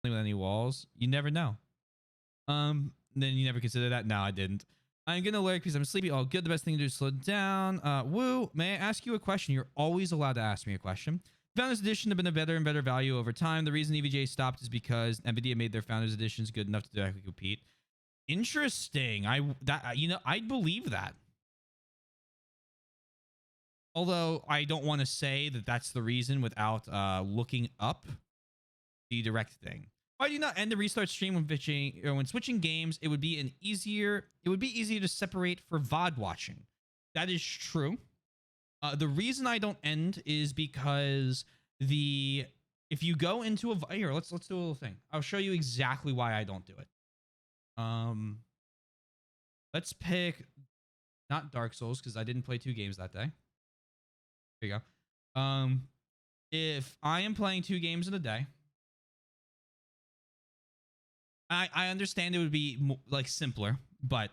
with any walls. You never know. Then you never consider that? No, I didn't. I'm gonna lurk because I'm sleepy. All good. The best thing to do is slow down. Woo, may I ask you a question? You're always allowed to ask me a question. Founders Edition have been a better and better value over time. The reason EVGA stopped is because NVIDIA made their Founders Editions good enough to directly compete. Interesting. I'd believe that. Although I don't want to say that that's the reason without looking up the direct thing. Why do you not end the restart stream when switching games? It would be easier to separate for VOD watching. That is true. The reason I don't end is because if you go into here, let's do a little thing. I'll show you exactly why I don't do it. Let's pick not Dark Souls because I didn't play 2 games that day. There you go. If I am playing 2 games in a day, I understand it would be like simpler, but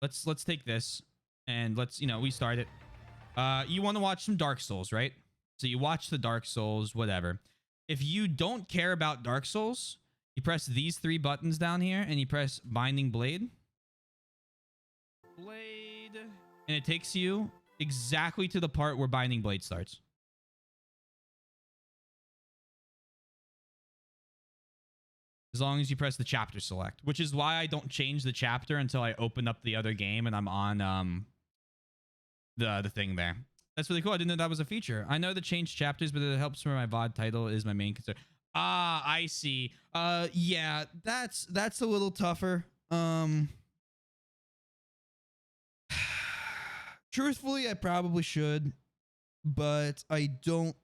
let's take this and we start it. You want to watch some Dark Souls, right? So you watch the Dark Souls, whatever. If you don't care about Dark Souls, you press these 3 buttons down here and you press Binding Blade. And it takes you exactly to the part where Binding Blade starts. As long as you press the chapter select, which is why I don't change the chapter until I open up the other game and I'm on the thing there. That's really cool. I didn't know that was a feature. I know the change chapters, but it helps for my VOD title is my main concern. Ah, I see. Yeah, that's a little tougher. Truthfully, I probably should, but I don't.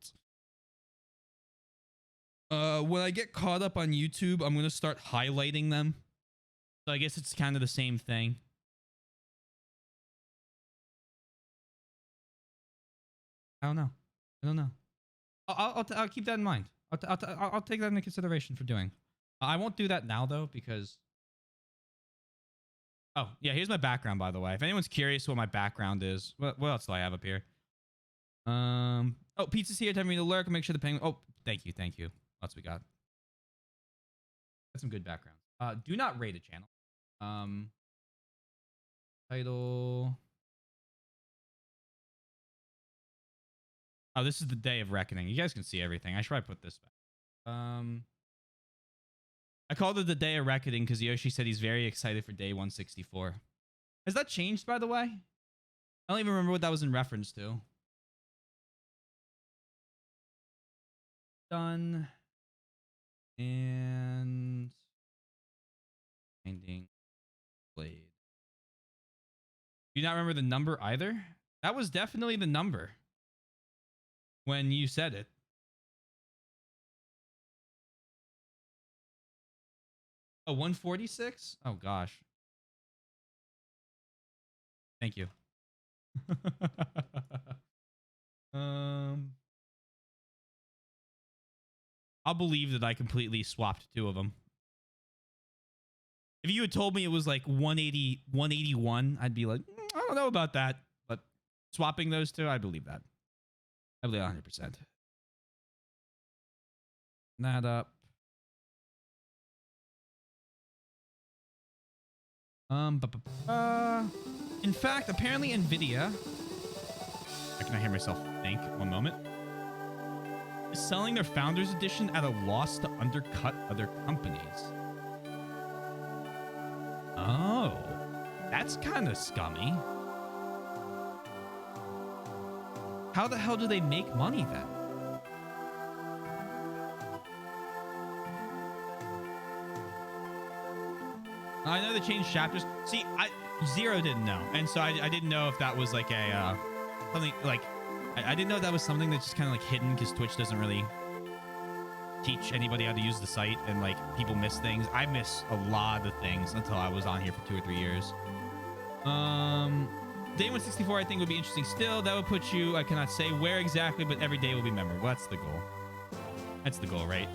When I get caught up on YouTube, I'm gonna start highlighting them. So I guess it's kind of the same thing. I don't know. I'll keep that in mind. I'll take that into consideration for doing. I won't do that now though because. Oh yeah, here's my background by the way. If anyone's curious what my background is, what else do I have up here? Oh, pizza's here. Time for me to lurk. Make sure the penguin. Oh, thank you. What else we got? That's some good background. Do not rate a channel. Title. Oh, this is the Day of Reckoning. You guys can see everything. I should probably put this back. I called it the Day of Reckoning because Yoshi said he's very excited for day 164. Has that changed, by the way? I don't even remember what that was in reference to. Done. And Binding Blade. Do you not remember the number either? That was definitely the number when you said it. Oh, 146? Oh gosh. Thank you. I'll believe that I completely swapped 2 of them. If you had told me it was like 180, 181, I'd be like, I don't know about that. But swapping those 2, I believe that. I believe 100%. That up. In fact, apparently NVIDIA, I can hear myself think. One moment. Is selling their Founders Edition at a loss to undercut other companies. Oh, that's kind of scummy. How the hell do they make money then? I know they changed chapters. See, Zero didn't know, and so I didn't know if that was like a something like I didn't know if that was something that's just kind of like hidden because Twitch doesn't really teach anybody how to use the site, and like people miss things. I miss a lot of things until I was on here for 2 or 3 years. Day 164 I think would be interesting still. That would put you, I cannot say where exactly, but every day will be memorable. That's the goal. That's the goal, right?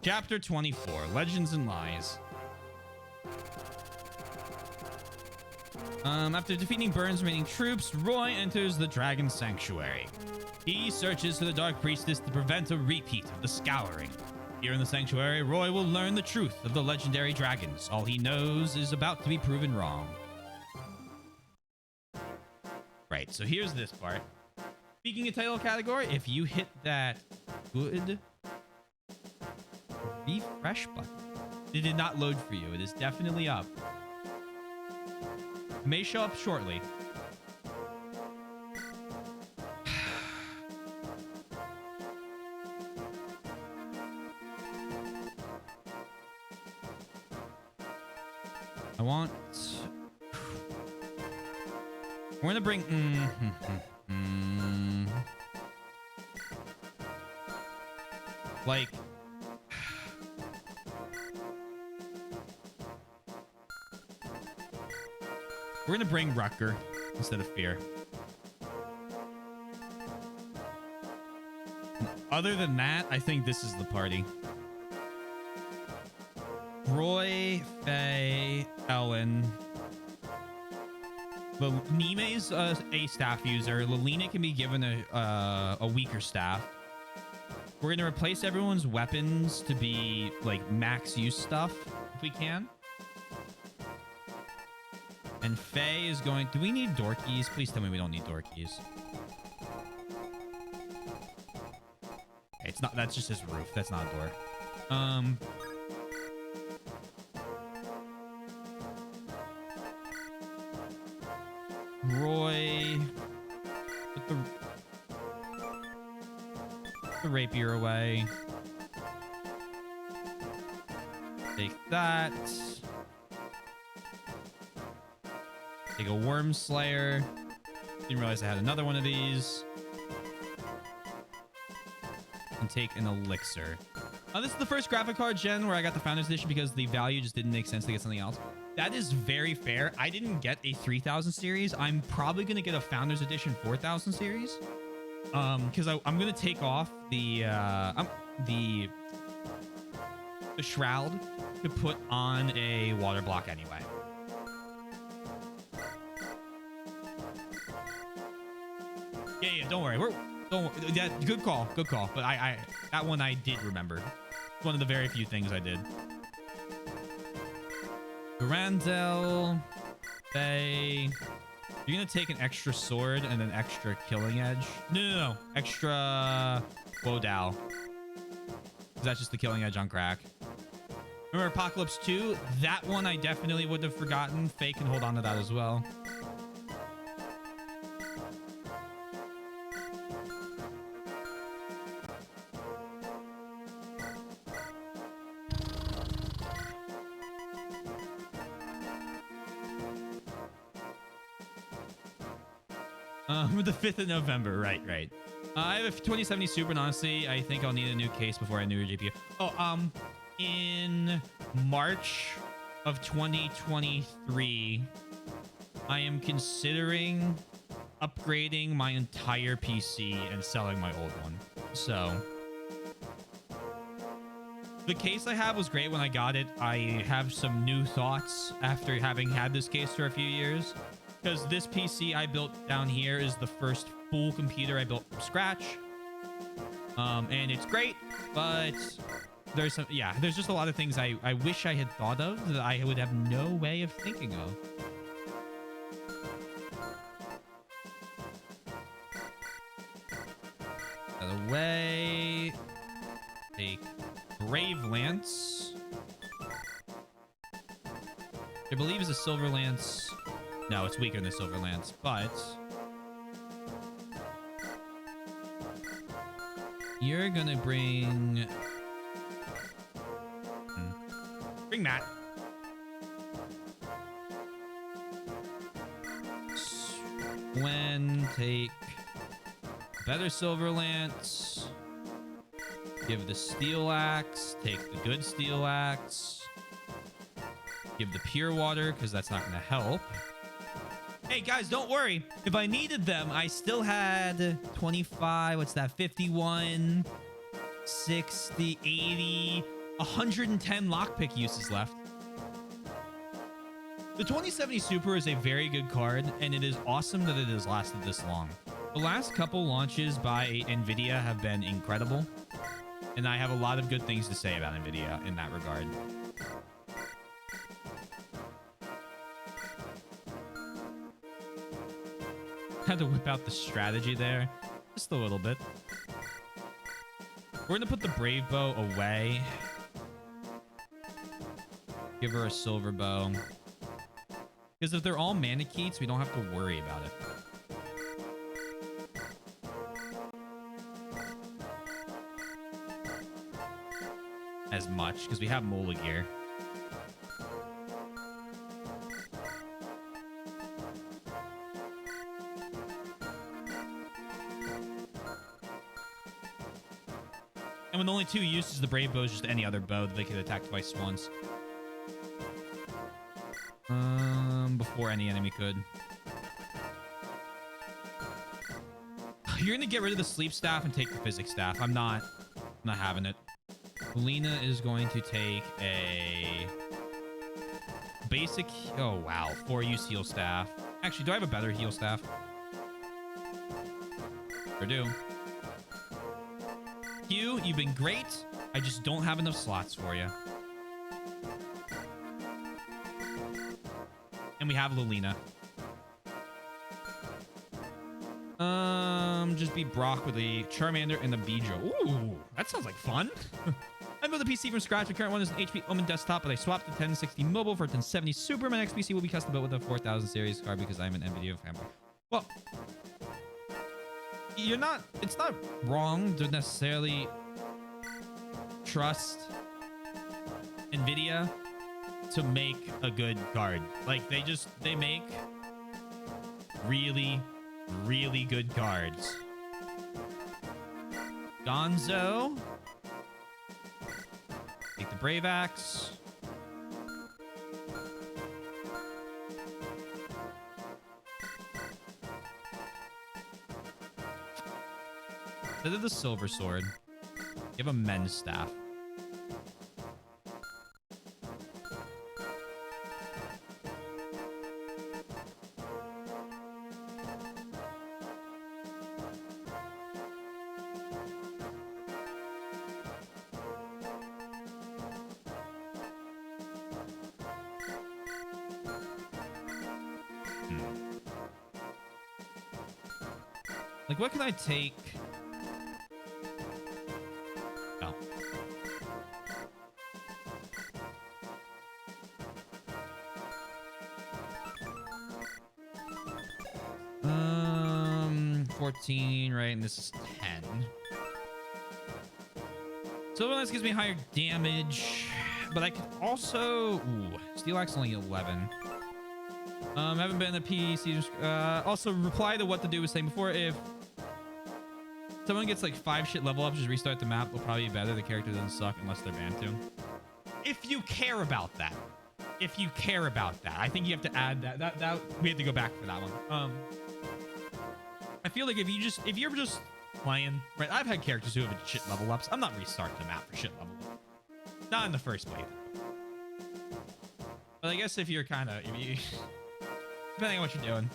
Chapter 24, Legends and Lies. After defeating Byrne's remaining troops, Roy enters the Dragon Sanctuary. He searches for the Dark Priestess to prevent a repeat of the Scouring. Here in the Sanctuary, Roy will learn the truth of the legendary dragons. All he knows is about to be proven wrong. Right, so here's this part. Speaking of title category, if you hit that good refresh button, it did not load for you. It is definitely up. It may show up shortly. I want... We're gonna bring... Like... We're gonna bring Rucker instead of Fear. Other than that, I think this is the party. Roy, Faye, Ellen. Nime's a staff user. Lilina can be given a weaker staff. We're going to replace everyone's weapons to be like max use stuff if we can. And Faye is going... Do we need door keys? Please tell me we don't need door keys. Okay, it's not... That's just his roof. That's not a door. Roy... Put the rapier away. Take that. Take a Worm Slayer. Didn't realize I had another one of these. And take an Elixir. This is the first graphic card gen where I got the Founders Edition because the value just didn't make sense to get something else. That is very fair. I didn't get a 3000 series. I'm probably going to get a Founders Edition 4000 series. Because I'm going to take off the shroud to put on a water block anyway. Yeah, don't worry. Yeah, good call. Good call. But that one I did remember. It's one of the very few things I did. Grandel, Faye. You're going to take an extra sword and an extra killing edge. No. Extra Wodao. That's just the killing edge on crack. Remember Apocalypse 2? That one I definitely would have forgotten. Faye can hold on to that as well. The 5th of November. Right. I have a 2070 Super, and honestly, I think I'll need a new case before a newer GPU. Oh, in March of 2023, I am considering upgrading my entire PC and selling my old one. So, the case I have was great when I got it. I have some new thoughts after having had this case for a few years. Because this PC I built down here is the first full computer I built from scratch. And it's great, but there's just a lot of things I wish I had thought of that I would have no way of thinking of. Out of the way. Take Brave Lance. I believe is a Silver Lance. No, it's weaker than Silver Lance, but you're gonna bring Matt. When take better Silver Lance. Give the Steel Axe. Take the good Steel Axe. Give the Pure Water because that's not gonna help. Hey, guys, don't worry. If I needed them, I still had 25. What's that? 51, 60, 80, 110 lockpick uses left. The 2070 Super is a very good card, and it is awesome that it has lasted this long. The last couple launches by Nvidia have been incredible, and I have a lot of good things to say about Nvidia in that regard. Had to whip out the strategy there just a little bit. We're gonna put the Brave Bow away. Give her a silver bow. Because if they're all Manikeets, we don't have to worry about it. As much, because we have Mola gear. And with only 2 uses, the Brave Bow is just any other bow that they could attack twice once. Before any enemy could. You're gonna get rid of the sleep staff and take the physics staff. I'm not having it. Lena is going to take a basic. Oh wow, 4 use heal staff. Actually, do I have a better heal staff? Sure do. Q, you've been great. I just don't have enough slots for you. And we have Lilina. Just beat Brock with a Charmander and a Beedrill. Ooh, that sounds like fun. I built a PC from scratch. My current one is an HP Omen desktop, but I swapped the 1060 mobile for a 1070 Super. My next PC will be custom built with a 4000 series card because I'm an NVIDIA fanboy. Well, it's not wrong to necessarily trust NVIDIA to make a good card. Like, they make really, really good cards. Gonzo. Take the Brave Axe. Instead of the Silver Sword, give a Men's Staff. Like, what can I take? Oh. Um, 14, right? And this is 10. So this gives me higher damage, but I could also... Ooh, Steel Axe only 11. Haven't been in a PC. Also, reply to what to do was saying before. If someone gets like 5 shit level ups, just restart the map will probably be better. The character doesn't suck unless they're banned to. If you care about that. If you care about that. I think you have to add that. That we have to go back for that one. I feel like if you're just playing, right? I've had characters who have shit level ups. I'm not restarting the map for shit level up. Not in the first place. But I guess if you're kind of, depending on what you're doing,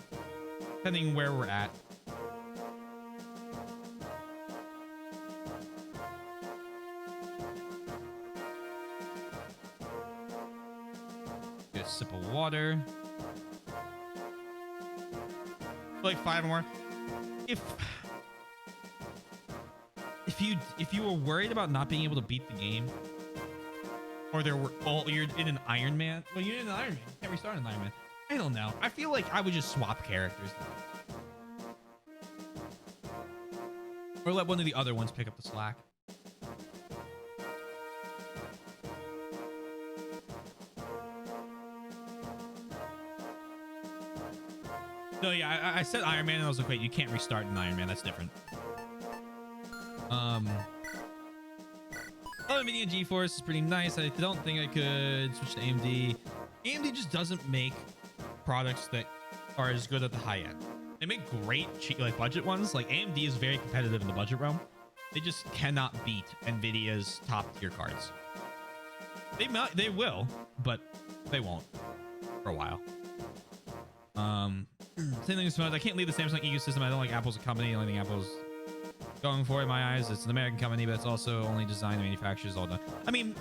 depending on where we're at. Get a sip of water. Like 5 more. If you were worried about not being able to beat the game, or you're in an Iron Man. Well, you're in an Iron Man. You can't restart an Iron Man. I don't know. I feel like I would just swap characters. Or let one of the other ones pick up the slack. No, yeah, I said Iron Man and I was like, wait, you can't restart an Iron Man. That's different. NVIDIA GeForce is pretty nice. I don't think I could switch to AMD. AMD just doesn't make products that are as good at the high end. They make great cheap, like budget ones. Like AMD is very competitive in the budget realm. They just cannot beat NVIDIA's top tier cards. They will, but they won't for a while. Same thing as Smudge. I can't leave the Samsung ecosystem. I don't like Apple as a company. The only thing Apple's going for in my eyes, it's an American company, but it's also only designed and manufactures all done. I mean,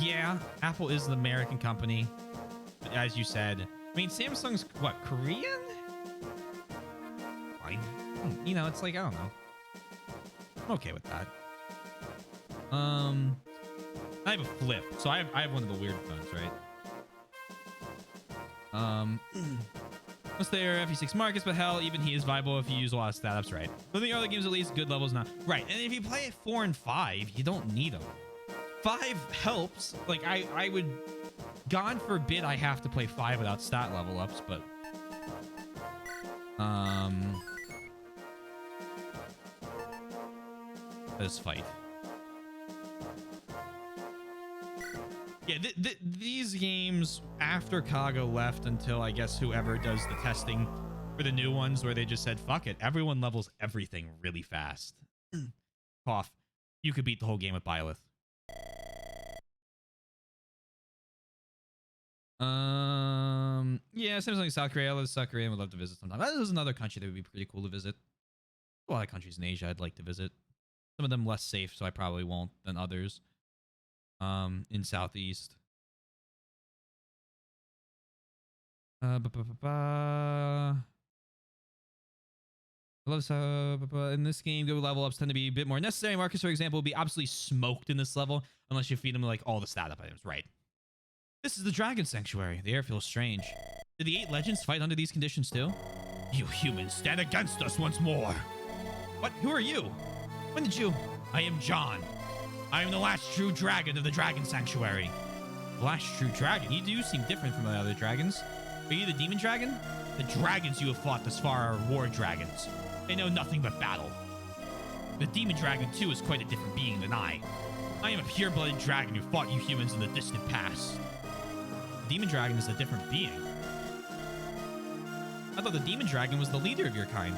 yeah, Apple is an American company, but as you said, I mean, Samsung's what, Korean? Fine. You know, it's like, I don't know. I'm okay with that. I have a Flip, so I have one of the weird phones, right? Unless they're FE6 markets, but hell, even he is viable if you use a lot of startups, right? But the other games, at least, good levels now. Right, and if you play at 4 and 5, you don't need them. 5 helps. Like, I would... God forbid I have to play 5 without stat level ups, but... Let's fight. Yeah, these games, after Kago left until, I guess, whoever does the testing for the new ones, where they just said, fuck it, everyone levels everything really fast. Cough. You could beat the whole game with Byleth. Yeah, Samsung, South Korea. I love South Korea and would love to visit sometime. That is another country that would be pretty cool to visit. A lot of countries in Asia I'd like to visit. Some of them less safe, so I probably won't than others. In Southeast. I love in this game, good level ups tend to be a bit more necessary. Marcus, for example, will be absolutely smoked in this level unless you feed him like all the stat up items, right? This is the Dragon Sanctuary. The air feels strange. Did the 8 legends fight under these conditions too? You humans stand against us once more. What? Who are you? When did you? I am John. I am the last true dragon of the Dragon Sanctuary. The last true dragon? You do seem different from the other dragons. Are you the demon dragon? The dragons you have fought thus far are war dragons. They know nothing but battle. The demon dragon, too, is quite a different being than I. I am a pure-blooded dragon who fought you humans in the distant past. The demon dragon is a different being. I thought the demon dragon was the leader of your kind.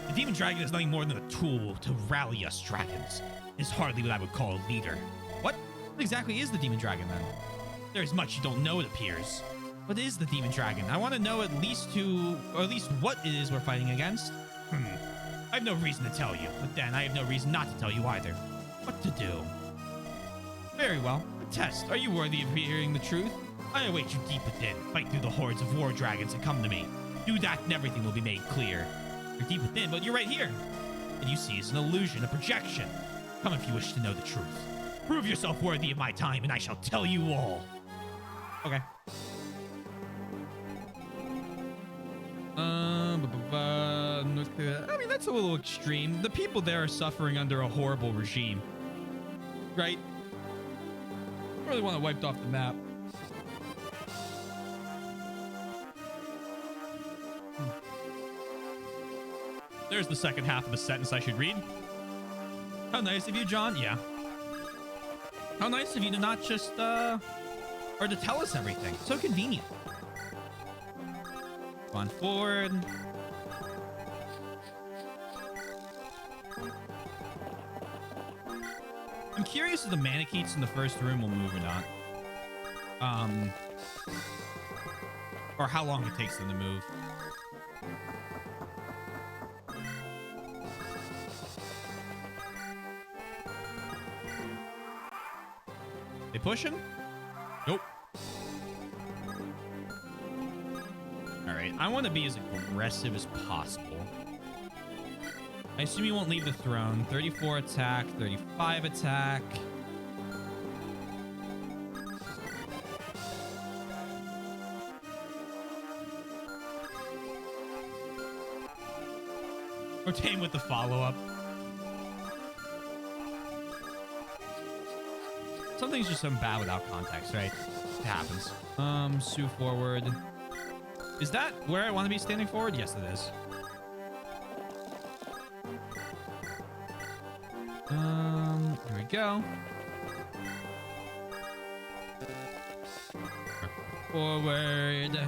The demon dragon is nothing more than a tool to rally us dragons. It is hardly what I would call a leader. What exactly is the demon dragon, then? There is much you don't know, it appears. What is the demon dragon? I want to know at least what it is we're fighting against. I have no reason to tell you, but then I have no reason not to tell you either. What to do? Very well. A test. Are you worthy of hearing the truth? I await you deep within. Fight through the hordes of war dragons and come to me. Do that and everything will be made clear. You're deep within, but you're right here. And you see is an illusion, a projection. Come if you wish to know the truth. Prove yourself worthy of my time, and I shall tell you all. Okay. I mean, that's a little extreme. The people there are suffering under a horrible regime. Right? I really want to wipe off the map. There's the second half of the sentence I should read. How nice of you, John. Yeah. How nice of you to not just, or to tell us everything. So convenient. Go on forward. I'm curious if the Manicheets in the first room will move or not. Or how long it takes them to move. They pushing? Nope. All right, I want to be as aggressive as possible. I assume you won't leave the throne. 34 attack, 35 attack. Rotate with the follow-up. Something's just so bad without context, right? It happens. Sue forward. Is that where I want to be standing forward? Yes, it is. Here we go. Forward.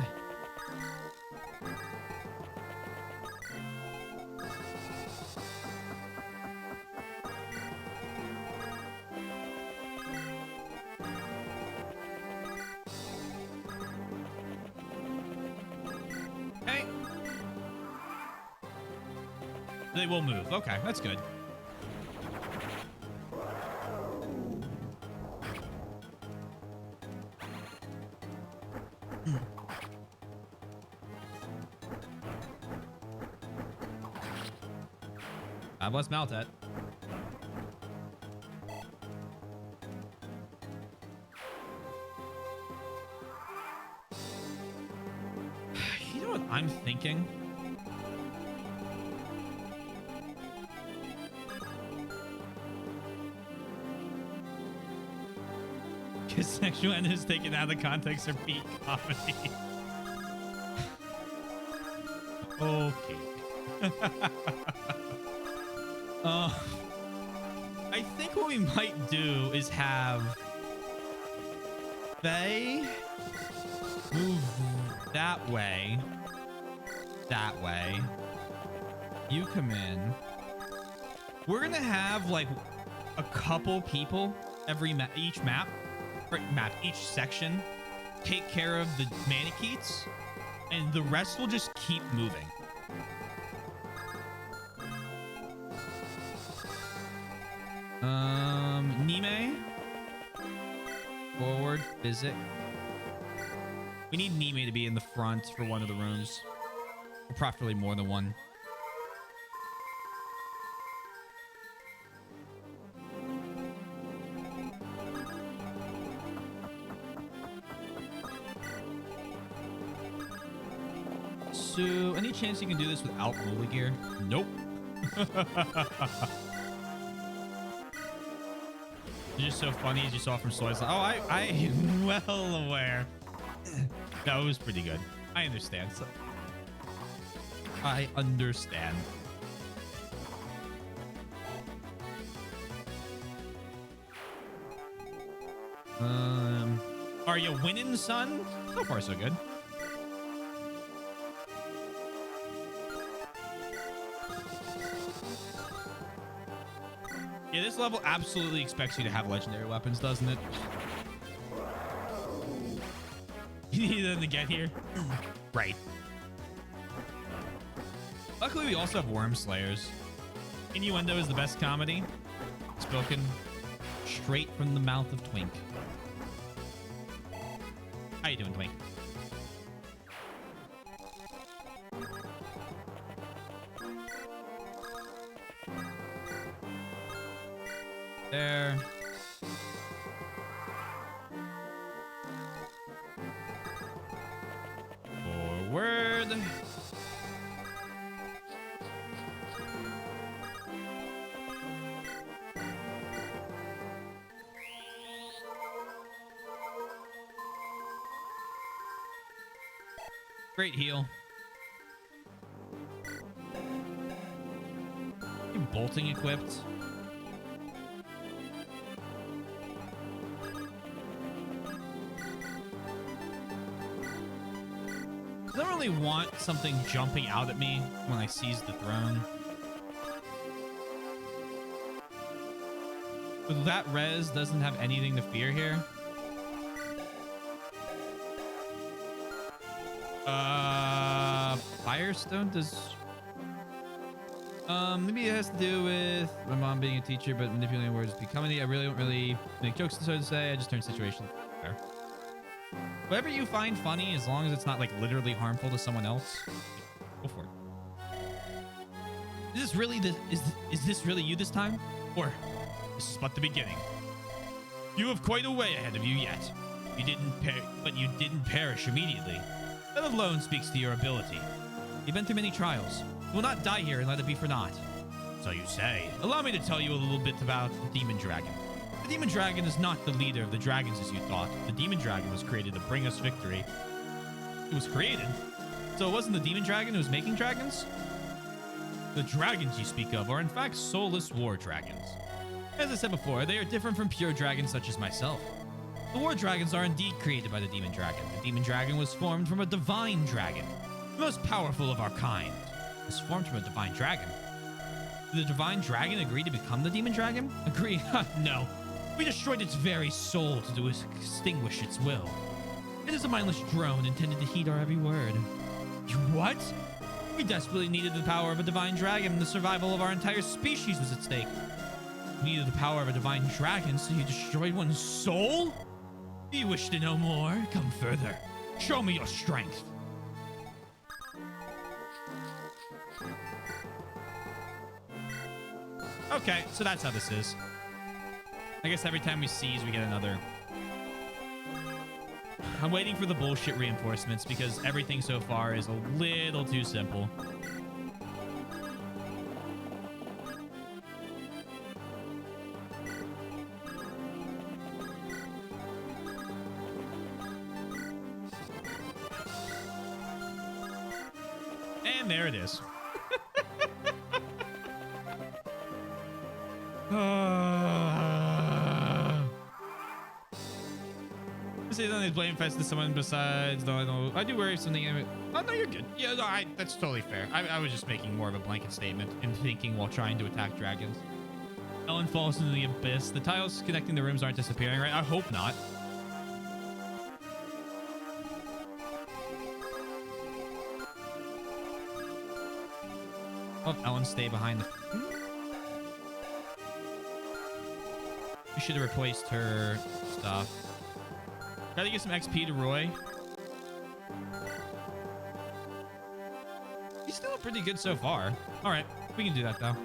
They will move. Okay, that's good. God bless Maltet. You know what I'm thinking? Because sexual end is taken out of the context of peak comedy. Okay. I think what we might do is have Faye move that way. That way. You come in. We're gonna have like a couple people each each section take care of the mannequins, and the rest will just keep moving. Nime. Forward, visit. We need Nime to be in the front for one of the rooms. Or preferably more than one. So, any chance you can do this without Mooly gear? Nope. It's just so funny as you saw from Soy's. Oh, I am well aware. That was pretty good. I understand. So, I understand. Are you winning, son? So far, so good. Yeah, this level absolutely expects you to have legendary weapons, doesn't it? You need them to get here. Right. Luckily, we also have Worm Slayers. Innuendo is the best comedy. Spoken straight from the mouth of Twink. How you doing, Twink? There. Forward. Great heal. Bolting equipped. I don't really want something jumping out at me when I seize the throne. But that res doesn't have anything to fear here. Firestone does... maybe it has to do with my mom being a teacher, but manipulating words becoming. I really don't really make jokes, so to say. I just turn situations fair. Whatever you find funny, as long as it's not like literally harmful to someone else, go for it. Is this really is this really you this time? Or this is but the beginning? You have quite a way ahead of you yet. You didn't perish immediately. That alone speaks to your ability. You've been through many trials. You will not die here and let it be for naught. So you say. Allow me to tell you a little bit about the Demon Dragon. The Demon Dragon is not the leader of the dragons as you thought. The Demon Dragon was created to bring us victory. It was created? So it wasn't the Demon Dragon who was making dragons? The dragons you speak of are in fact soulless war dragons. As I said before, they are different from pure dragons such as myself. The war dragons are indeed created by the Demon Dragon. The Demon Dragon was formed from a divine dragon, the most powerful of our kind. It was formed from a divine dragon. Did the divine dragon agree to become the Demon Dragon? Agree? No. We destroyed its very soul to extinguish its will. It is a mindless drone intended to heed our every word. What? We desperately needed the power of a divine dragon, and the survival of our entire species was at stake. We needed the power of a divine dragon, so you destroyed one's soul? Do you wish to know more? Come further. Show me your strength. Okay, so that's how this is. I guess every time we seize, we get another. I'm waiting for the bullshit reinforcements because everything so far is a little too simple. And there it is. Say something blame fest to someone besides. No, I do worry if something. Oh no, you're good. Yeah, no, that's totally fair. I was just making more of a blanket statement and thinking while trying to attack dragons. Ellen falls into the abyss. The tiles connecting the rooms aren't disappearing, right? I hope not. I'll have Ellen stay behind the. You should have replaced her stuff. Try to get some XP to Roy. He's doing pretty good so far. All right, we can do that though.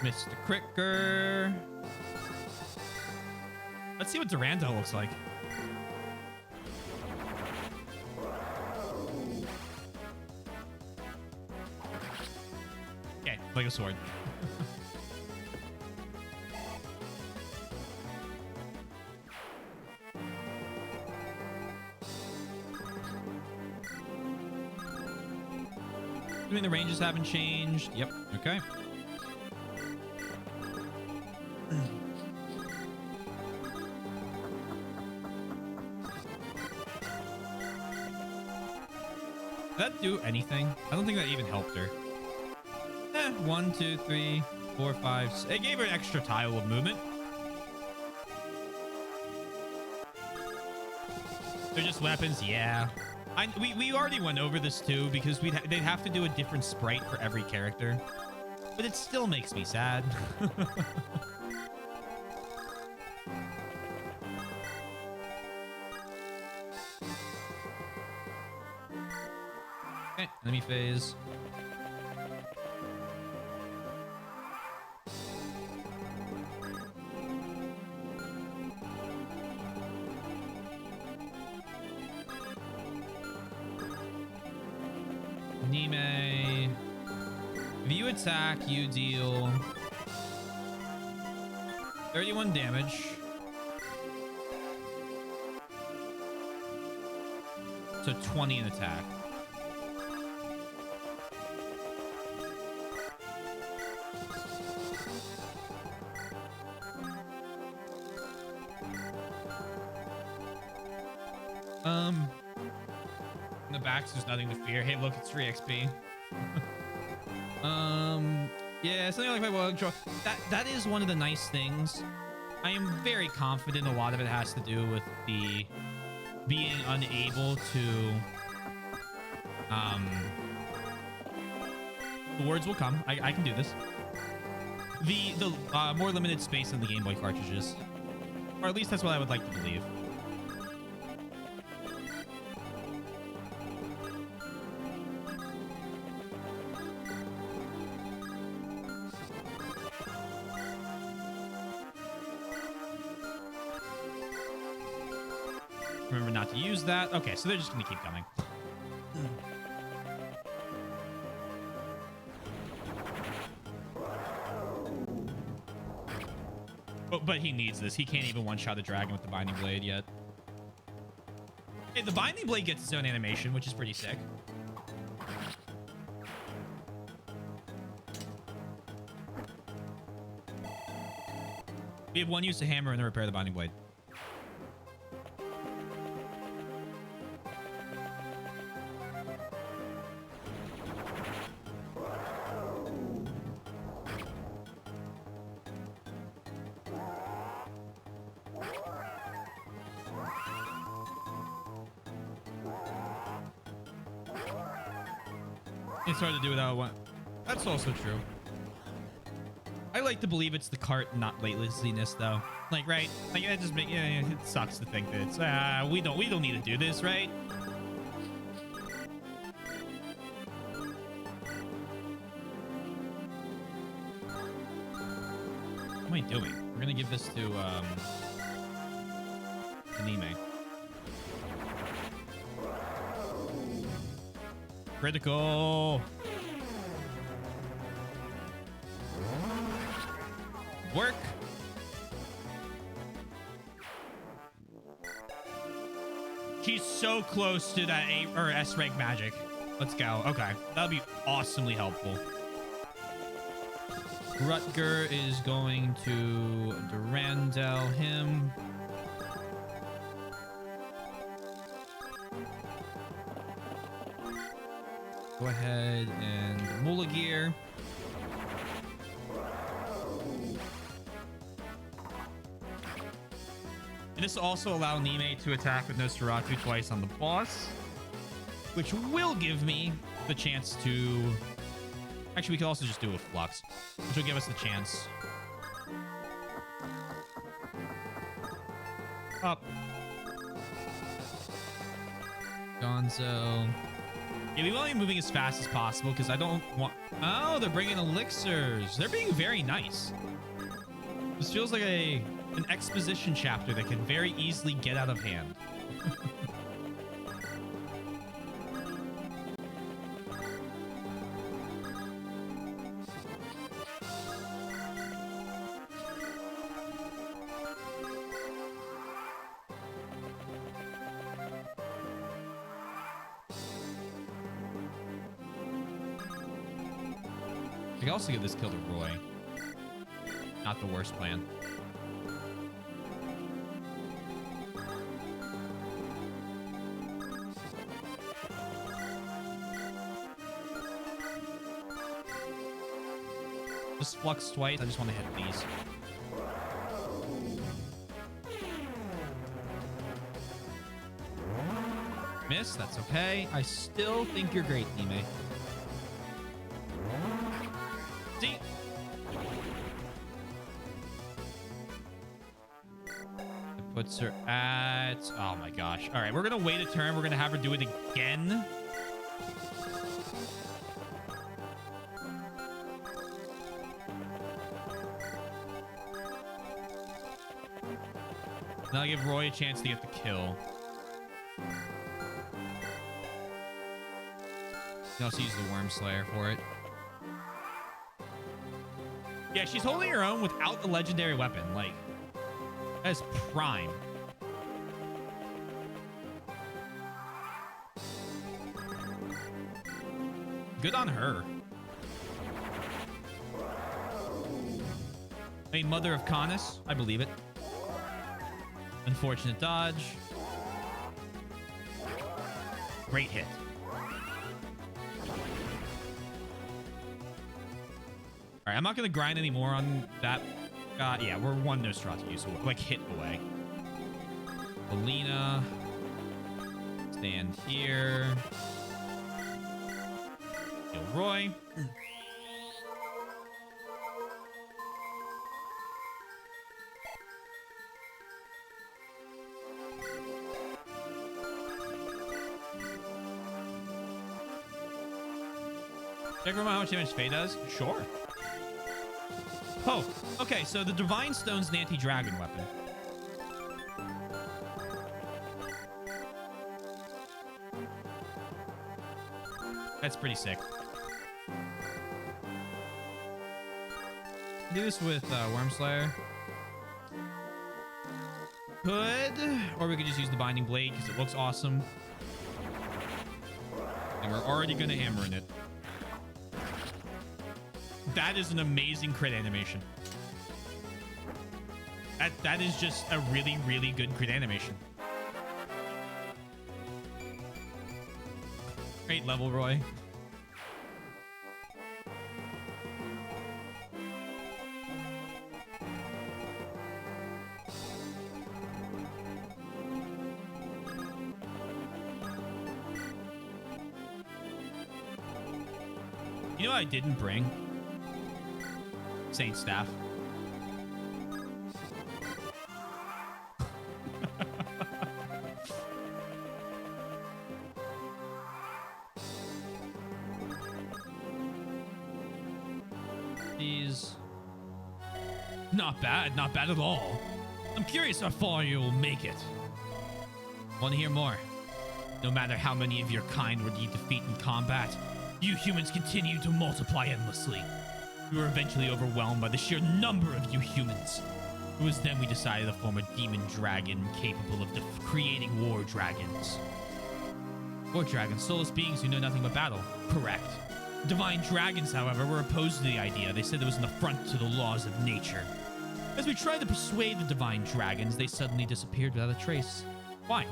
Mr. Cricker. Let's see what Durando looks like. Okay, like a sword. I mean, the ranges haven't changed. Yep. Okay. Did that do anything? I don't think that even helped her. 1, 2, 3, 4, 5. It gave her an extra tile of movement. They're just weapons, yeah. We already went over this too because they'd have to do a different sprite for every character, but it still makes me sad. Okay, enemy phase. Nime. If you attack, you deal 31 damage. So 20 in attack. In the backs, there's nothing to fear. Hey, look, it's 3 XP. Yeah, something like my well control. That is one of the nice things. I am very confident a lot of it has to do with the being unable to the words will come. I can do this. The more limited space on the Game Boy cartridges. Or at least that's what I would like to believe. Remember not to use that. Okay, so they're just going to keep coming. But he needs this. He can't even one-shot a dragon with the Binding Blade yet. Hey, the Binding Blade gets its own animation, which is pretty sick. We have one use of hammer and to repair the Binding Blade. It's hard to do without one. That's also true. I like to believe it's the cart, not latenciness, though. Like, right? Like, it just make, yeah, it sucks to think that it's we don't need to do this, right? What am I doing? We're gonna give this to Anime. Critical. Work. She's so close to that A or S rank magic. Let's go. Okay, that'll be awesomely helpful. Rutger is going to Durandal him. Go ahead and Mulagir. And this will also allow Nime to attack with Nosferatu twice on the boss, which will give me the chance to... Actually, we could also just do it with Flux, which will give us the chance. Up. Gonzo. Yeah, we want to be moving as fast as possible because I don't want... Oh, they're bringing elixirs. They're being very nice. This feels like an exposition chapter that can very easily get out of hand. I can also give this kill to Roy. Not the worst plan. Just Flux twice. I just want to hit these. Miss. That's okay. I still think you're great, teammate. See? It puts her at... Oh my gosh. All right, we're going to wait a turn. We're going to have her do it again. Now I'll give Roy a chance to get the kill. You can also use the Worm Slayer for it. Yeah, she's holding her own without the legendary weapon. Like, that's prime. Good on her. A Mother of Canis. I believe it. Unfortunate dodge. Great hit. All right, I'm not going to grind anymore on that. Yeah, we're one Nosferatu, so like hit away. Alina. Stand here. Kill Roy. Check remember how much damage Faye does? Sure. Oh, okay, so the Divine Stone's an anti-dragon weapon. That's pretty sick. Do this with Worm Slayer. Could, or we could just use the Binding Blade because it looks awesome. And we're already going to hammer in it. That is an amazing crit animation. That is just a really, really good crit animation. Great level, Roy. You know what I didn't bring? Saint Staff. These... Not bad. Not bad at all. I'm curious how far you'll make it. Want to hear more? No matter how many of your kind were you defeat in combat, you humans continue to multiply endlessly. We were eventually overwhelmed by the sheer number of you humans. It was then we decided to form a demon dragon capable of creating war dragons. War dragons, soulless beings who know nothing but battle. Correct. Divine dragons, however, were opposed to the idea. They said it was an affront to the laws of nature. As we tried to persuade the divine dragons, they suddenly disappeared without a trace. Why?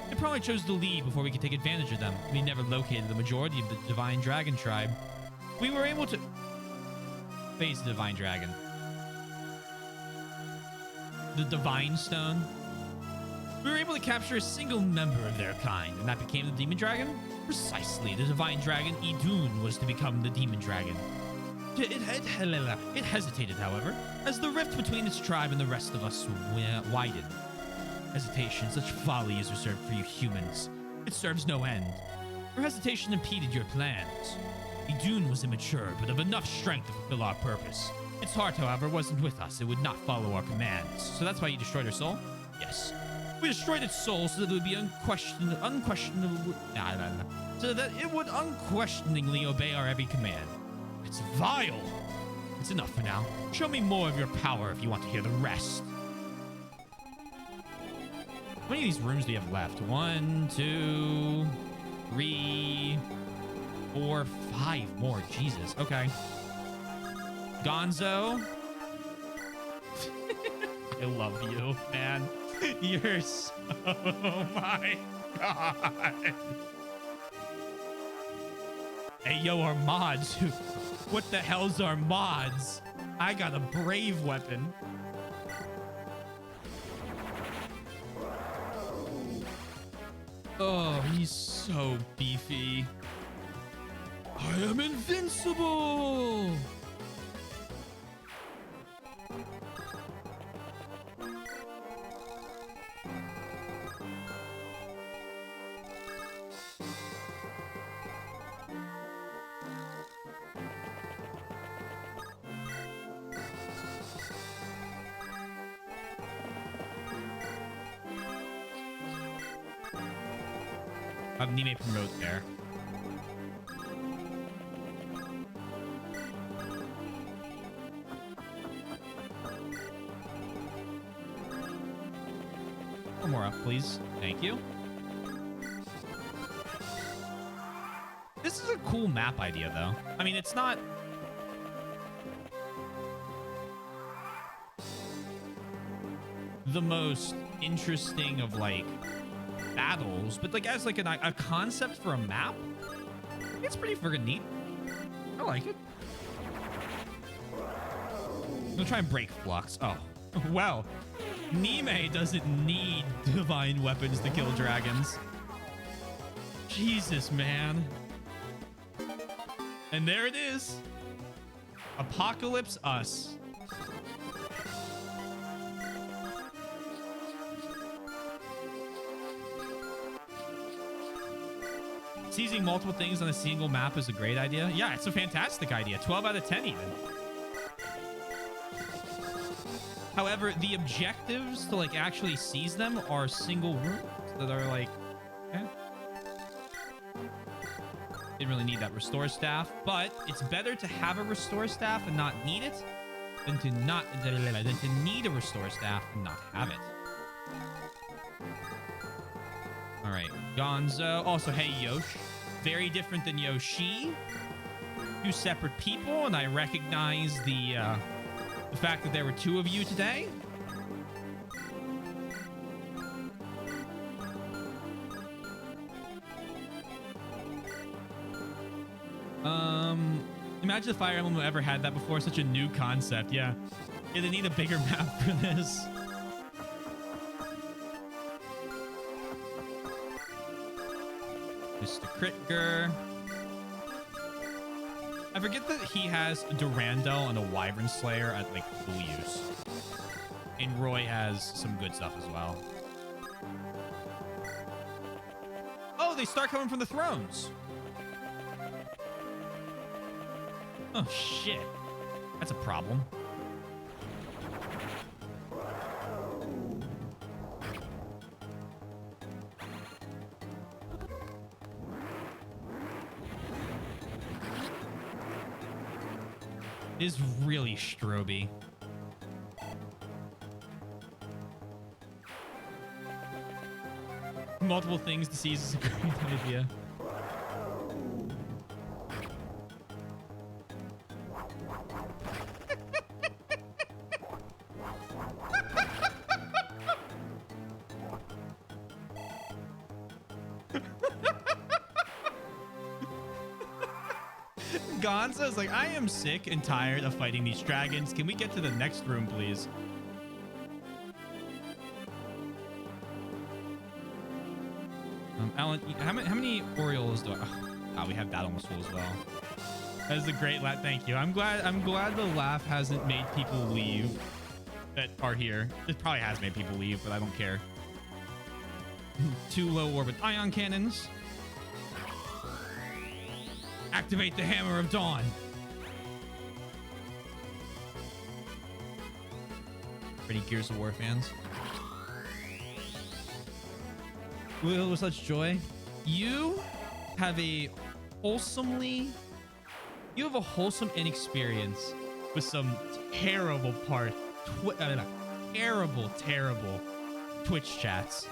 They probably chose to leave before we could take advantage of them. We never located the majority of the divine dragon tribe. We were able to... Phase the divine dragon. The divine stone. We were able to capture a single member of their kind, and that became the demon dragon? Precisely. The divine dragon Idun was to become the demon dragon. It hesitated, however, as the rift between its tribe and the rest of us widened. Hesitation, such folly is reserved for you humans. It serves no end. Your hesitation impeded your plans. Idun was immature, but of enough strength to fulfill our purpose. Its heart, however, wasn't with us. It would not follow our commands. So that's why you destroyed her soul? Yes. We destroyed its soul so that it would be so that it would unquestioningly obey our every command. It's vile. It's enough for now. Show me more of your power if you want to hear the rest. How many of these rooms do you have left? 1, 2, 3, 4, 5 more. Jesus. Okay. Gonzo. I love you, man. You're so... Oh my god. Hey, yo, our mods. What the hell's our mods? I got a brave weapon. Oh, he's so beefy. I am invincible. Nime promote there. One more up, please. Thank you. This is a cool map idea, though. I mean, it's not... the most interesting of, like... battles, but like as like a concept for a map, it's pretty friggin' neat. I like it. I'm gonna try and break Flux. Oh, well, Nime doesn't need divine weapons to kill dragons. Jesus, man. And there it is. Apocalypse Us. Seizing multiple things on a single map is a great idea. Yeah, it's a fantastic idea. 12 out of 10 even. However, the objectives to like actually seize them are single rooms that are like, eh. Didn't really need that restore staff, but it's better to have a restore staff and not need it than to need a restore staff and not have it. All right, Gonzo. Also, hey, Yosh. Very different than Yoshi. Two separate people, and I recognize the fact that there were two of you today. Imagine if Fire Emblem ever had that before. Such a new concept. Yeah, they need a bigger map for this. Mr. Critger. I forget that he has Durandal and a Wyvern Slayer at like full use. And Roy has some good stuff as well. Oh, they start coming from the thrones. Oh, shit. That's a problem. It is really stroby. Multiple things to seize is a great idea. Gonza's like, I am sick and tired of fighting these dragons. Can we get to the next room, please? Alan, how many Orioles do I... Oh, we have that almost full as well. That is a great laugh. Thank you. I'm glad the laugh hasn't made people leave that are here. It probably has made people leave, but I don't care. 2 low orbit ion cannons. Activate the Hammer of Dawn. Pretty Gears of War fans. With such joy. You have a wholesome inexperience with some terrible terrible Twitch chats.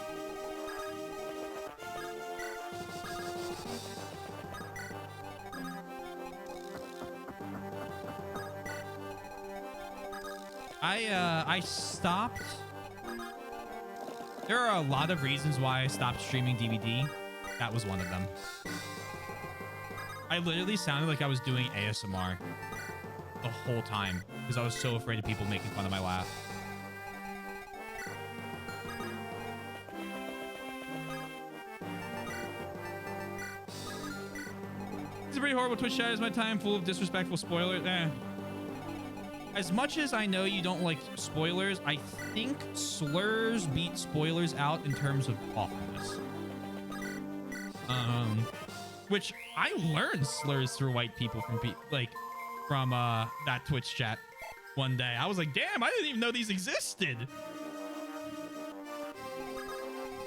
I stopped. There are a lot of reasons why I stopped streaming DVD. That was one of them. I literally sounded like I was doing ASMR the whole time because I was so afraid of people making fun of my laugh. It's a pretty horrible Twitch chat. Is my time full of disrespectful spoilers? As much as I know you don't like spoilers, I think slurs beat spoilers out in terms of awfulness. Which I learned slurs through white people from that Twitch chat one day. I was like, damn, I didn't even know these existed.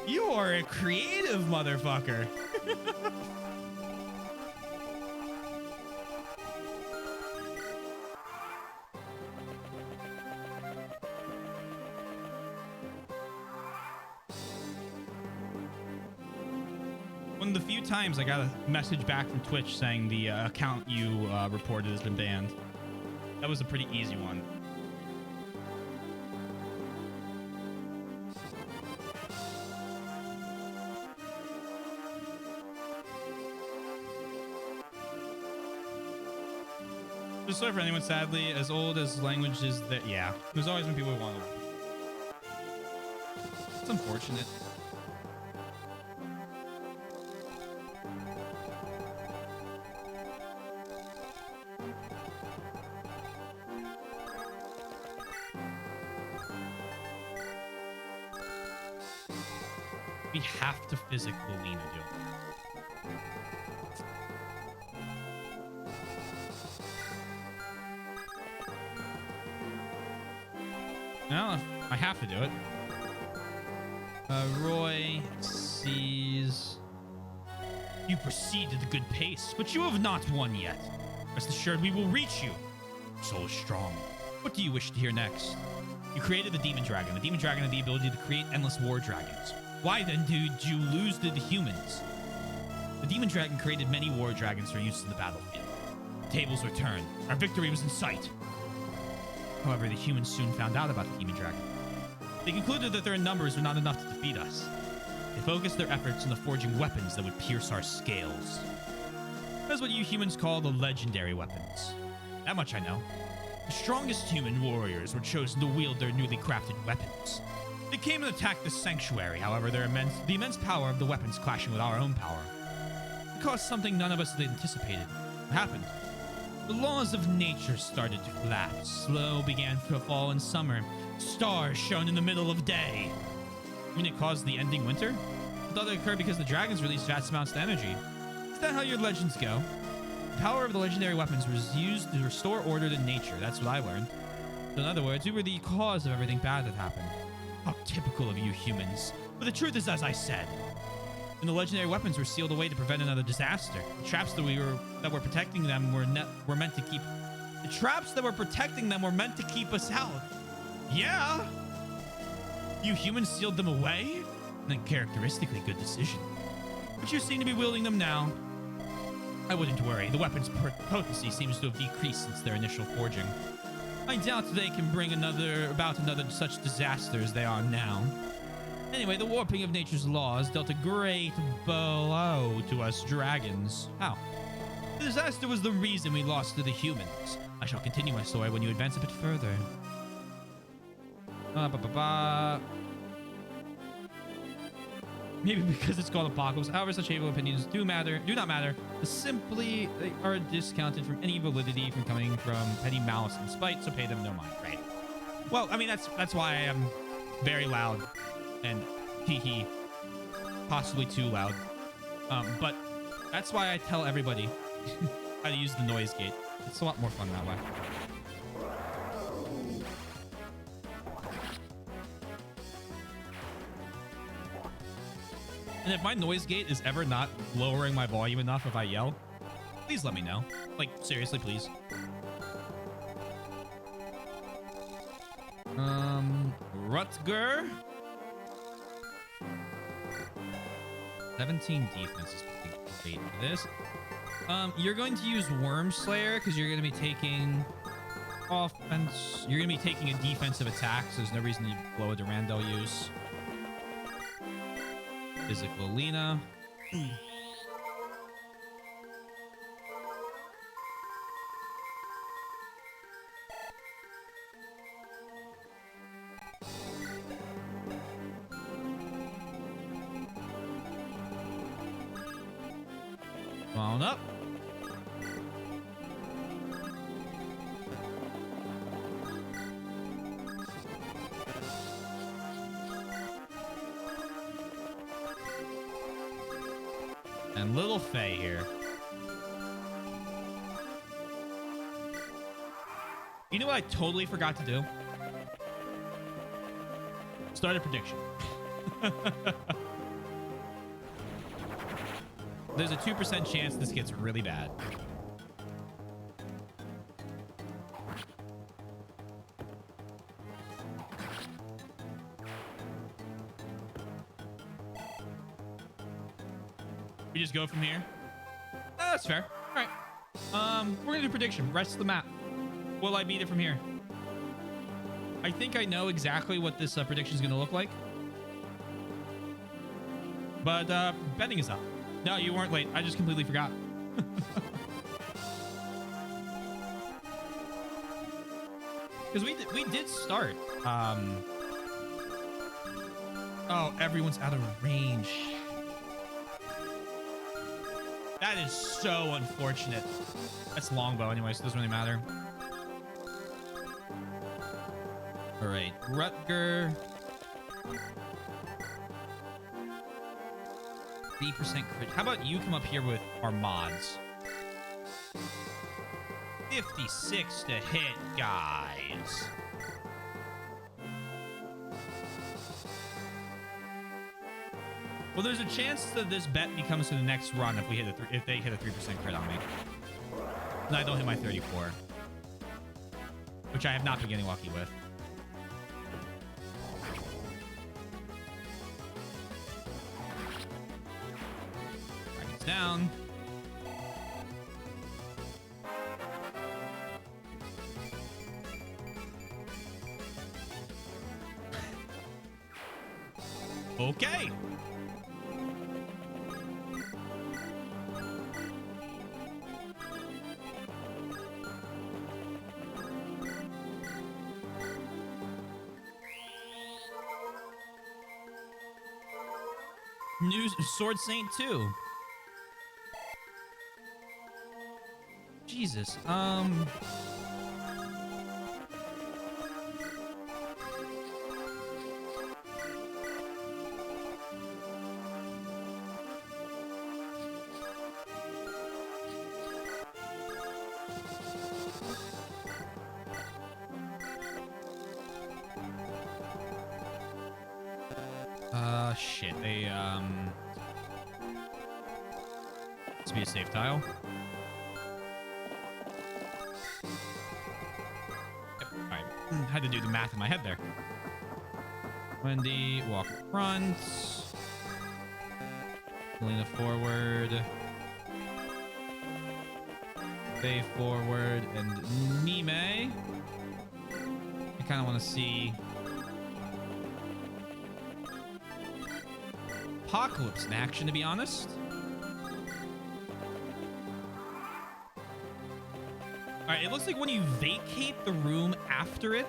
You are a creative motherfucker. One of the few times I got a message back from Twitch saying the account you reported has been banned. That was a pretty easy one. Just sorry for anyone, sadly, as old as language is that, yeah. There's always been people who want to. It's unfortunate. We have to physic Lolina do it. No, I have to do it. Roy sees... You proceed at a good pace, but you have not won yet. Rest assured, we will reach you. Soul is strong. What do you wish to hear next? You created the Demon Dragon. The Demon Dragon had the ability to create endless war dragons. Why then did you lose to the humans? The Demon Dragon created many war dragons for use in the battlefield. The tables were turned. Our victory was in sight. However, the humans soon found out about the Demon Dragon. They concluded that their numbers were not enough to defeat us. They focused their efforts on the forging weapons that would pierce our scales. That's what you humans call the legendary weapons. That much I know. The strongest human warriors were chosen to wield their newly crafted weapons. They came and attacked the sanctuary, however, the immense power of the weapons clashing with our own power. It caused something none of us had anticipated. What happened? The laws of nature started to collapse. Snow began to fall in summer. Stars shone in the middle of day. I mean, it caused the ending winter? I thought it occurred because the dragons released vast amounts of energy. Is that how your legends go? The power of the legendary weapons was used to restore order to nature. That's what I learned. So in other words, we were the cause of everything bad that happened. How typical of you humans. But the truth is as I said. And the legendary weapons were sealed away to prevent another disaster. The traps that were protecting them were meant to keep... The traps that were protecting them were meant to keep us out. Yeah! You humans sealed them away? An uncharacteristically good decision. But you seem to be wielding them now. I wouldn't worry. The weapon's potency seems to have decreased since their initial forging. I doubt they can bring about another such disaster as they are now. Anyway, the warping of nature's laws dealt a great blow to us dragons. How? The disaster was the reason we lost to the humans. I shall continue my story when you advance a bit further. Maybe because it's called Apocalypse. However, such evil opinions do not matter. Simply, they are discounted from any validity from coming from petty malice and spite, so pay them no mind. Right. Well, I mean, that's why I am very loud and hee possibly too loud. But that's why I tell everybody how to use the noise gate. It's a lot more fun that way. And if my noise gate is ever not lowering my volume enough if I yell, please let me know. Like, seriously, please. Rutger. 17 defense is pretty great for this. You're going to use Worm Slayer because you're going to be taking offense. You're going to be taking a defensive attack, so there's no reason to blow a Durandal use. Physical Lena. Come on up. And little Faye here. You know what I totally forgot to do? Start a prediction. There's a 2% chance this gets really bad. We just go from here? That's fair. All right. We're gonna do prediction. Rest of the map. Will I beat it from here? I think I know exactly what this prediction is gonna look like. But betting is up. No, you weren't late. I just completely forgot. Because we did start. Oh, everyone's out of range. That is so unfortunate. That's longbow anyway, so it doesn't really matter. All right, Rutger. 3% crit. How about you come up here with our mods? 56 to hit, guys. Well, there's a chance that this bet becomes to the next run if we hit if they hit a 3% crit on me. And I don't hit my 34, which I have not been getting lucky with. Dragons down. Okay. New Sword Saint 2. Jesus. Shit. This be a safe tile. Yep. All right. Had to do the math in my head there. Wendy, walk front. Melina forward. Faye forward. And Nime. I kind of want to see Apocalypse in action, to be honest. All right, it looks like when you vacate the room after it,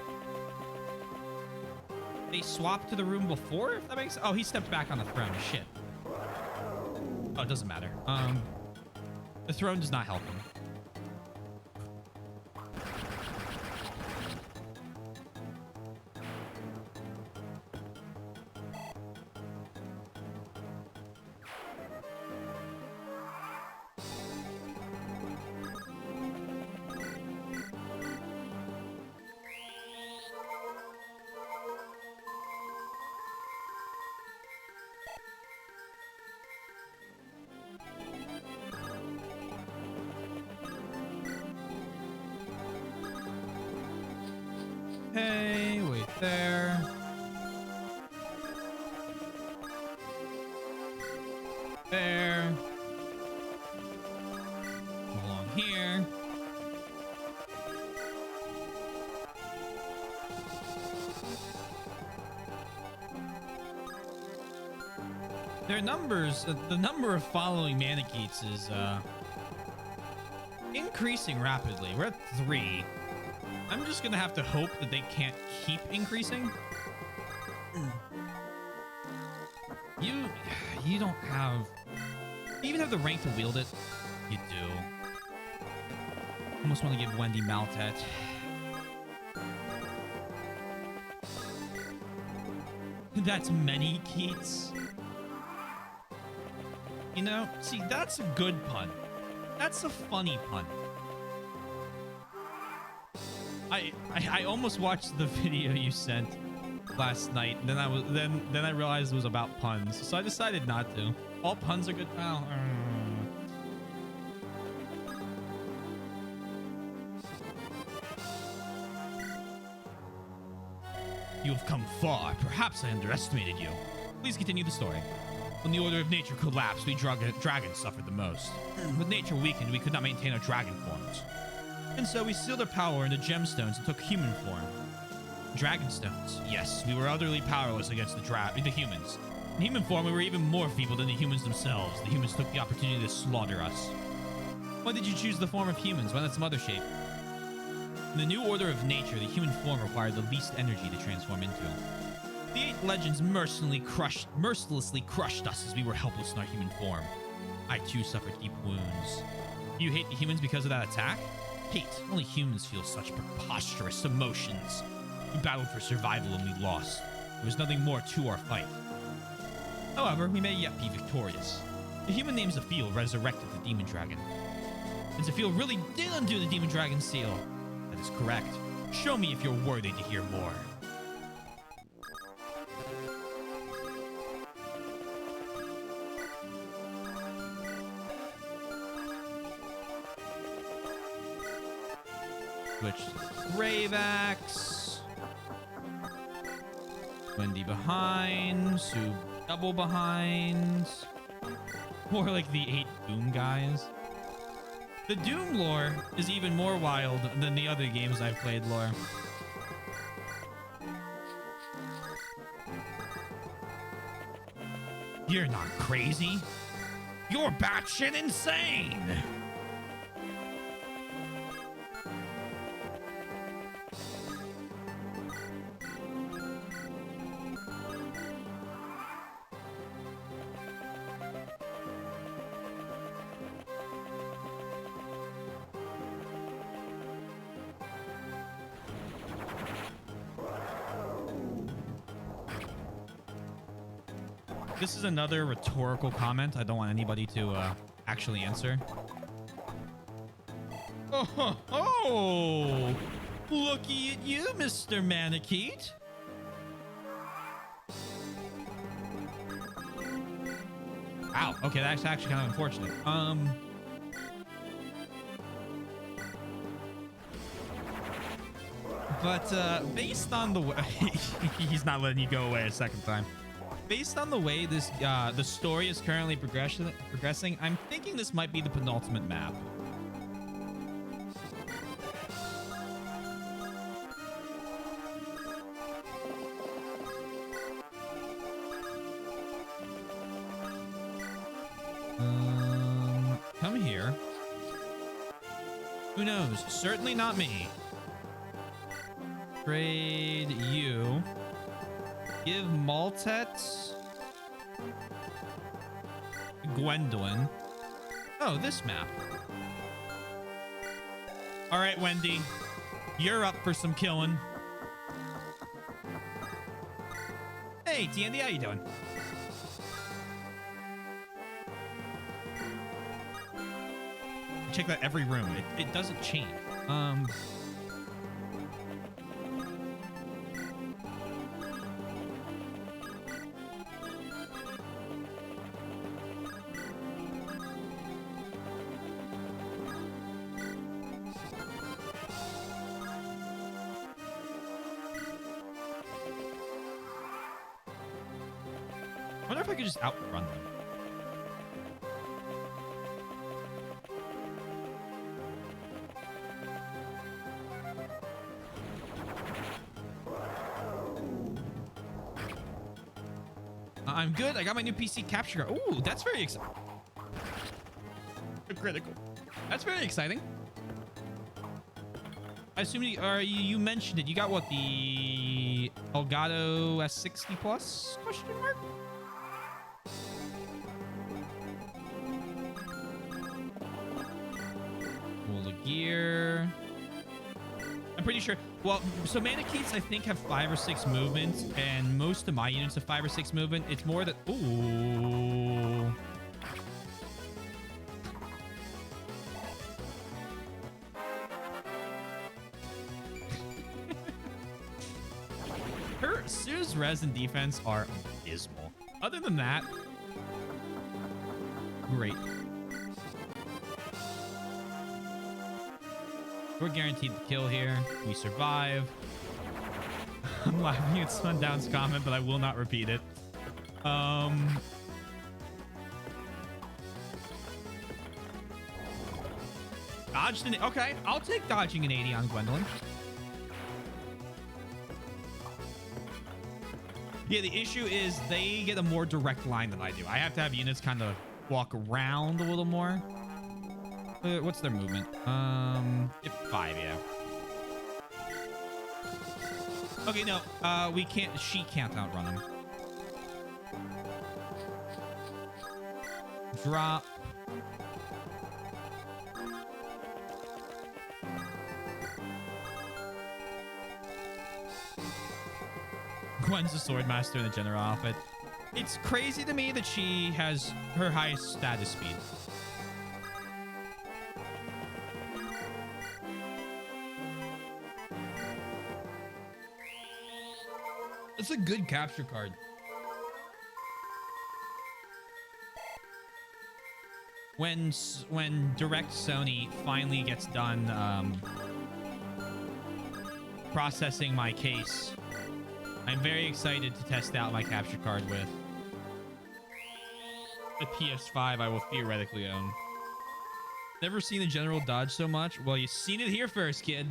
they swap to the room before, if that makes sense. Oh, he stepped back on the throne. Shit. Oh, it doesn't matter. The throne does not help him. Hey, wait there. There. Come along here. Their numbers, the number of following Manikeets is increasing rapidly. We're at 3. I'm just gonna have to hope that they can't keep increasing. You don't have... Do you even have the rank to wield it? You do. Almost want to give Wendy Maltet. That's many Keats. You know, see, that's a good pun. That's a funny pun. I almost watched the video you sent last night. Then I realized it was about puns, so I decided not to. All puns are good. Oh, You have come far. Perhaps I underestimated you. Please continue the story. When the order of nature collapsed, we dragons suffered the most. With nature weakened, we could not maintain our dragon forms. And so we sealed our power into gemstones and took human form. Dragonstones. Yes, we were utterly powerless against the humans. In human form, we were even more feeble than the humans themselves. The humans took the opportunity to slaughter us. Why did you choose the form of humans? Why not some other shape? In the new order of nature, the human form required the least energy to transform into. The 8 legends mercilessly crushed us as we were helpless in our human form. I too suffered deep wounds. Do you hate the humans because of that attack? Hate. Only humans feel such preposterous emotions. We battled for survival and we lost. There was nothing more to our fight. However, we may yet be victorious. The human named Zephiel resurrected the demon dragon. And Zephiel really did undo the demon dragon seal. That is correct. Show me if you're worthy to hear more. Switch to Grave Axe. Wendy behind. Sue double behind. More like the 8 Doom guys. The Doom lore is even more wild than the other games I've played lore. You're not crazy. You're batshit insane. This is another rhetorical comment. I don't want anybody to actually answer. Oh, looky at you, Mr. Manakete. Ow. Okay, that's actually kind of unfortunate. But based on the way he's not letting you go away a second time. Based on the way this the story is currently progressing, I'm thinking this might be the penultimate map. Come here. Who knows? Certainly not me. Trade you. Give Maltet Gwendolyn. Oh, this map. All right, Wendy. You're up for some killing. Hey, TND, how you doing? Check that every room. It doesn't change. I wonder if I could just outrun them. I'm good. I got my new PC capture card. Ooh, that's very exciting. Critical. That's very exciting. I assume you mentioned it. You got what, the Elgato S60 Plus? Question mark. Full of gear. I'm pretty sure. Well, so Manaketes, I think, have 5 or 6 movements, and most of my units have 5 or 6 movement. It's more that... Ooh. Sue's res and defense are abysmal. Other than that, great. We're guaranteed to kill here. We survive. I'm laughing at Sundown's comment, but I will not repeat it. Dodged an... Okay, I'll take dodging an 80 on Gwendolyn. Yeah, the issue is they get a more direct line than I do. I have to have units kind of walk around a little more. What's their movement? 5, yeah. Okay, no, we can't. She can't outrun him. Drop. Gwen's the swordmaster in the general outfit. It's crazy to me that she has her highest status speed. It's a good capture card. When Direct Sony finally gets done processing my case, I'm very excited to test out my capture card with the PS5 I will theoretically own. Never seen the general dodge so much? Well, you've seen it here first, kid.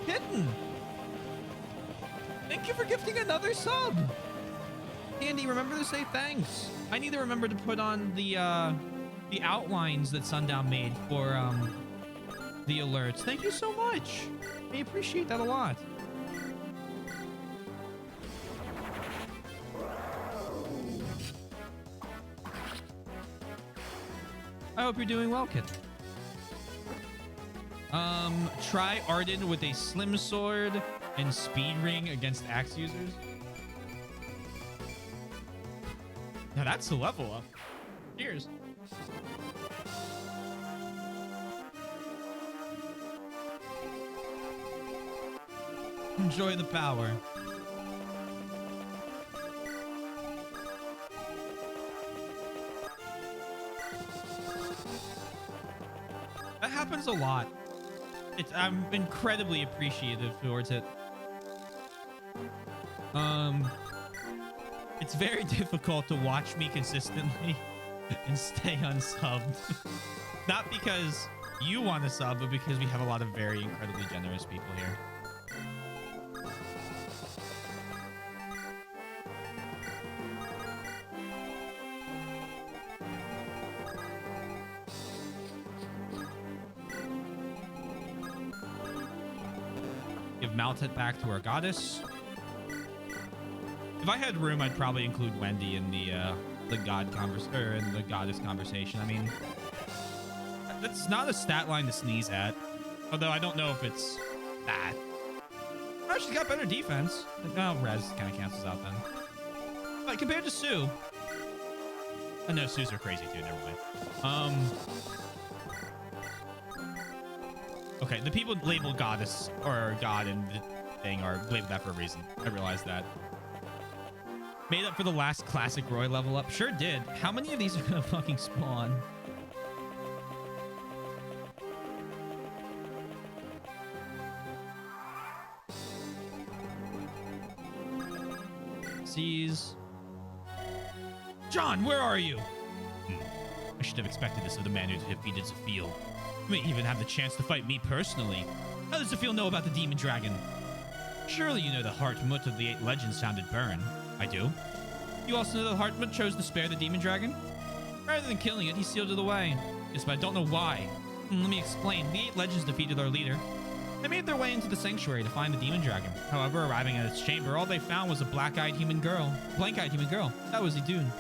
Hidden. Thank you for gifting another sub. Andy, remember to say thanks. I need to remember to put on the outlines that Sundown made for the alerts. Thank you so much. I appreciate that a lot. I hope you're doing well, kid. Try Arden with a slim sword and speed ring against axe users. Now that's a level up. Cheers. Enjoy the power. That happens a lot. I'm incredibly appreciative towards it. It's very difficult to watch me consistently and stay unsubbed. Not because you want to sub, but because we have a lot of very incredibly generous people here. Give Maltet back to our goddess. If I had room, I'd probably include Wendy in the goddess conversation. I mean, that's not a stat line to sneeze at. Although I don't know if it's that. Oh, she's got better defense. No, res kind of cancels out then. But compared to Sue, I know Sue's are crazy too. Never mind. Okay, the people labeled goddess or god in the thing are labeled that for a reason. I realized that. Made up for the last classic Roy level up. Sure did. How many of these are gonna fucking spawn? Seize. John, where are you? I should have expected this of the man who defeated Zephyl. You may even have the chance to fight me personally. How does Zephyl know about the demon dragon? Surely you know the Heartmut of the 8 legends founded Burn. I do. You also know that Heartmut chose to spare the demon dragon? Rather than killing it, he sealed it away. Yes, but I don't know why. Let me explain. The 8 legends defeated our leader. They made their way into the sanctuary to find the demon dragon. However, arriving at its chamber, all they found was a black-eyed human girl. Blank-eyed human girl. That was Idun.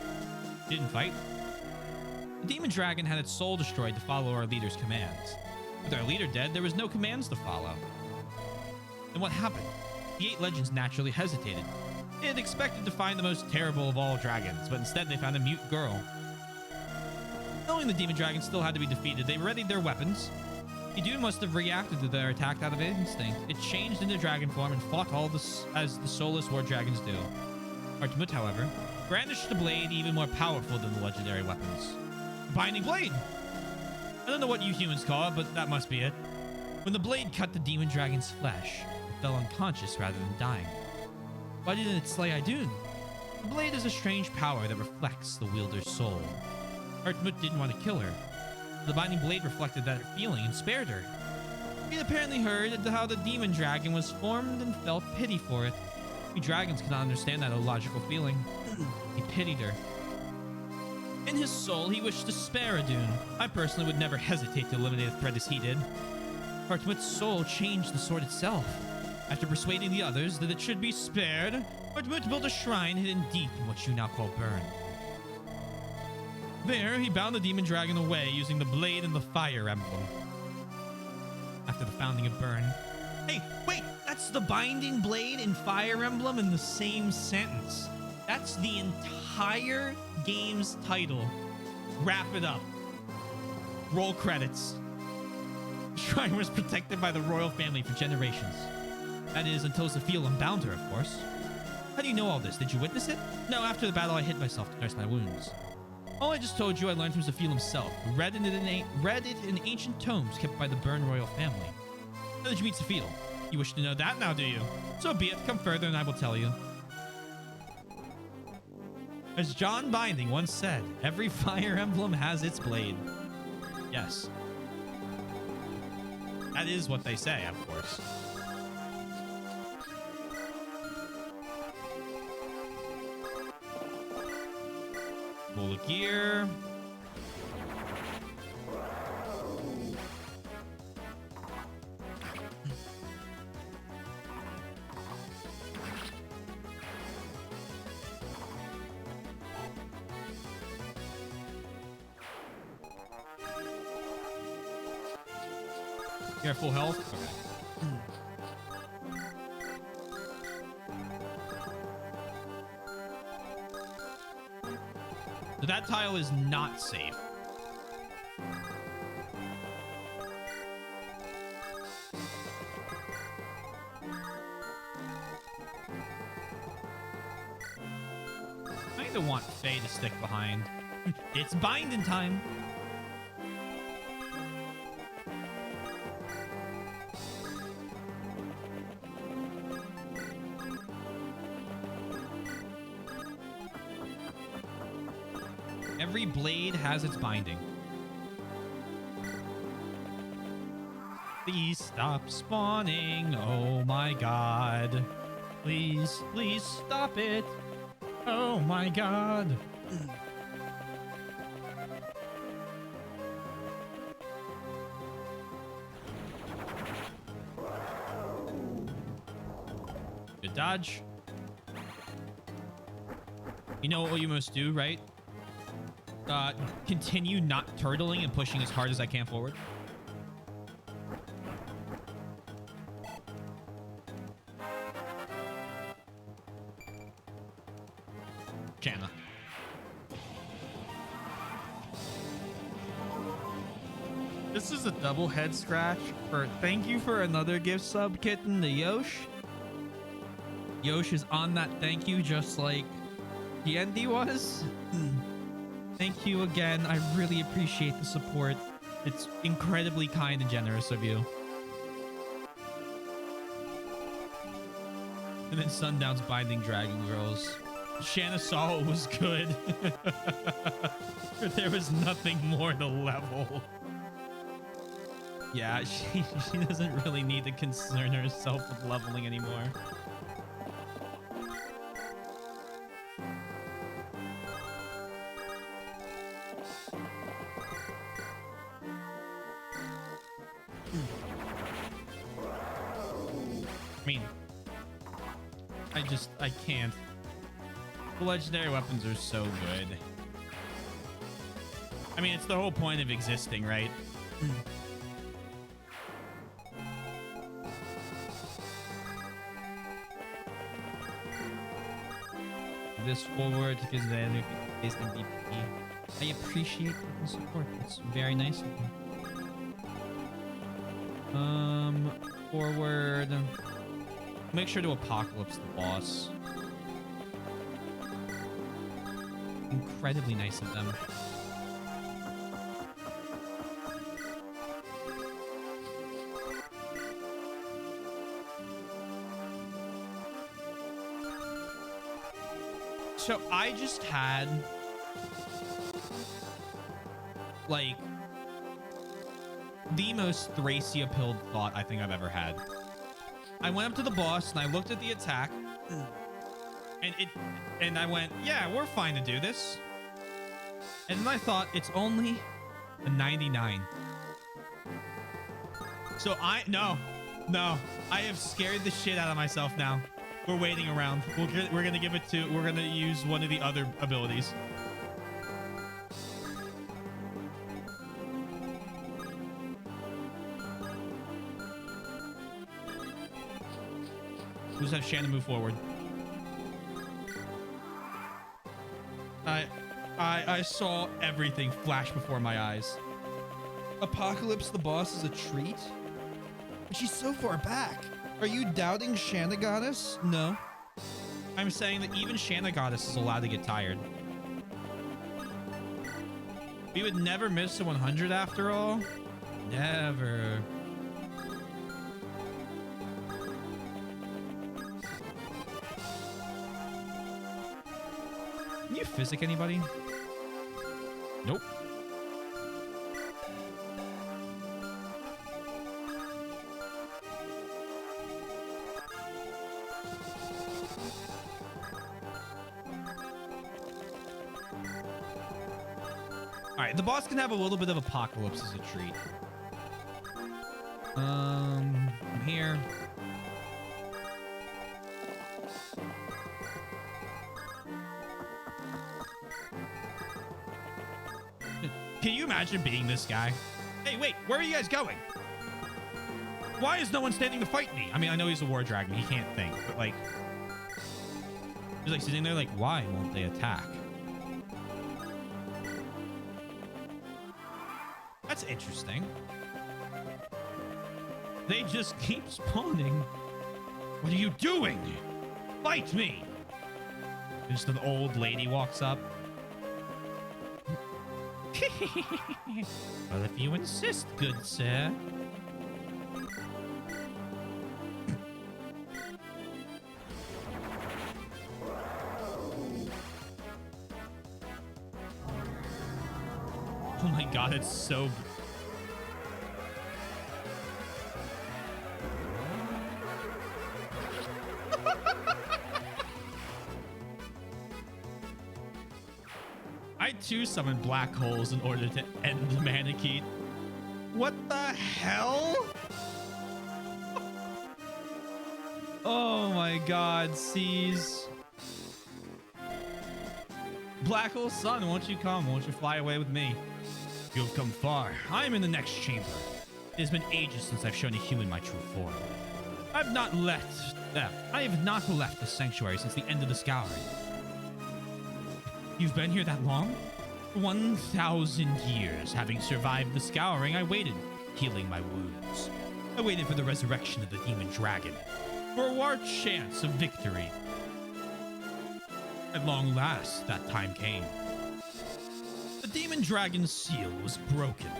Didn't fight. The demon dragon had its soul destroyed to follow our leader's commands. With our leader dead, there was no commands to follow. And what happened? The 8 legends naturally hesitated. They had expected to find the most terrible of all dragons, but instead they found a mute girl. Knowing the demon dragon still had to be defeated, they readied their weapons. Idun must have reacted to their attack out of instinct. It changed into dragon form and fought as the soulless war dragons do. Heartmut, however, brandished a blade even more powerful than the legendary weapons. A binding blade! I don't know what you humans call it, but that must be it. When the blade cut the demon dragon's flesh, it fell unconscious rather than dying. Why didn't it slay Idun? The blade is a strange power that reflects the wielder's soul. Heartmut didn't want to kill her. The binding blade reflected that feeling and spared her. He had apparently heard how the demon dragon was formed and felt pity for it. We dragons cannot understand that illogical feeling. He pitied her. In his soul, he wished to spare Idun. I personally would never hesitate to eliminate the threat as he did. Heartmut's soul changed the sword itself. After persuading the others that it should be spared, Heartmut built a shrine hidden deep in what you now call Burn. There, he bound the demon dragon away using the blade and the fire emblem. After the founding of Burn... Hey, wait! That's the binding blade and fire emblem in the same sentence. That's the entire game's title. Wrap it up. Roll credits. The shrine was protected by the royal family for generations. That is, until Zephyl unbound her, of course. How do you know all this? Did you witness it? No, after the battle I hid myself to nurse my wounds. All I just told you I learned from Zephyl himself, who read it in ancient tomes kept by the Burn royal family. How did you meet Zephyl? You wish to know that now, do you? So be it. Come further and I will tell you. As John Binding once said, every fire emblem has its blade. Yes. That is what they say, of course. Full of gear. You're at full health? Okay. So that tile is not safe. I kind of want Faye to stick behind. It's binding time. Every blade has its binding. Please stop spawning. Oh my god. Please, please stop it. Oh my god. Good dodge. You know what you must do, right? Continue not turtling and pushing as hard as I can forward. Shanna. This is a double head scratch for thank you for another gift sub, Kitten, to Yosh. Yosh is on that thank you just like TND was. Thank you again. I really appreciate the support. It's incredibly kind and generous of you. And then Sundown's Binding Dragon Girls. Shanna saw it was good. There was nothing more to level. Yeah, she doesn't really need to concern herself with leveling anymore. I mean, I can't. The legendary weapons are so good. I mean, it's the whole point of existing, right? This forward because then is the DP. I appreciate the support. It's very nice of you. Forward. Make sure to apocalypse the boss. Incredibly nice of them. So I just had like the most Thracia-pilled thought I think I've ever had. I went up to the boss and I looked at the attack and I went, yeah, we're fine to do this. And then I thought it's only a 99. So no, I have scared the shit out of myself now. We're waiting around. We're gonna give it to, we're gonna use one of the other abilities. We'll just have Shannon move forward. I saw everything flash before my eyes. Apocalypse the boss is a treat? But she's so far back. Are you doubting Shanna Goddess? No. I'm saying that even Shanna Goddess is allowed to get tired. We would never miss a 100 after all. Never. Can you physic anybody? Nope. All right, the boss can have a little bit of apocalypse as a treat. I'm here. Can you imagine being this guy? Hey, wait, where are you guys going? Why is no one standing to fight me? I mean, I know he's a war dragon. He can't think, but like, he's like sitting there like, why won't they attack? That's interesting. They just keep spawning. What are you doing? Fight me! And just an old lady walks up. Well, if you insist, good sir. Oh my god, it's so... I too summoned black holes in order to end the Manakete. What the hell? Oh my god, Seas. Black hole sun, won't you come? Won't you fly away with me? You have come far. I am in the next chamber. It has been ages since I've shown a human my true form. I have not left the sanctuary since the end of the scouring. You've been here that long? 1,000 years. Having survived the scouring, I waited, healing my wounds. I waited for the resurrection of the demon dragon, for a war chance of victory. At long last, that time came. The demon dragon's seal was broken,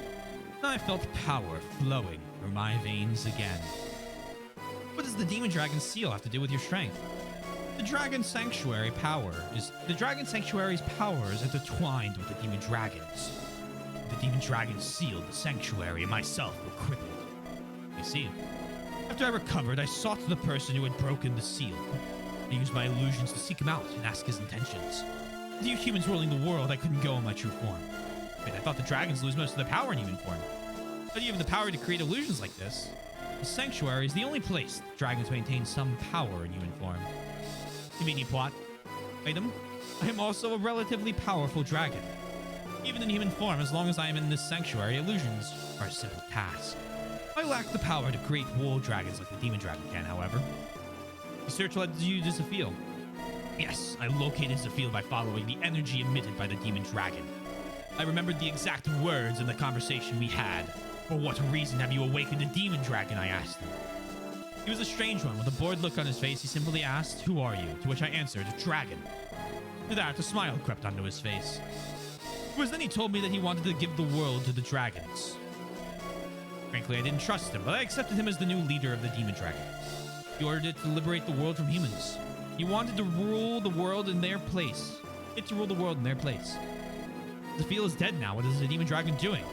and I felt power flowing through my veins again. What does the demon dragon's seal have to do with your strength? The dragon sanctuary's power is intertwined with the demon dragons. The demon dragon sealed the sanctuary and myself were crippled. You see, after I recovered, I sought the person who had broken the seal. I used my illusions to seek him out and ask his intentions. With you humans ruling the world, I couldn't go in my true form. Wait, I thought the dragons lose most of their power in human form. How do you have the power to create illusions like this? The sanctuary is the only place dragons maintain some power in human form. Convenient plot. Item. I am also a relatively powerful dragon. Even in human form, as long as I am in this sanctuary, illusions are a simple task. I lack the power to create wall dragons like the demon dragon can, however. The search led you to Zephyl. Yes, I located Zephyl by following the energy emitted by the demon dragon. I remembered the exact words in the conversation we had. For what reason have you awakened a demon dragon? I asked him. He was a strange one. With a bored look on his face, he simply asked, "Who are you?" To which I answered, "Dragon." To that, a smile crept onto his face. It was then he told me that he wanted to give the world to the dragons. Frankly, I didn't trust him, but I accepted him as the new leader of the demon dragon. He ordered it to liberate the world from humans. He wanted to rule the world in their place. Zephyl is dead now. What is the demon dragon doing?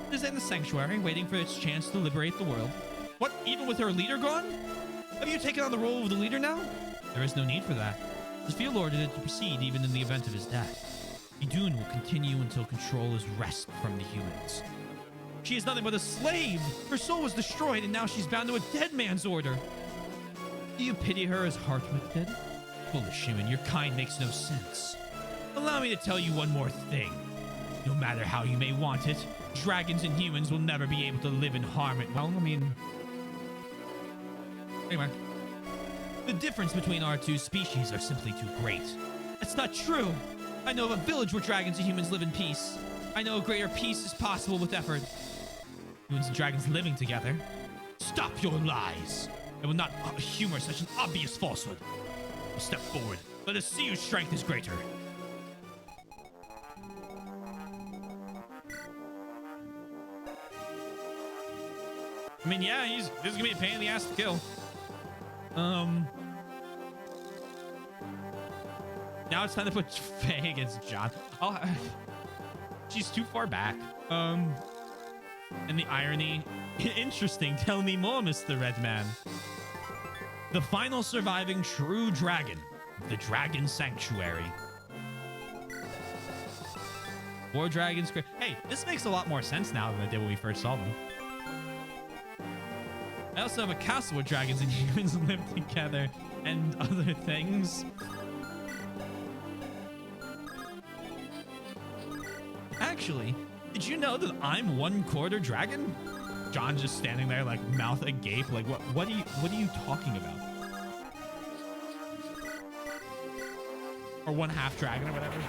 It is in the sanctuary, waiting for its chance to liberate the world. What? Even with her leader gone? Have you taken on the role of the leader now? There is no need for that. Zephyl ordered it to proceed even in the event of his death. Idun will continue until control is wrested from the humans. She is nothing but a slave. Her soul was destroyed and now she's bound to a dead man's order. Do you pity her as Heartwood did? Foolish human, your kind makes no sense. Allow me to tell you one more thing. No matter how you may want it, dragons and humans will never be able to live in harmony. Well, I mean... Anyway. The difference between our two species are simply too great. That's not true. I know of a village where dragons and humans live in peace. I know a greater peace is possible with effort. Humans and dragons living together. Stop your lies. I will not humor such an obvious falsehood. Step forward. Let us see whose strength is greater. I mean, yeah, this is gonna be a pain in the ass to kill. Now it's time to put Faye against John. She's too far back. And the irony. Interesting. Tell me more, Mr. Redman. The final surviving true dragon. The Dragon Sanctuary. War dragons. Hey, this makes a lot more sense now than it did when we first saw them. I also have a castle where dragons and humans live together and other things. Actually, did you know that I'm 1/4 dragon? John just standing there like mouth agape, like what are you talking about? Or one half dragon or whatever.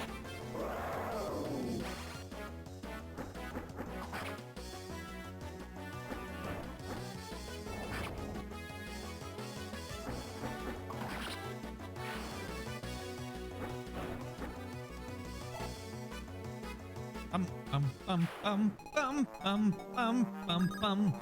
Bum.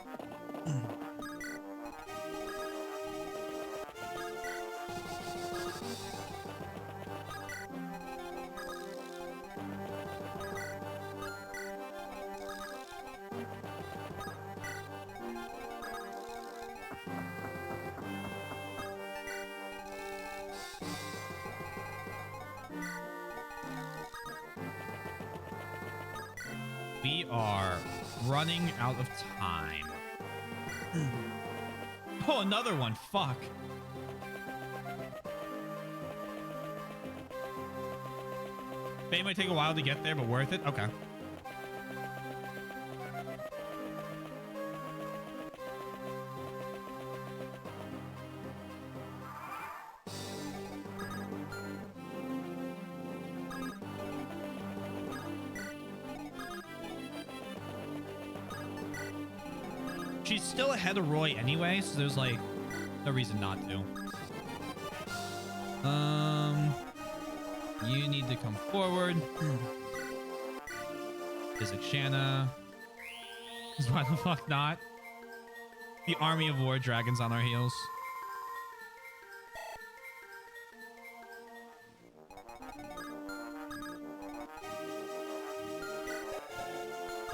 We are running out of time. Oh, another one. Fuck. They might take a while to get there, but worth it. Okay. She's still ahead of Roy anyway, so there's like no reason not to. You need to come forward. Physics Shanna. Why the fuck not? The army of war dragons on our heels.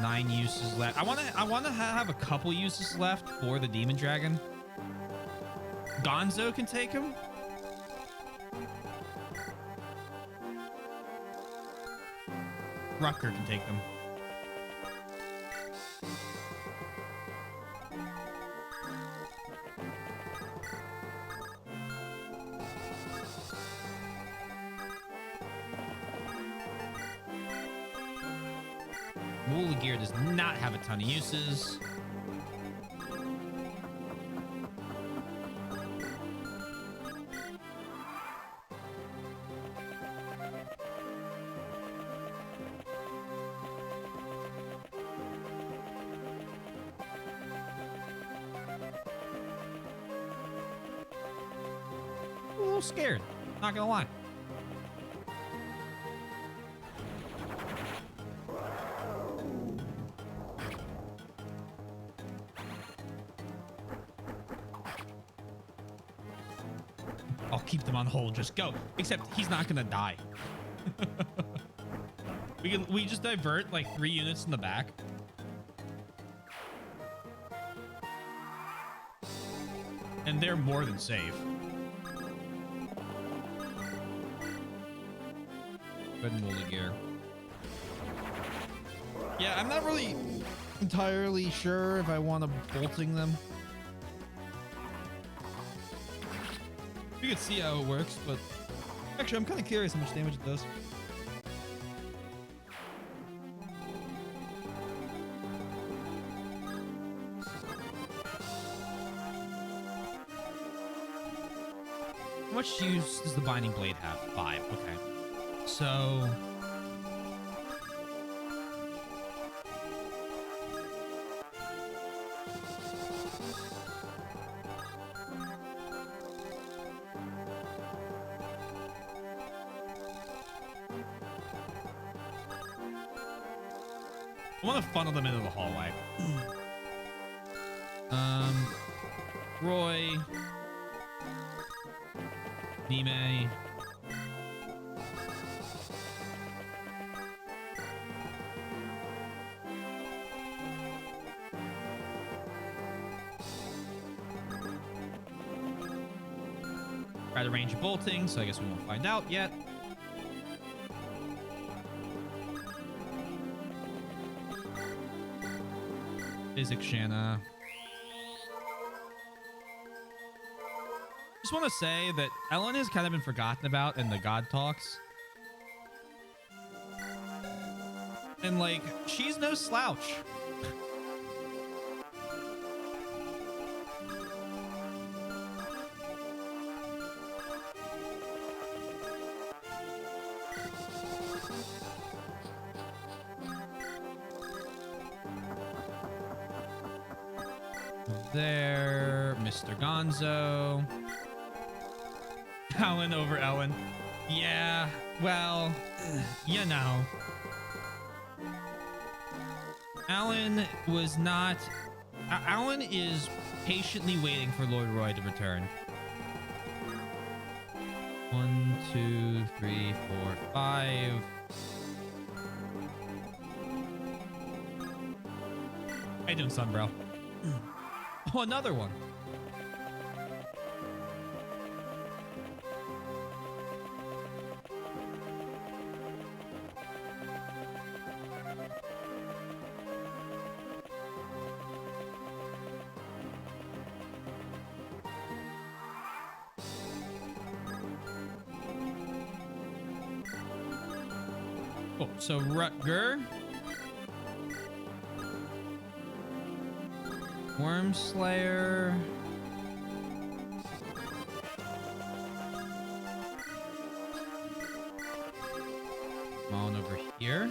Nine uses left. I want to have a couple uses left for the demon dragon. Gonzo can take him. Rucker can take them. Woolly Gear does not have a ton of uses. A little scared, not gonna lie. I'll keep them on hold. Just go. Except he's not gonna die. we just divert like 3 units in the back. And they're more than safe. Red and Woolly Gear. Yeah, I'm not really entirely sure if I want to bolting them. You can see how it works, but actually I'm kind of curious how much damage it does. How much use does the Binding Blade have? 5. Okay. So... I want to funnel them into the hallway. Roy. Nime. Right, a range of bolting, so I guess we won't find out yet. Physics Shanna. Just want to say that Ellen has kind of been forgotten about in the God Talks. And like, she's no slouch. there. Mr. Gonzo. Alan over Ellen. Yeah, well, you know. Alan was not... Alan is patiently waiting for Lord Roy to return. 1, 2, 3, 4, 5. How you doing, son, bro? Oh, another one. Oh, so Rutger. Worm Slayer. Come on over here.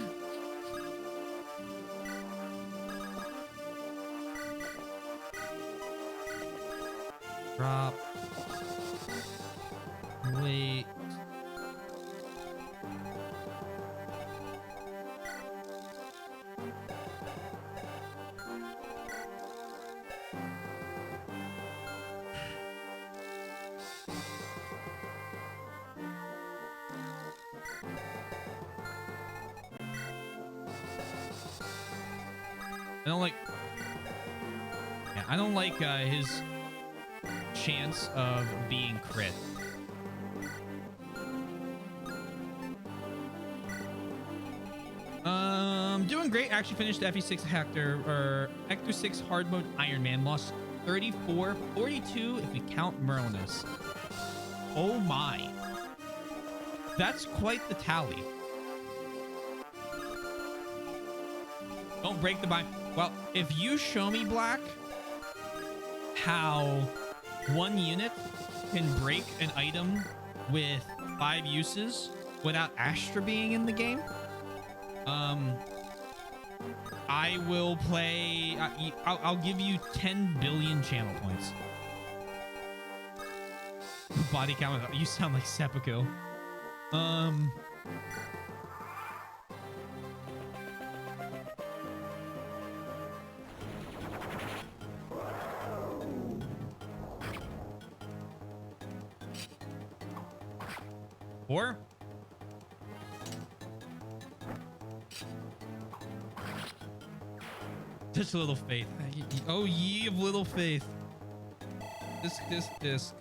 Drop. Wait. I don't like... Yeah, I don't like his chance of being crit. Doing great. Actually finished FE6 Hector 6 hard mode Iron Man. Lost 34, 42 if we count Merlinus. Oh my. That's quite the tally. Don't break the bind. Well, if you show me, Black, how one unit can break an item with 5 uses without Astra being in the game, I will play. I'll give you 10 billion channel points. Body count. You sound like Seppuku. 4. Just a little faith. Oh, ye of little faith. Disc.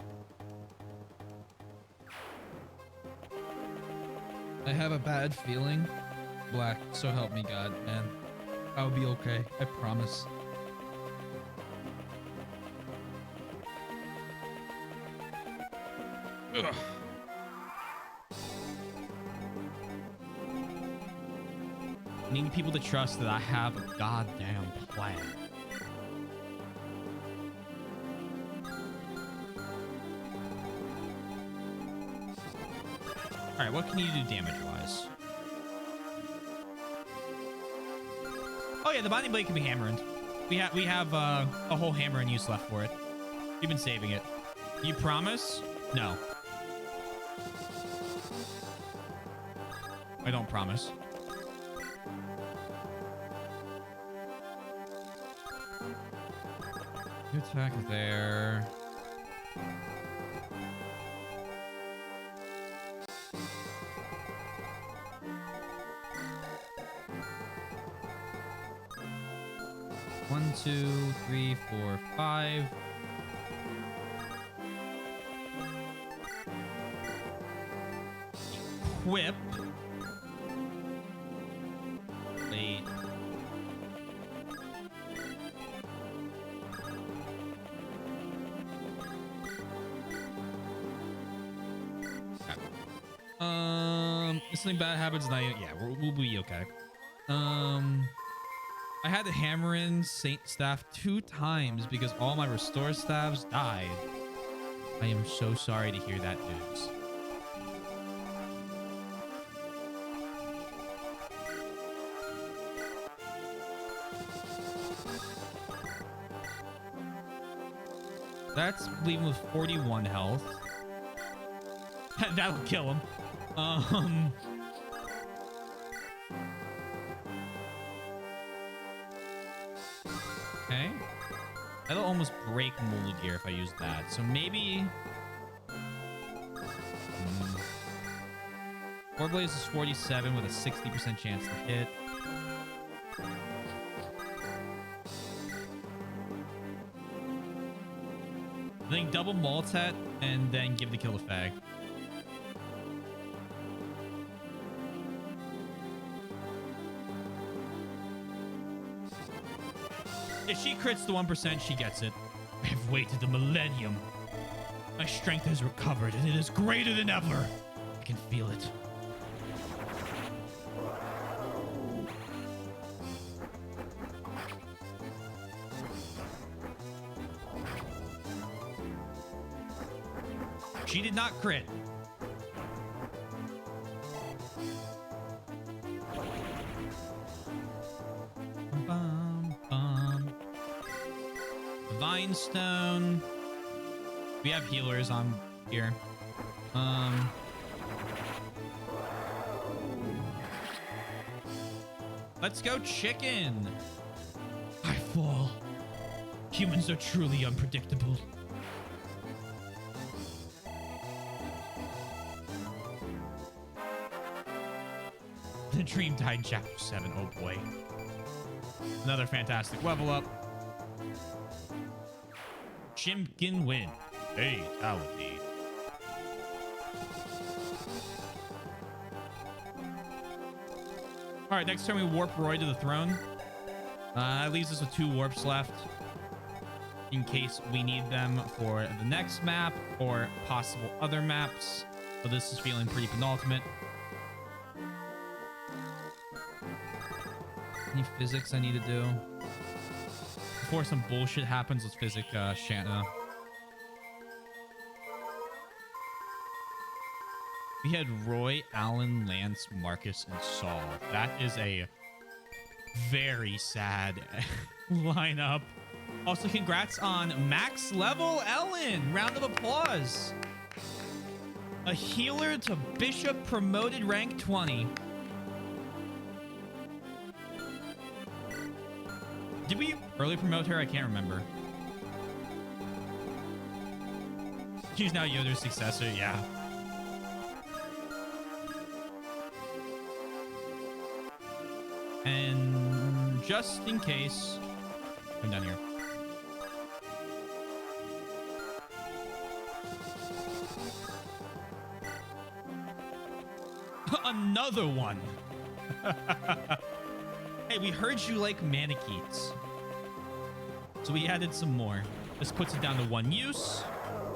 I have a bad feeling. Black, so help me God, man. I'll be okay. I promise. Ugh. I need people to trust that I have a goddamn plan. All right, what can you do damage-wise? Oh yeah, the binding blade can be hammered. We have a whole hammer and use left for it. You've been saving it. You promise? No. I don't promise. You attack there. One, 2, 3, 4, 5. Equip. Wait. Something bad happens. Now, yeah, we'll be okay. I had to hammer in Saint Staff 2 times because all my restore staffs died. I am so sorry to hear that news. That's leaving with 41 health. That'll kill him. Okay. That'll almost break Molded Gear if I use that. So maybe... Four Blaze is 47 with a 60% chance to hit. I think double Maltet and then give the kill to Fag. If she crits the 1%, she gets it. I have waited a millennium. My strength has recovered and it is greater than ever. I can feel it. She did not crit. Bum, bum. Divine Stone. We have healers on here. Let's go chicken. I fall. Humans are truly unpredictable. The dream died in chapter 7. Oh boy. Another fantastic level up. Chimkin win. Fatality. All right, next turn we warp Roy to the throne. That leaves us with 2 warps left in case we need them for the next map or possible other maps. So this is feeling pretty penultimate. Any physics I need to do before some bullshit happens? Let's physic Shanna. We had Roy, Alan, Lance, Marcus, and Saul. That is a very sad lineup. Also, congrats on max level Ellen. Round of applause. A healer to Bishop promoted rank 20. Did we early promote her? I can't remember. She's now Yoda's successor. Yeah. And just in case, I'm down here. Another one. Hey, we heard you like Manicheets. So we added some more. This puts it down to 1 use,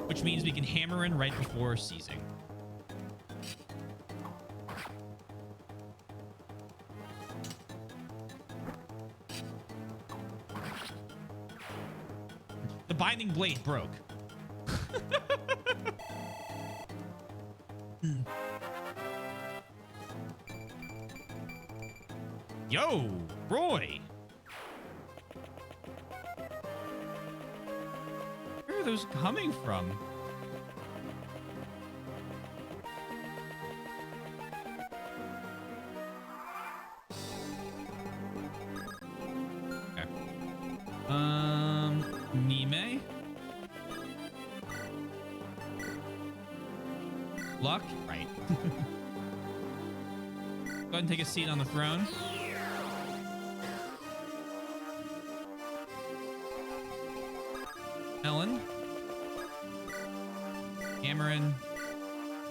which means we can hammer in right before seizing. The binding blade broke. Yo, Roy. Where are those coming from? Okay. Mime. Luck? Right. Go ahead and take a seat on the throne. Ellen. Hammering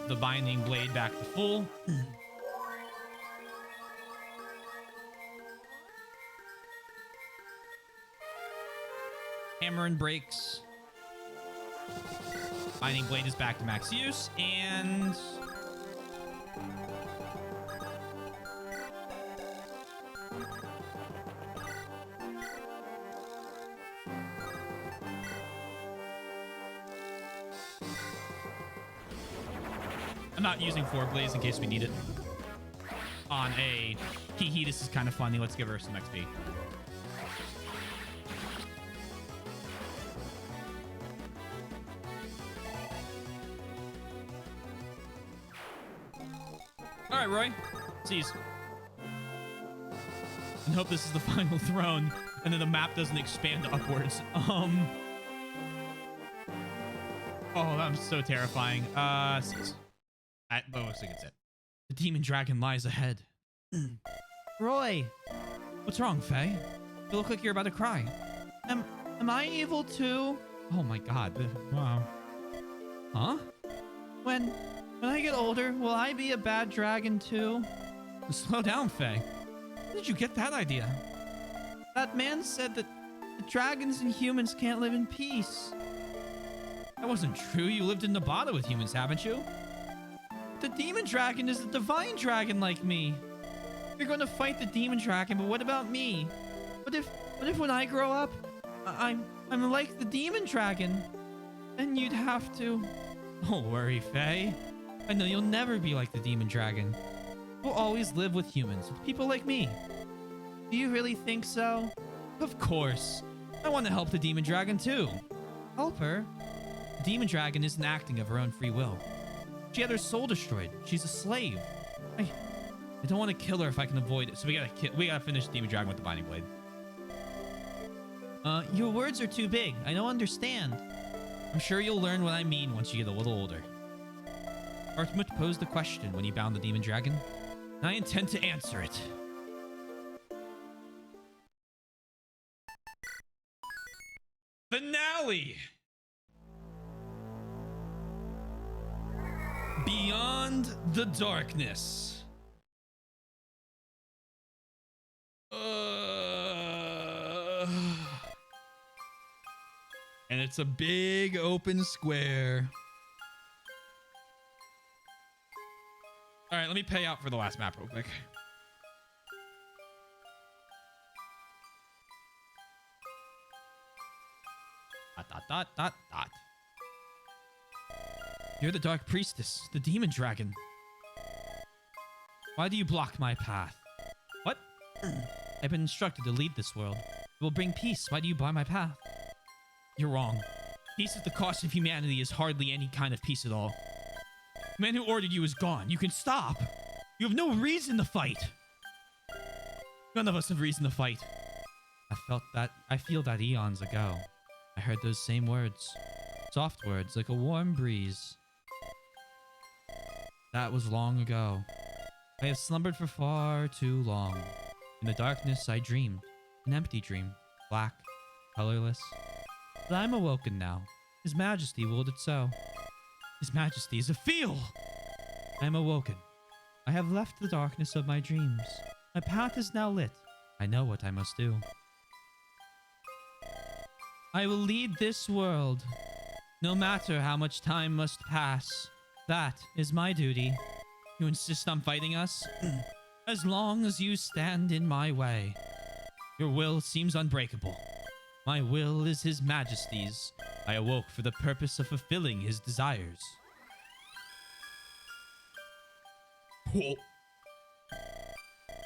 the binding blade back to full. Hammering breaks. Binding blade is back to max use, and I'm not using 4 Blaze in case we need it. On a hee this is kind of funny. Let's give her some XP. right, Roy. Seize. And hope this is the final throne, and then the map doesn't expand upwards. Oh, I'm so terrifying. Seize. That looks like it's it. The demon dragon lies ahead. Roy! What's wrong, Faye? You look like you're about to cry. Am I evil too? Oh my god. Wow. Huh? When I get older, will I be a bad dragon too? Slow down, Faye. Where did you get that idea? That man said that the dragons and humans can't live in peace. That wasn't true. You lived in Nevada with humans, haven't you? The demon dragon is a divine dragon like me. You're going to fight the demon dragon, but what about me? What if when I grow up, I'm like the demon dragon? Then you'd have to... Don't worry, Faye. I know you'll never be like the demon dragon. You'll always live with humans, with people like me. Do you really think so? Of course. I want to help the demon dragon too. Help her? The demon dragon isn't acting of her own free will. She had her soul destroyed. She's a slave. I don't want to kill her if I can avoid it. So we gotta finish the demon dragon with the binding blade. Your words are too big. I don't understand. I'm sure you'll learn what I mean once you get a little older. Artmut posed the question when he bound the demon dragon, and I intend to answer it. Finale! Beyond the darkness. And it's a big open square. All right, let me pay out for the last map real quick. Dot. You're the Dark Priestess, the Demon Dragon. Why do you block my path? What? I've been instructed to lead this world. It will bring peace. Why do you bar my path? You're wrong. Peace at the cost of humanity is hardly any kind of peace at all. The man who ordered you is gone. You can stop. You have no reason to fight. None of us have reason to fight. I feel that eons ago. I heard those same words. Soft words like a warm breeze. That was long ago. I have slumbered for far too long. In the darkness I dreamed. An empty dream. Black. Colorless. But I'm awoken now. His Majesty willed it so. His Majesty is a fool! I am awoken. I have left the darkness of my dreams. My path is now lit. I know what I must do. I will lead this world. No matter how much time must pass. That is my duty. You insist on fighting us? As long as you stand in my way. Your will seems unbreakable. My will is His Majesty's. I awoke for the purpose of fulfilling his desires. Whoa.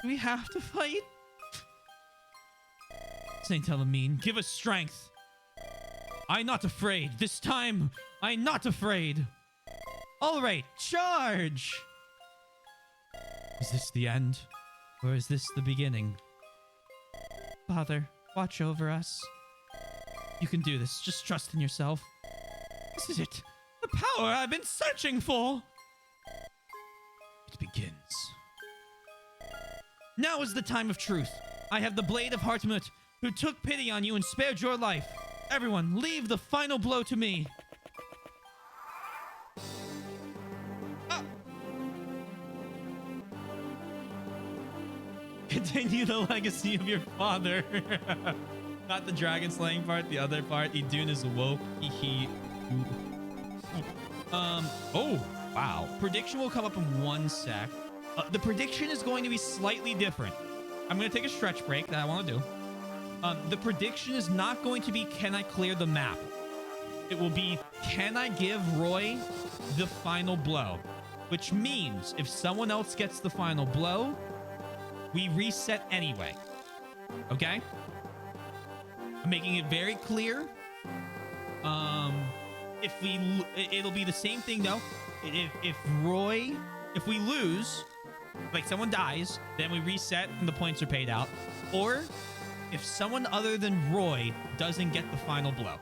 Do we have to fight? Saint Elamine, give us strength. I'm not afraid. This time, I'm not afraid. All right, charge! Is this the end? Or is this the beginning? Father, watch over us. You can do this. Just trust in yourself. This is it. The power I've been searching for. It begins. Now is the time of truth. I have the blade of Hartmut, who took pity on you and spared your life. Everyone, leave the final blow to me. Ah. Continue the legacy of your father. Not the dragon slaying part, the other part. Idun is awoke. Oh, wow. Prediction will come up in 1 sec. The prediction is going to be slightly different. I'm going to take a stretch break that I want to do. The prediction is not going to be, can I clear the map? It will be, can I give Roy the final blow? Which means if someone else gets the final blow, we reset anyway. Okay? I'm making it very clear. It'll be the same thing though. If we lose, Like someone dies, then we reset and the points are paid out. Or if someone other than Roy doesn't get the final blow.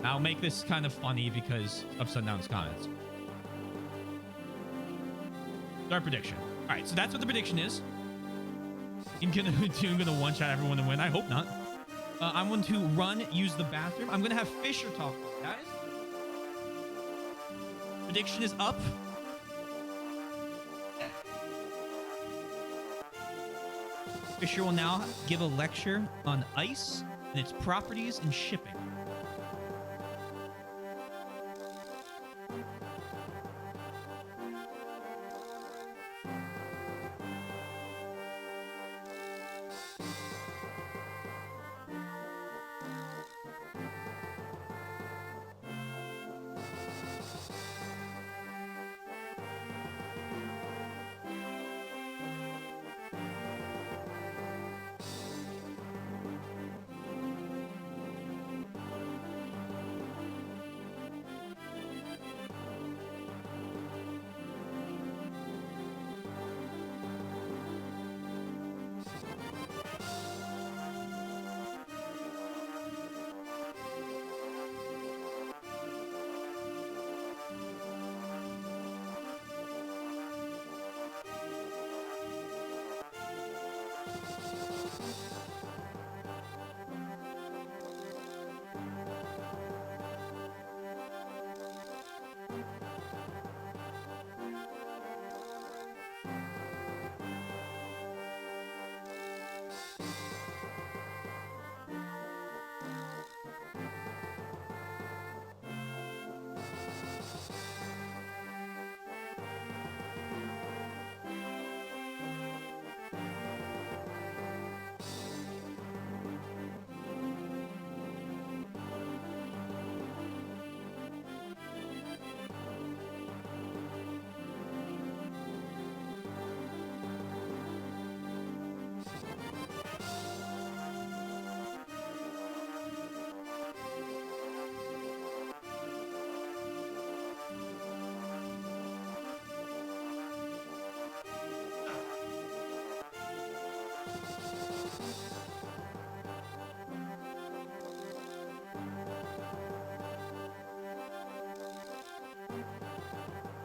I'll make this kind of funny because of Sundown's comments. Our prediction. All right, so that's what the prediction is. I'm gonna one-shot everyone and win. I hope not. I'm going to run, use the bathroom. I'm gonna have Fisher talk to you guys. Prediction is up. Fisher will now give a lecture on ice and its properties and shipping.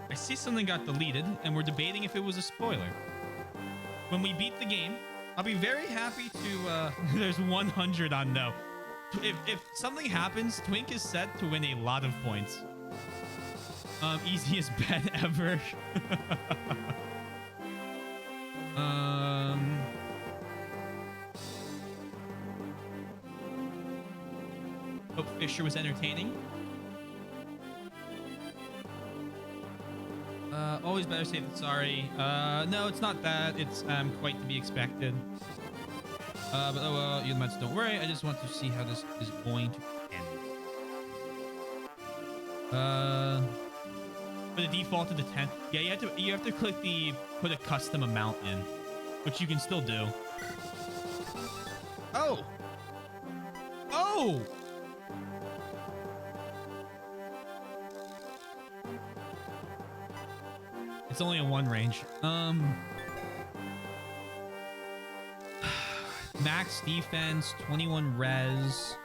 I see something got deleted, and we're debating if it was a spoiler. When we beat the game, I'll be very happy to... there's 100 on no. If something happens, Twink is set to win a lot of points. Easiest bet ever. Hope Fisher was entertaining. Always better safe than sorry. No, it's not that. It's quite to be expected. But oh well, you must don't worry. I just want to see how this is going to end. For the default to the 10. Yeah, you have to click the put a custom amount in, which you can still do. Oh. Oh. It's only in one range. Max defense, 21 res.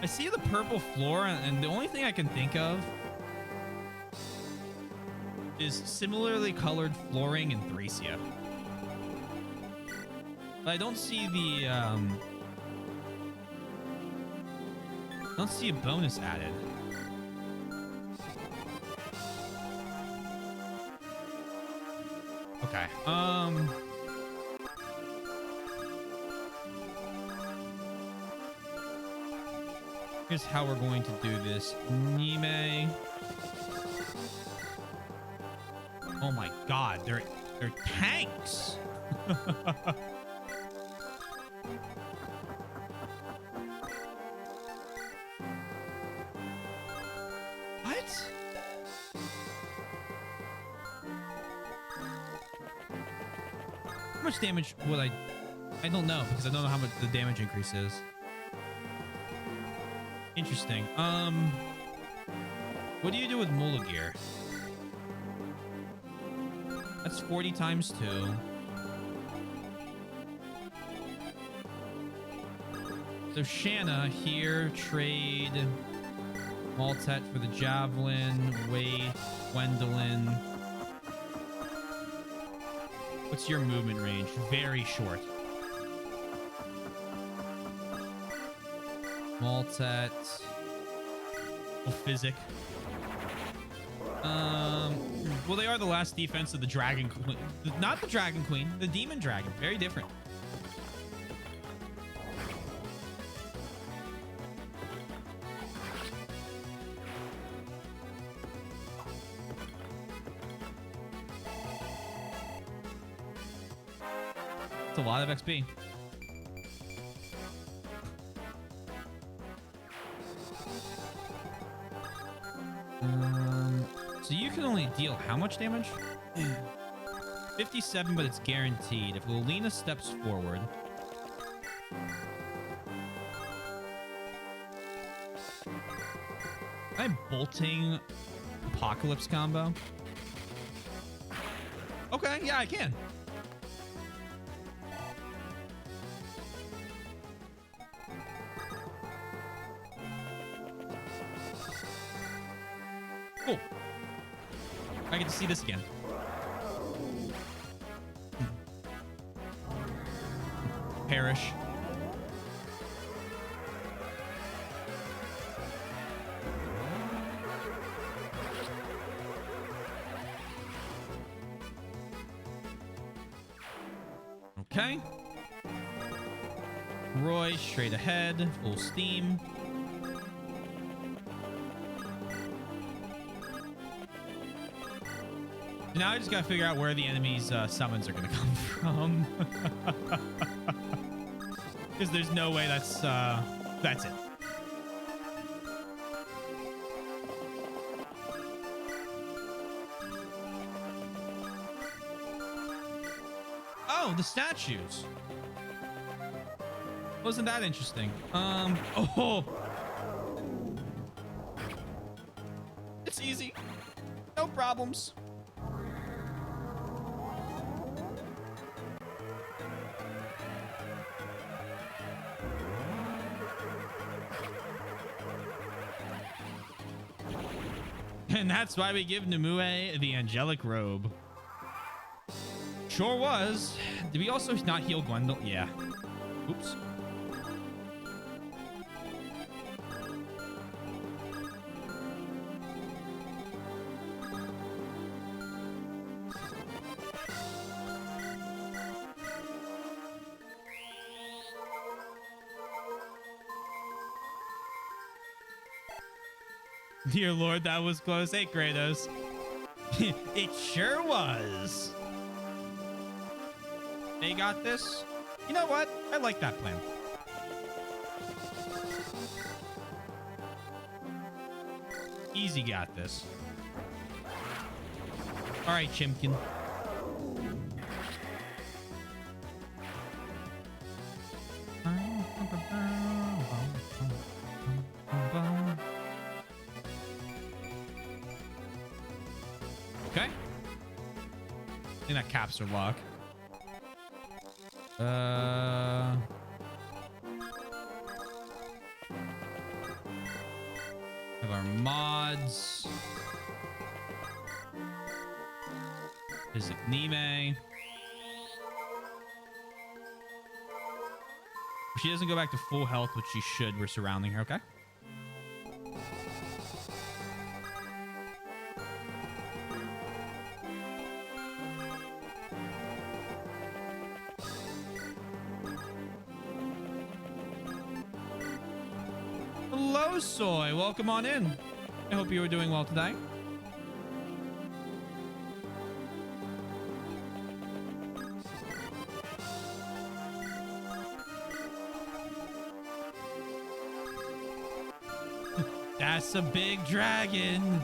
I see the purple floor, and the only thing I can think of is similarly colored flooring in Thracia. But I don't see the I don't see a bonus added. Okay. Here's how we're going to do this. Nime. Oh my god, they're tanks. What? much damage would I don't know, because I don't know how much the damage increase is. Interesting. What do you do with Mula Gear? That's 40 times 2. So Shanna here, trade Maltet for the Javelin, Wait, Gwendolyn. What's your movement range? Very short. Maltet. Physic. Well, they are the last defense of the Dragon Queen. Not the Dragon Queen, the Demon Dragon. Very different. It's a lot of XP. So you can only deal how much damage? 57, but it's guaranteed. If Lilina steps forward. Am I bolting Apocalypse combo? Okay, yeah, I can. Cool. I get to see this again. Perish. Okay. Roy straight ahead, full steam. Now I just gotta figure out where the enemy's summons are gonna come from. Because there's no way that's it. Oh, the statues. Wasn't that interesting? Oh. It's easy. No problems. And that's why we give Nimue the angelic robe. Sure was. Did we also not heal Gwendol? Yeah. Oops. Dear Lord, that was close. Hey, Kratos. It sure was. They got this. You know what? I like that plan. Easy got this. All right, Chimkin. Okay. I think that caps her lock. Have our mods. Physic Nime. If she doesn't go back to full health, which she should, we're surrounding her, okay? Hello, Soy. Welcome on in. I hope you are doing well today. That's a big dragon.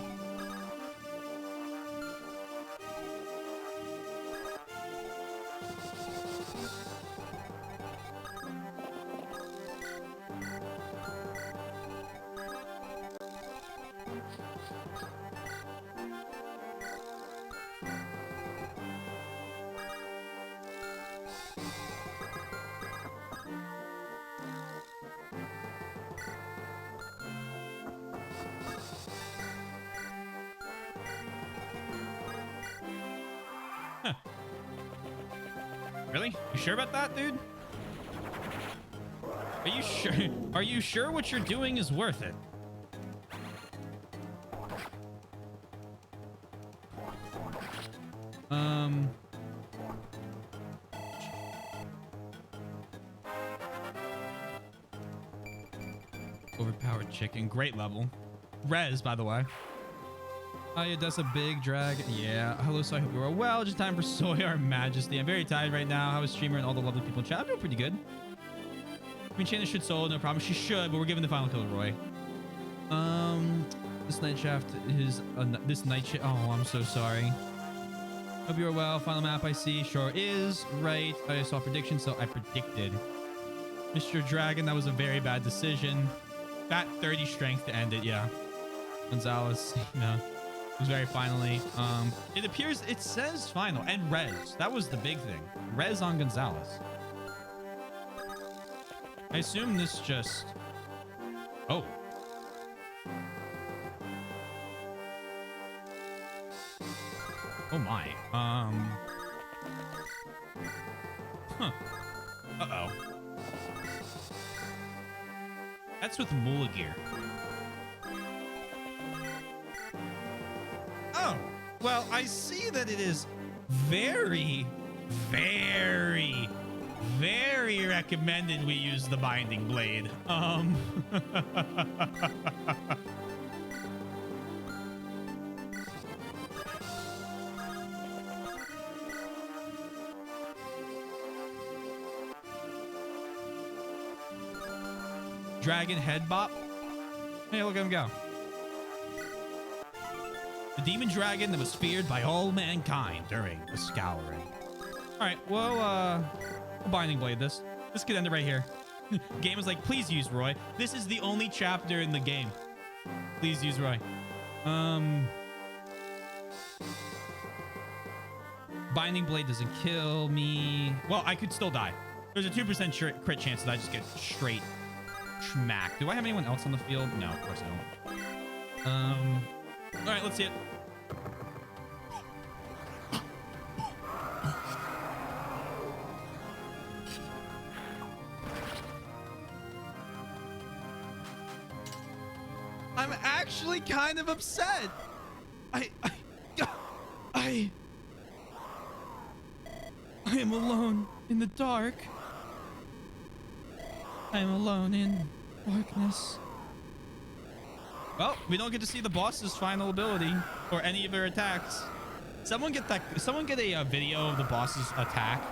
Really? You sure about that, dude? Are you sure? Are you sure what you're doing is worth it? Overpowered chicken. Great level. Rez, by the way. Oh, yeah, that's a big drag. Yeah. Hello, Soy. Hope you are well. Just time for Soy, our majesty. I'm very tired right now. How is streamer and all the lovely people in chat? I'm doing pretty good. I mean, Shayna should solo, no problem. She should, but we're giving the final kill to Roy. This night shaft is this night shift. Oh, I'm so sorry. Hope you are well. Final map I see sure is right. I saw prediction, so I predicted. Mr. Dragon, that was a very bad decision. That 30 strength to end it, yeah. Gonzalez, you know, was very finally. It appears it says final and res. That was the big thing. Res on Gonzalez. I assume this just. Oh. Oh my. Huh. Uh-oh. That's with Mula gear. Oh, well, I see that it is very, very, very recommended we use the binding blade. Dragon head bop. Hey, look at him go. The demon dragon that was feared by all mankind during the scouring. All right, well, binding blade this. This could end it right here. Game is like, please use Roy. This is the only chapter in the game. Please use Roy. Binding blade doesn't kill me. Well, I could still die. There's a 2% crit chance that I just get straight schmack. Do I have anyone else on the field? No, of course I don't. All right, let's see it. I'm actually kind of upset. I am alone in the dark. I am alone in darkness. Well, we don't get to see the boss's final ability or any of her attacks. Someone get a video of the boss's attack,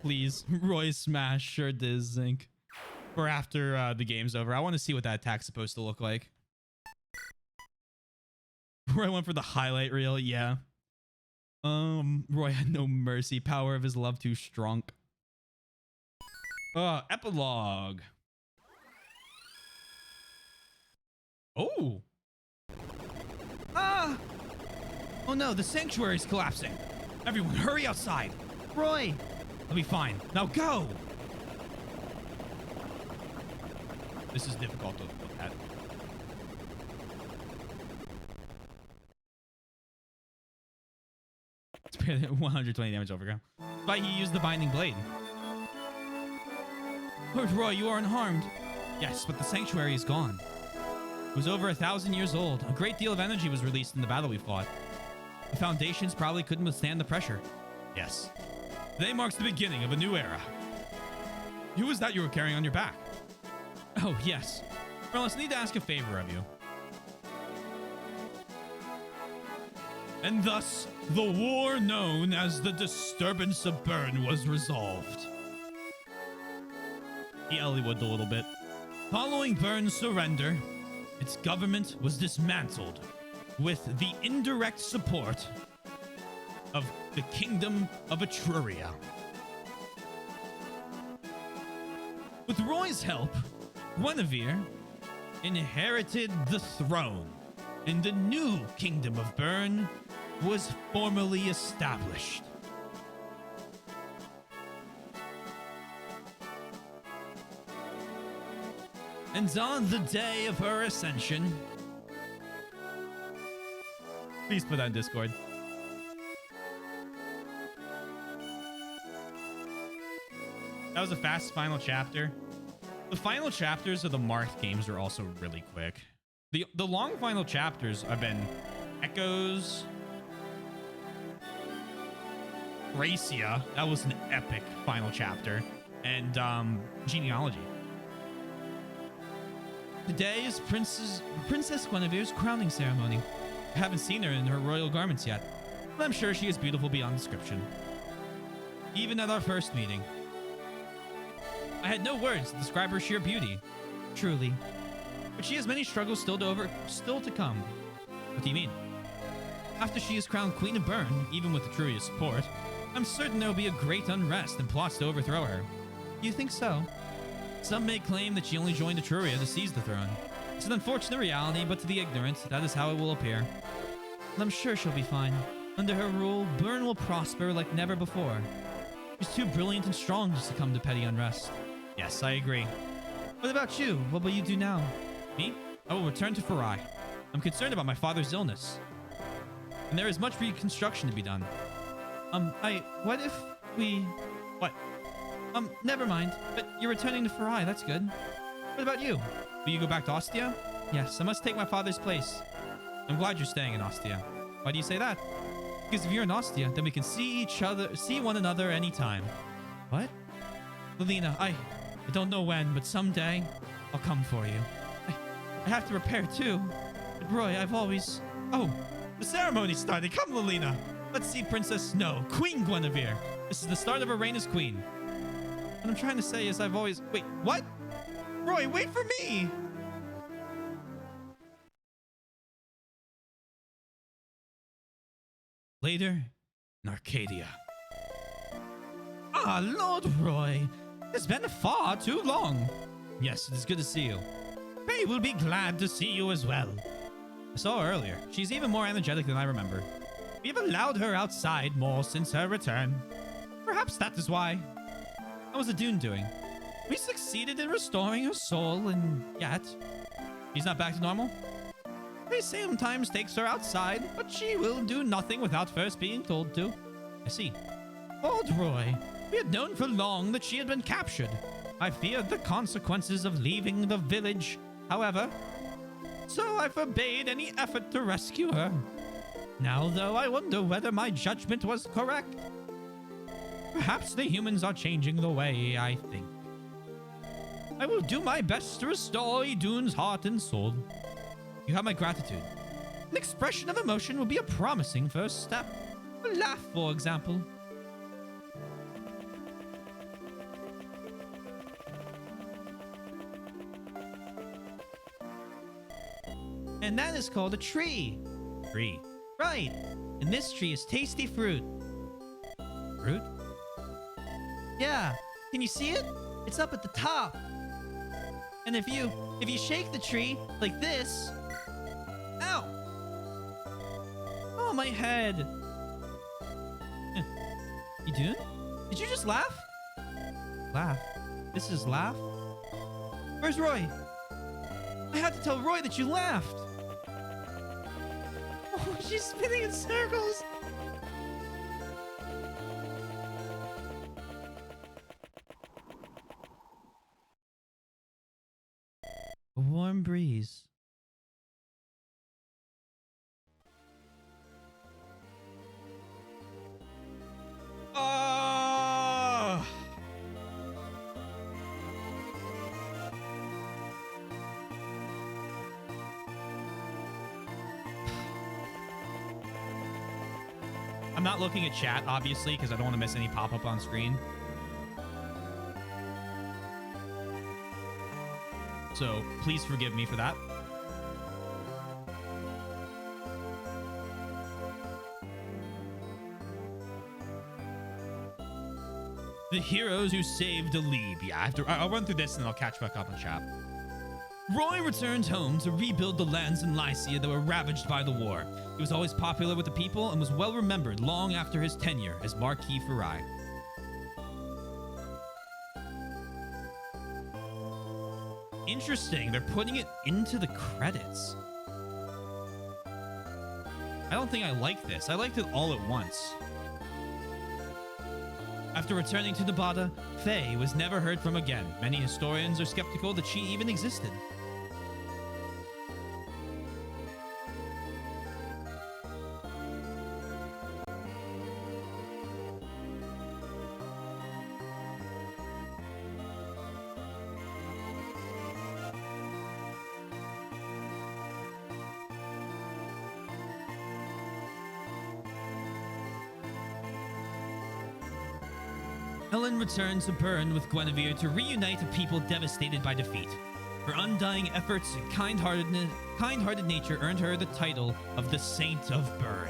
please. Roy smash sure does Zinc. Or after the game's over. I want to see what that attack's supposed to look like. Roy went for the highlight reel. Yeah. Roy had no mercy. Power of his love too strong. Epilogue. Oh. Ah. Oh no, the sanctuary's collapsing. Everyone, hurry outside. Roy. I'll be fine. Now go. This is difficult to look at. It's 120 damage overground. But he used the binding blade. Lord Roy, you are unharmed. Yes, but the sanctuary is gone. It was over 1,000 years old. A great deal of energy was released in the battle we fought. The foundations probably couldn't withstand the pressure. Yes. Today marks the beginning of a new era. Who was that you were carrying on your back? Oh, yes. Merlis, I need to ask a favor of you. And thus, the war known as the Disturbance of Bern was resolved. He Ellwood a little bit. Following Bern's surrender, its government was dismantled with the indirect support of the Kingdom of Etruria. With Roy's help, Guinevere inherited the throne, and the new Kingdom of Bern was formally established. And on the day of her ascension... Please put that in Discord. That was a fast final chapter. The final chapters of the marked games are also really quick. The long final chapters have been Echoes, Gracia. That was an epic final chapter. And Genealogy. Today is Princess Guinevere's crowning ceremony. I haven't seen her in her royal garments yet, but I'm sure she is beautiful beyond description. Even at our first meeting, I had no words to describe her sheer beauty. Truly. But she has many struggles still to come. What do you mean? After she is crowned Queen of Bern, even with the Truia's support, I'm certain there will be a great unrest and plots to overthrow her. You think so? Some may claim that she only joined Etruria to seize the throne. It's an unfortunate reality, but to the ignorant, that is how it will appear. And I'm sure she'll be fine. Under her rule, Bern will prosper like never before. She's too brilliant and strong to succumb to petty unrest. Yes, I agree. What about you? What will you do now? Me? I will return to Farai. I'm concerned about my father's illness. And there is much reconstruction to be done. What if we... What? Never mind. But you're returning to Farai, that's good. What about you? Will you go back to Ostia? Yes, I must take my father's place. I'm glad you're staying in Ostia. Why do you say that? Because if you're in Ostia, then we can see one another anytime. What? Lilina, I don't know when, but someday I'll come for you. I have to prepare too. But Roy, I've always... Oh, the ceremony started. Come, Lilina. Let's see Princess Snow, Queen Guinevere. This is the start of her reign as queen. What I'm trying to say is I've always... Wait, what? Roy, wait for me! Later, in Arcadia. Ah, Lord Roy. It's been far too long. Yes, it is good to see you. Faye will be glad to see you as well. I saw her earlier. She's even more energetic than I remember. We have allowed her outside more since her return. Perhaps that is why. How was the Dune doing? We succeeded in restoring her soul, and yet... She's not back to normal? They sometimes takes her outside, but she will do nothing without first being told to. I see. Old Roy, we had known for long that she had been captured. I feared the consequences of leaving the village, however, so I forbade any effort to rescue her. Now, though, I wonder whether my judgment was correct. Perhaps the humans are changing the way I think. I will do my best to restore Idune's heart and soul. You have my gratitude. An expression of emotion will be a promising first step. A laugh, for example. And that is called a tree. Tree. Right. And this tree is tasty fruit. Fruit? Yeah. Can you see it? It's up at the top. And if you shake the tree like this... Ow! Oh, my head. You doing? Did you just laugh? Laugh? This is laugh? Where's Roy? I had to tell Roy that you laughed. Oh, she's spinning in circles. A warm breeze. Oh! I'm not looking at chat, obviously, because I don't want to miss any pop-up on screen. So please forgive me for that. The heroes who saved Alib. Yeah, I'll run through this and then I'll catch back up on chat. Roy returned home to rebuild the lands in Lycia that were ravaged by the war. He was always popular with the people and was well remembered long after his tenure as Marquis Farai. Interesting, they're putting it into the credits. I don't think I like this. I liked it all at once. After returning to Nevada, Faye was never heard from again. Many historians are skeptical that she even existed. Helen returns to Bern with Guinevere to reunite a people devastated by defeat. Her undying efforts and kind-hearted nature earned her the title of the Saint of Bern.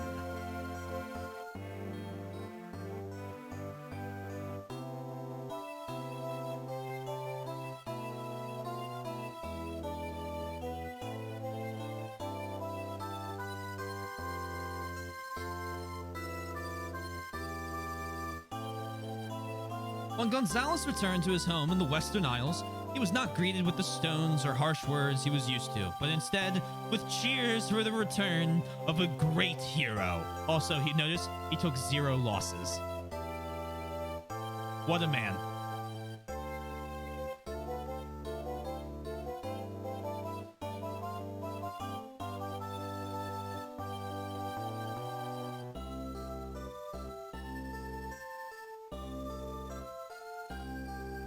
When Gonzalez returned to his home in the Western Isles, he was not greeted with the stones or harsh words he was used to, but instead with cheers for the return of a great hero. Also, he noticed he took 0 losses. What a man.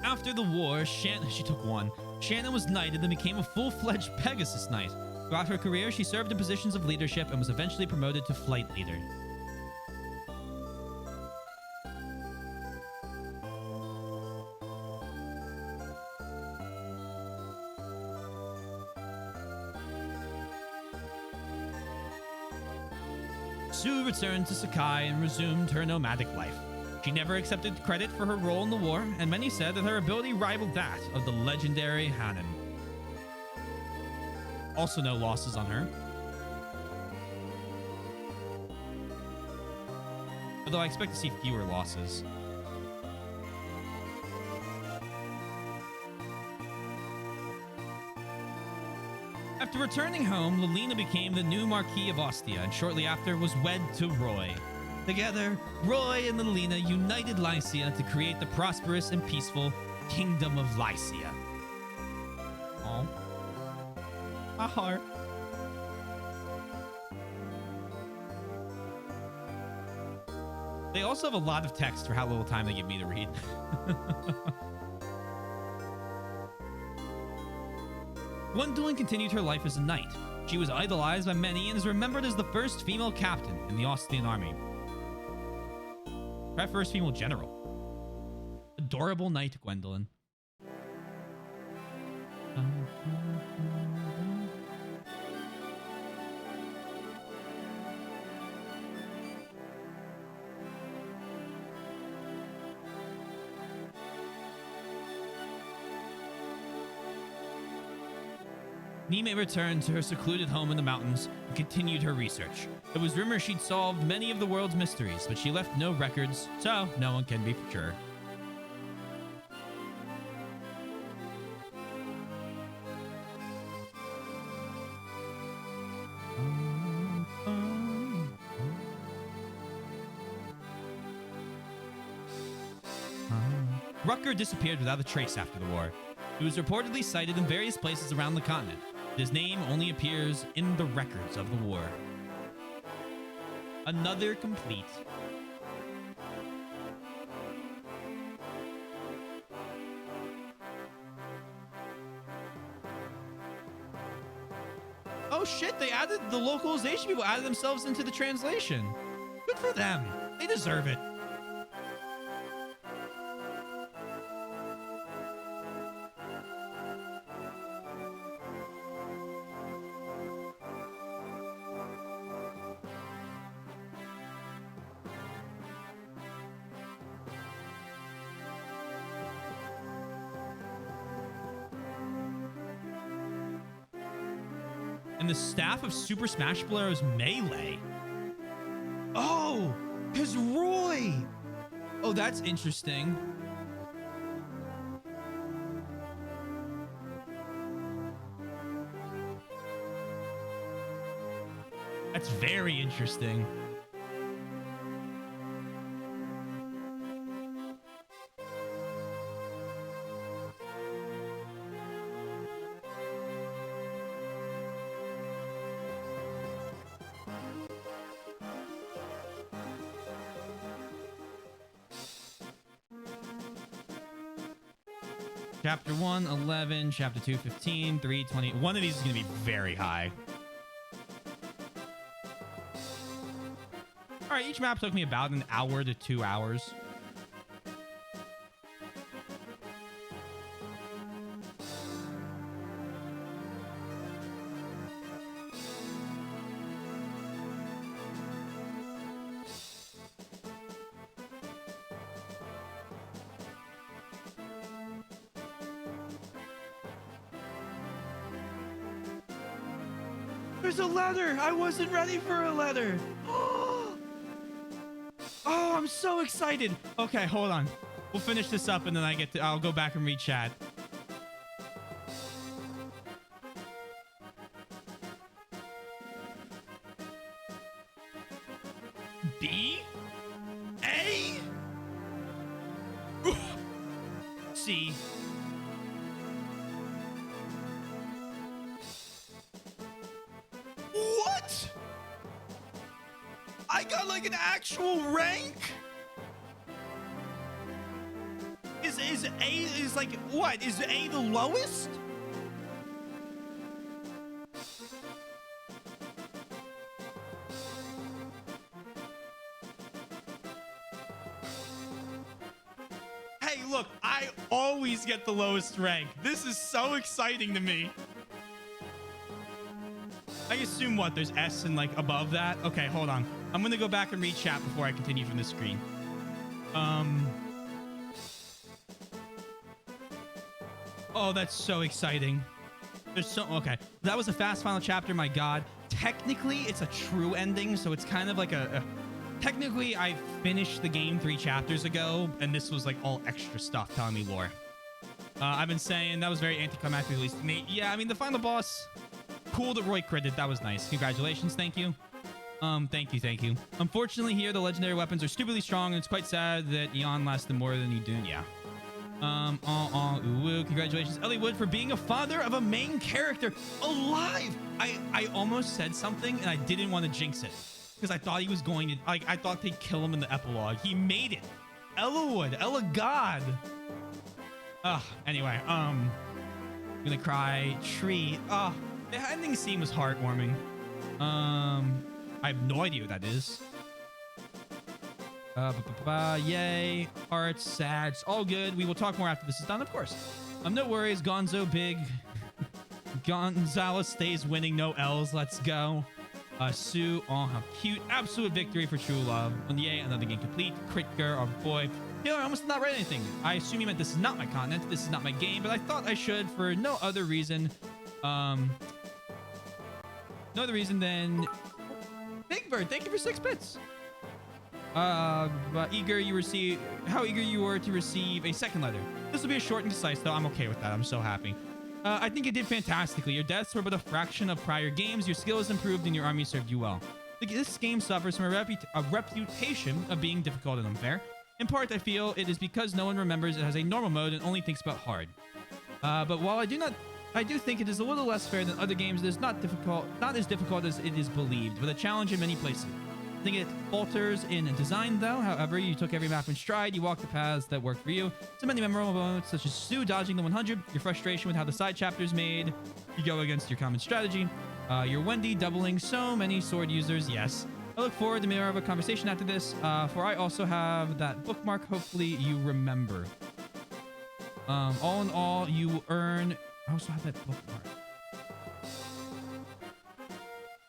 After the war, she took 1. Shannon was knighted and became a full-fledged Pegasus Knight. Throughout her career, she served in positions of leadership and was eventually promoted to flight leader. Sue returned to Sakai and resumed her nomadic life. She never accepted credit for her role in the war, and many said that her ability rivaled that of the legendary Hanan. Also no losses on her. Although I expect to see fewer losses. After returning home, Lelina became the new Marquis of Ostia, and shortly after was wed to Roy. Together, Roy and Lelina united Lycia to create the prosperous and peaceful Kingdom of Lycia. Oh, a heart. They also have a lot of text for how little time they give me to read. Gwendolyn continued her life as a knight. She was idolized by many and is remembered as the first female captain in the Ostian army. Her first female general. Adorable knight Gwendolyn. Nime returned to her secluded home in the mountains and continued her research. It was rumored she'd solved many of the world's mysteries, but she left no records, so no one can be for sure. Rucker disappeared without a trace after the war. He was reportedly sighted in various places around the continent. His name only appears in the records of the war. Another complete. Oh shit, they added the localization people added themselves into the translation. Good for them. They deserve it. And the staff of Super Smash Bros. Melee. Oh, because Roy. Oh, that's interesting. That's very interesting. Chapter 1, 11. Chapter 2, 15. 3, 20. One of these is going to be very high. All right, each map took me about an hour to 2 hours. There's a letter. I wasn't ready for a letter. Oh, I'm so excited. Okay, hold on. We'll finish this up and then I'll go back and read chat. B? A? C. What? I got like an actual rank? Is A is like what? Is A the lowest? Hey, look, I always get the lowest rank. This is so exciting to me. I assume what? There's S and like above that? Okay, hold on. I'm gonna go back and read chat before I continue from this screen. Oh, that's so exciting. There's so okay. That was a fast final chapter, my god. Technically, it's a true ending, so it's kind of like technically I finished the game 3 chapters ago, and this was like all extra stuff telling me lore. I've been saying that was very anticlimactic, at least to me. Yeah, I mean the final boss. Cool that Roy critted. That was nice. Congratulations. Thank you. Thank you. Unfortunately, here the legendary weapons are stupidly strong, and it's quite sad that Eon lasted more than you do. Yeah. Congratulations, Ellie Wood, for being a father of a main character alive. I almost said something, and I didn't want to jinx it because I thought he was going to. Like, I thought they'd kill him in the epilogue. He made it. Ella Wood, Ella God. Anyway, I'm gonna cry. Tree. The ending scene was heartwarming. I have no idea what that is. Yay. Hearts, sad. All good. We will talk more after this is done, of course. No worries. Gonzo big. Gonzalez stays winning. No L's. Let's go. Sue. Oh, how cute. Absolute victory for true love. And yay, another game complete. Critger, our boy. Taylor, I almost did not write anything. I assume you meant this is not my content. This is not my game, but I thought I should for no other reason. No other reason than Big Bird, thank you for 6 bits. How eager you were to receive a second letter. This will be a short and concise, though. I'm okay with that. I'm so happy. I think you did fantastically. Your deaths were but a fraction of prior games. Your skill has improved and your army served you well. This game suffers from a reputation of being difficult and unfair. In part, I feel it is because no one remembers it has a normal mode and only thinks about hard. But while I do think it is a little less fair than other games. It is not as difficult as it is believed, but a challenge in many places. I think it falters in design, though. However, you took every map in stride. You walked the paths that worked for you. So many memorable moments, such as Sue dodging the 100, your frustration with how the side chapters made you go against your common strategy, your Wendy doubling so many sword users. Yes. I look forward to more of a conversation after this, for I also have that bookmark. Hopefully, you remember. All in all, you earn. I also have that bookmark.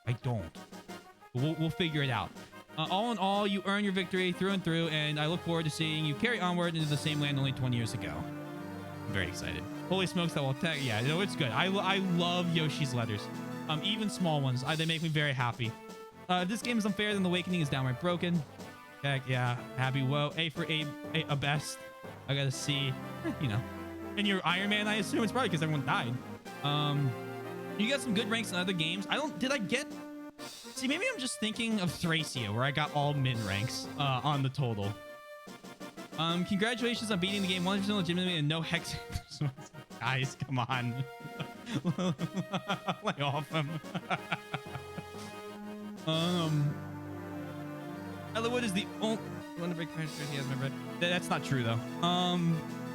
I don't. We'll figure it out. All in all, you earn your victory through and through, and I look forward to seeing you carry onward into the same land only 20 years ago. I'm very excited. Holy smokes, that will attack. Yeah, no, it's good. I love Yoshi's letters. Even small ones. They make me very happy. If this game is unfair, then the Awakening is downright broken. Heck yeah. Happy whoa. A for a best. I gotta see. You know. And you're Iron Man, I assume. It's probably because everyone died. You got some good ranks in other games. Did I get... See, maybe I'm just thinking of Thracia, where I got all min ranks on the total. Congratulations on beating the game 100% legitimately and no hex. Guys, come on. Lay off him. Elwood is the only one to break he has never read. That's not true, though.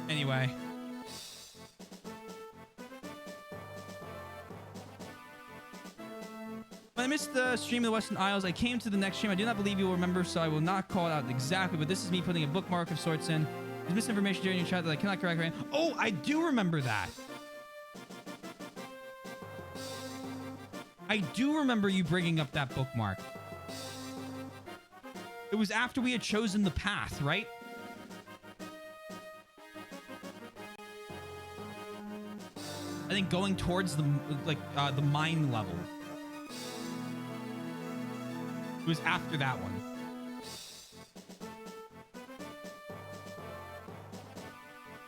Anyway. When I missed the stream of the Western Isles, I came to the next stream. I do not believe you will remember, so I will not call it out exactly, but this is me putting a bookmark of sorts in. There's misinformation during your chat that I cannot correct right. Oh, I do remember that. I do remember you bringing up that bookmark. It was after we had chosen the path, right? I think going towards the the mine level. It was after that one.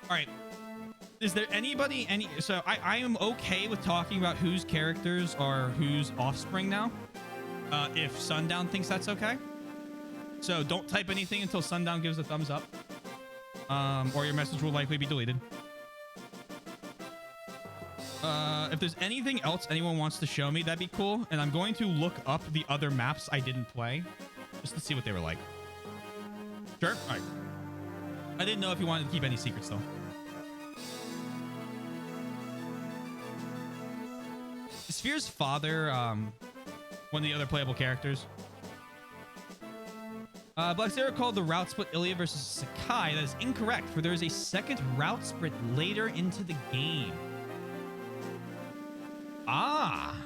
All right. Is there anybody so I am okay with talking about whose characters are whose offspring now. If Sundown thinks that's okay. So don't type anything until Sundown gives a thumbs up. Or your message will likely be deleted. If there's anything else anyone wants to show me, that'd be cool. And I'm going to look up the other maps I didn't play just to see what they were like. Sure? All right. I didn't know if you wanted to keep any secrets, though. Is Sphere's father one of the other playable characters? Black Sarah called the route split Ilya versus Sakai. That is incorrect, for there is a second route split later into the game. Ah.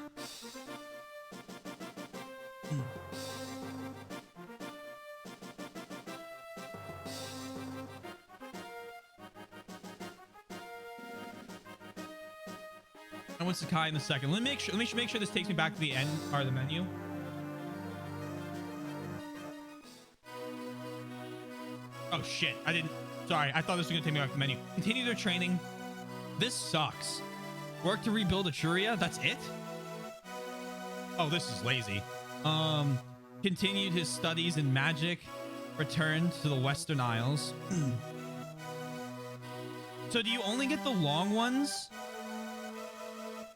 I want Sakai in the second. Let me make sure this takes me back to the end or the menu. Oh shit! I didn't. Sorry, I thought this was gonna take me back to the menu. Continue their training. This sucks. Work to rebuild Etruria. That's it? Oh, this is lazy. Continued his studies in magic. Returned to the Western Isles. So do you only get the long ones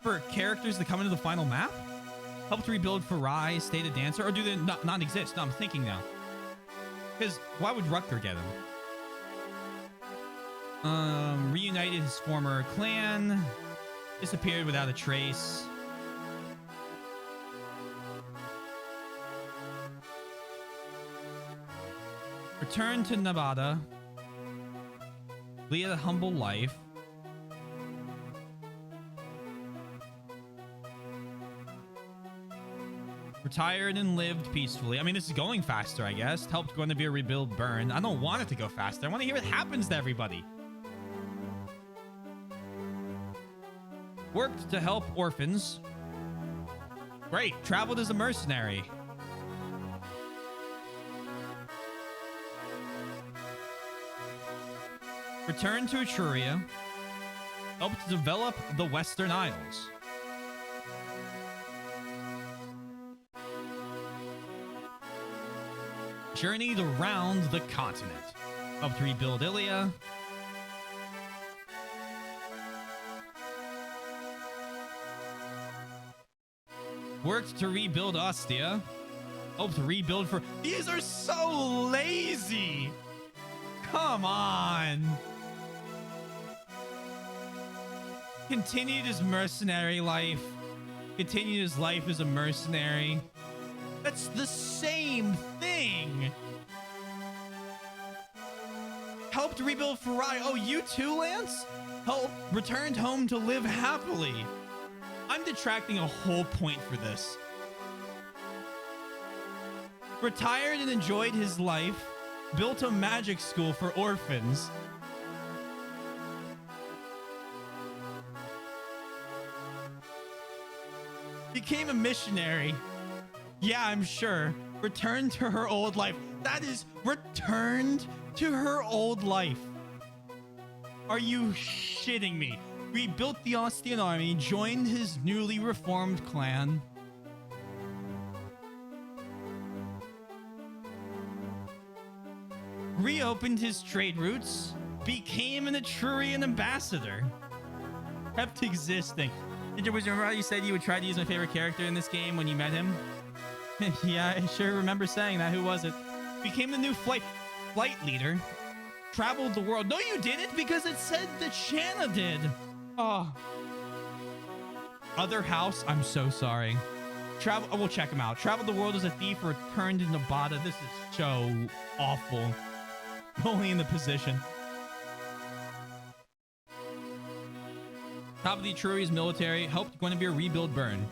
for characters that come into the final map? Helped rebuild Farai, State of Dancer, or do they not exist? No, I'm thinking now. Because why would Rutger get him? Reunited his former clan. Disappeared without a trace. Returned to Nevada. Lead a humble life. Retired and lived peacefully. I mean, this is going faster, I guess. Helped Guinevere rebuild Bern. I don't want it to go faster. I want to hear what happens to everybody. Worked to help orphans. Great. Traveled as a mercenary. Returned to Etruria. Helped develop the Western Isles. Journeyed around the continent. Helped rebuild Ilya. Worked to rebuild Ostia. Helped rebuild for... These are so lazy! Come on! Continued his mercenary life. Continued his life as a mercenary. That's the same thing! Helped rebuild Farai. Oh, you too, Lance? Returned home to live happily. I'm detracting a whole point for this. Retired and enjoyed his life. Built a magic school for orphans. Became a missionary. Yeah, I'm sure. Returned to her old life. That is returned to her old life. Are you shitting me? Rebuilt the Ostian army, joined his newly reformed clan. Reopened his trade routes. Became an Etrurian ambassador. Kept existing. Did you remember how you said you would try to use my favorite character in this game when you met him? Yeah, I sure remember saying that. Who was it? Became the new flight leader. Traveled the world. No, you didn't, because it said that Shanna did. Oh. Other house. I'm so sorry. Travel. Oh, we'll check him out. Traveled the world as a thief, returned to Nevada. This is so awful. Only in the position. Top of the Etruries military. Helped Guinevere rebuild Bern.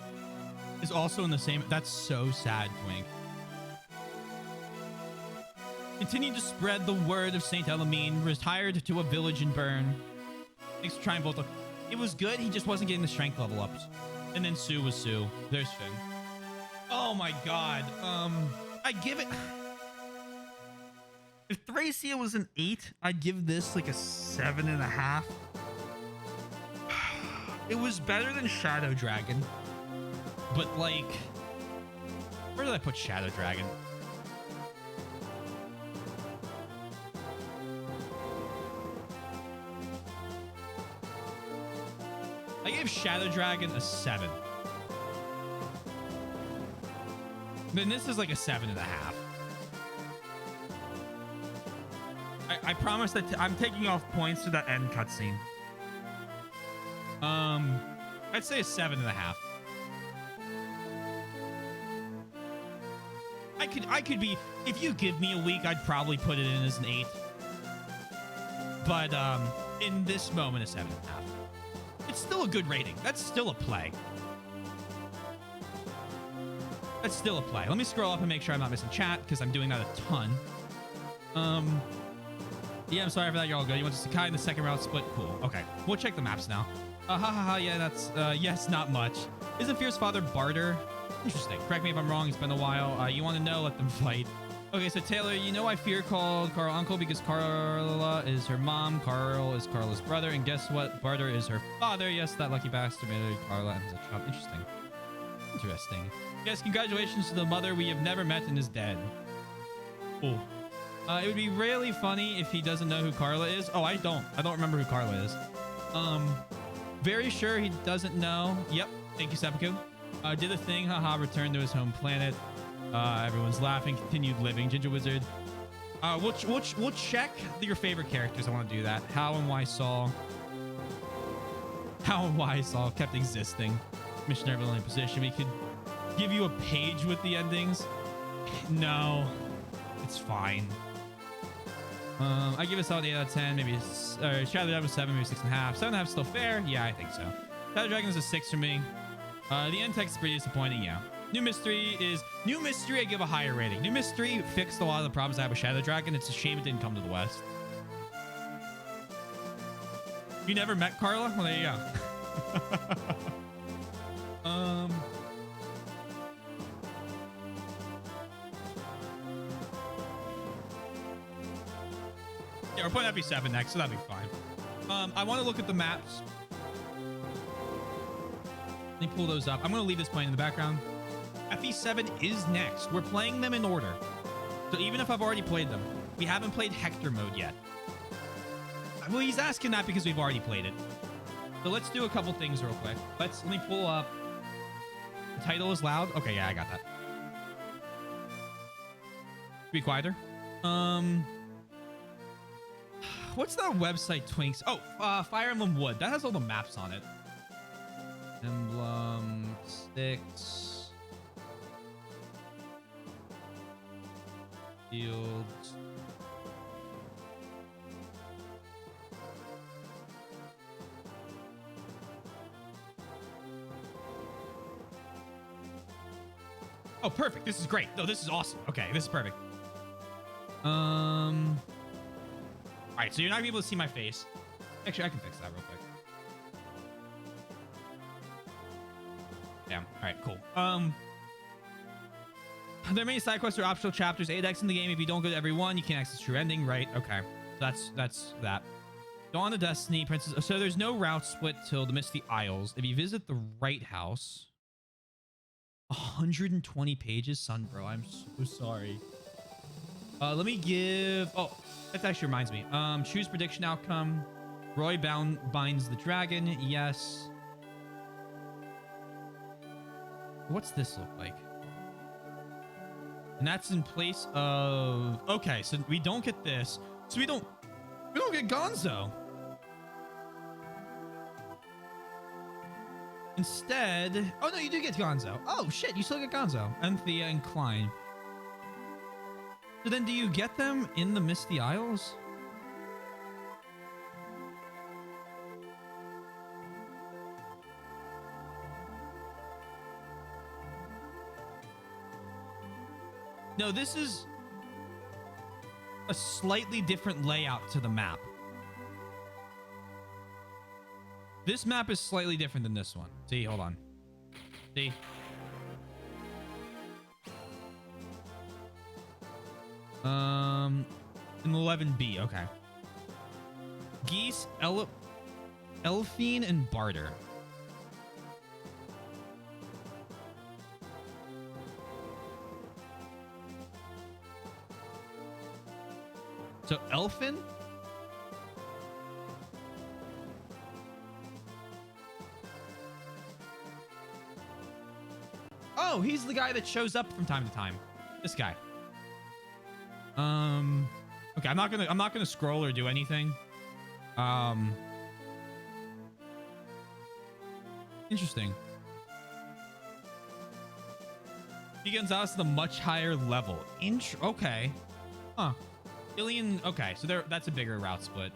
Is also in the same. That's so sad, Twink. Continued to spread the word of Saint Elamine. Retired to a village in Bern. Thanks for trying both. It was good. He just wasn't getting the strength level ups. And then Sue was Sue. There's Finn. Oh my god. I give it. If Thracia was an 8, I'd give this like a 7.5. It was better than Shadow Dragon. But like, where did I put Shadow Dragon? I gave Shadow Dragon a 7. Then this is like a 7.5. I promise that I'm taking off points to that end cutscene. I'd say a 7.5. I could be, if you give me a week, I'd probably put it in as an 8. But in this moment, a 7.5. It's still a good rating. That's still a play. That's still a play. Let me scroll up and make sure I'm not missing chat, because I'm doing that a ton. Yeah, I'm sorry for that. You're all good. You went to Sakai in the second round split. Cool. Okay. We'll check the maps now. Yeah, that's, yes, not much. Isn't Fierce Father Barter? Interesting. Correct me if I'm wrong. It's been a while. You want to know? Let them fight. Okay, so Taylor, you know I fear called Carl uncle because Carla is her mom. Carl is Carla's brother. And guess what? Barter is her father. Yes, that lucky bastard married Carla and has a child. Interesting. Interesting. Yes, congratulations to the mother we have never met and is dead. Cool. It would be really funny if he doesn't know who Carla is. Oh, I don't remember who Carla is. Very sure he doesn't know. Yep. Thank you, Seppuku. Did the thing. Haha. Returned to his home planet. Everyone's laughing. Continued living. Ginger Wizard. We'll check your favorite characters. I want to do that. How and why Saul kept existing. Missionary Villain position. We could give you a page with the endings. No, it's fine. I give us out 8 out of 10. Maybe Shadow Dragon 7, maybe 6.5. 7.5 is still fair. Yeah, I think so. Shadow Dragon is a 6 for me. The end text is pretty disappointing. Yeah. New Mystery. I give a higher rating. New Mystery fixed a lot of the problems I have with Shadow Dragon. It's a shame it didn't come to the West. You never met Carla? Well, there you go. Yeah, we're putting FE7 next, so that'd be fine. I want to look at the maps. Let me pull those up. I'm going to leave this playing in the background. FE7 is next. We're playing them in order. So even if I've already played them, we haven't played Hector mode yet. Well, he's asking that because we've already played it. So let's do a couple things real quick. Let me pull up. The title is loud. Okay, yeah, I got that. Be quieter. What's that website, Twinks? Oh, Fire Emblem Wood. That has all the maps on it. Emblem 6. Fields. Oh, perfect. This is great. No, this is awesome. Okay, this is perfect. All right, so you're not gonna be able to see my face. Actually, I can fix that real quick. Yeah. All right, cool. There are many side quests or optional chapters. 8x in the game. If you don't go to every one, you can't access true ending. Right. Okay. So that's that. Dawn of Destiny, Princess. So there's no route split till the Misty Isles. If you visit the right house, 120 pages, son, bro. I'm so sorry. Let me give. Oh, that actually reminds me. Choose prediction outcome. Roy binds the dragon. Yes. What's this look like? And that's in place of. Okay, so we don't get this. So we don't get Gonzo. Instead, oh no, you do get Gonzo. Oh shit, you still get Gonzo. Anthea and Klein. So then do you get them in the Misty Isles? No, this is a slightly different layout to the map. This map is slightly different than this one. See, hold on. See? In 11B, okay. Geese, Elfine, and Barter. So Elfin? Oh, he's the guy that shows up from time to time. This guy. Okay, I'm not gonna scroll or do anything. Interesting. He Gonzalez is the much higher level. Okay. Huh. Ilian, okay, so that's a bigger route split.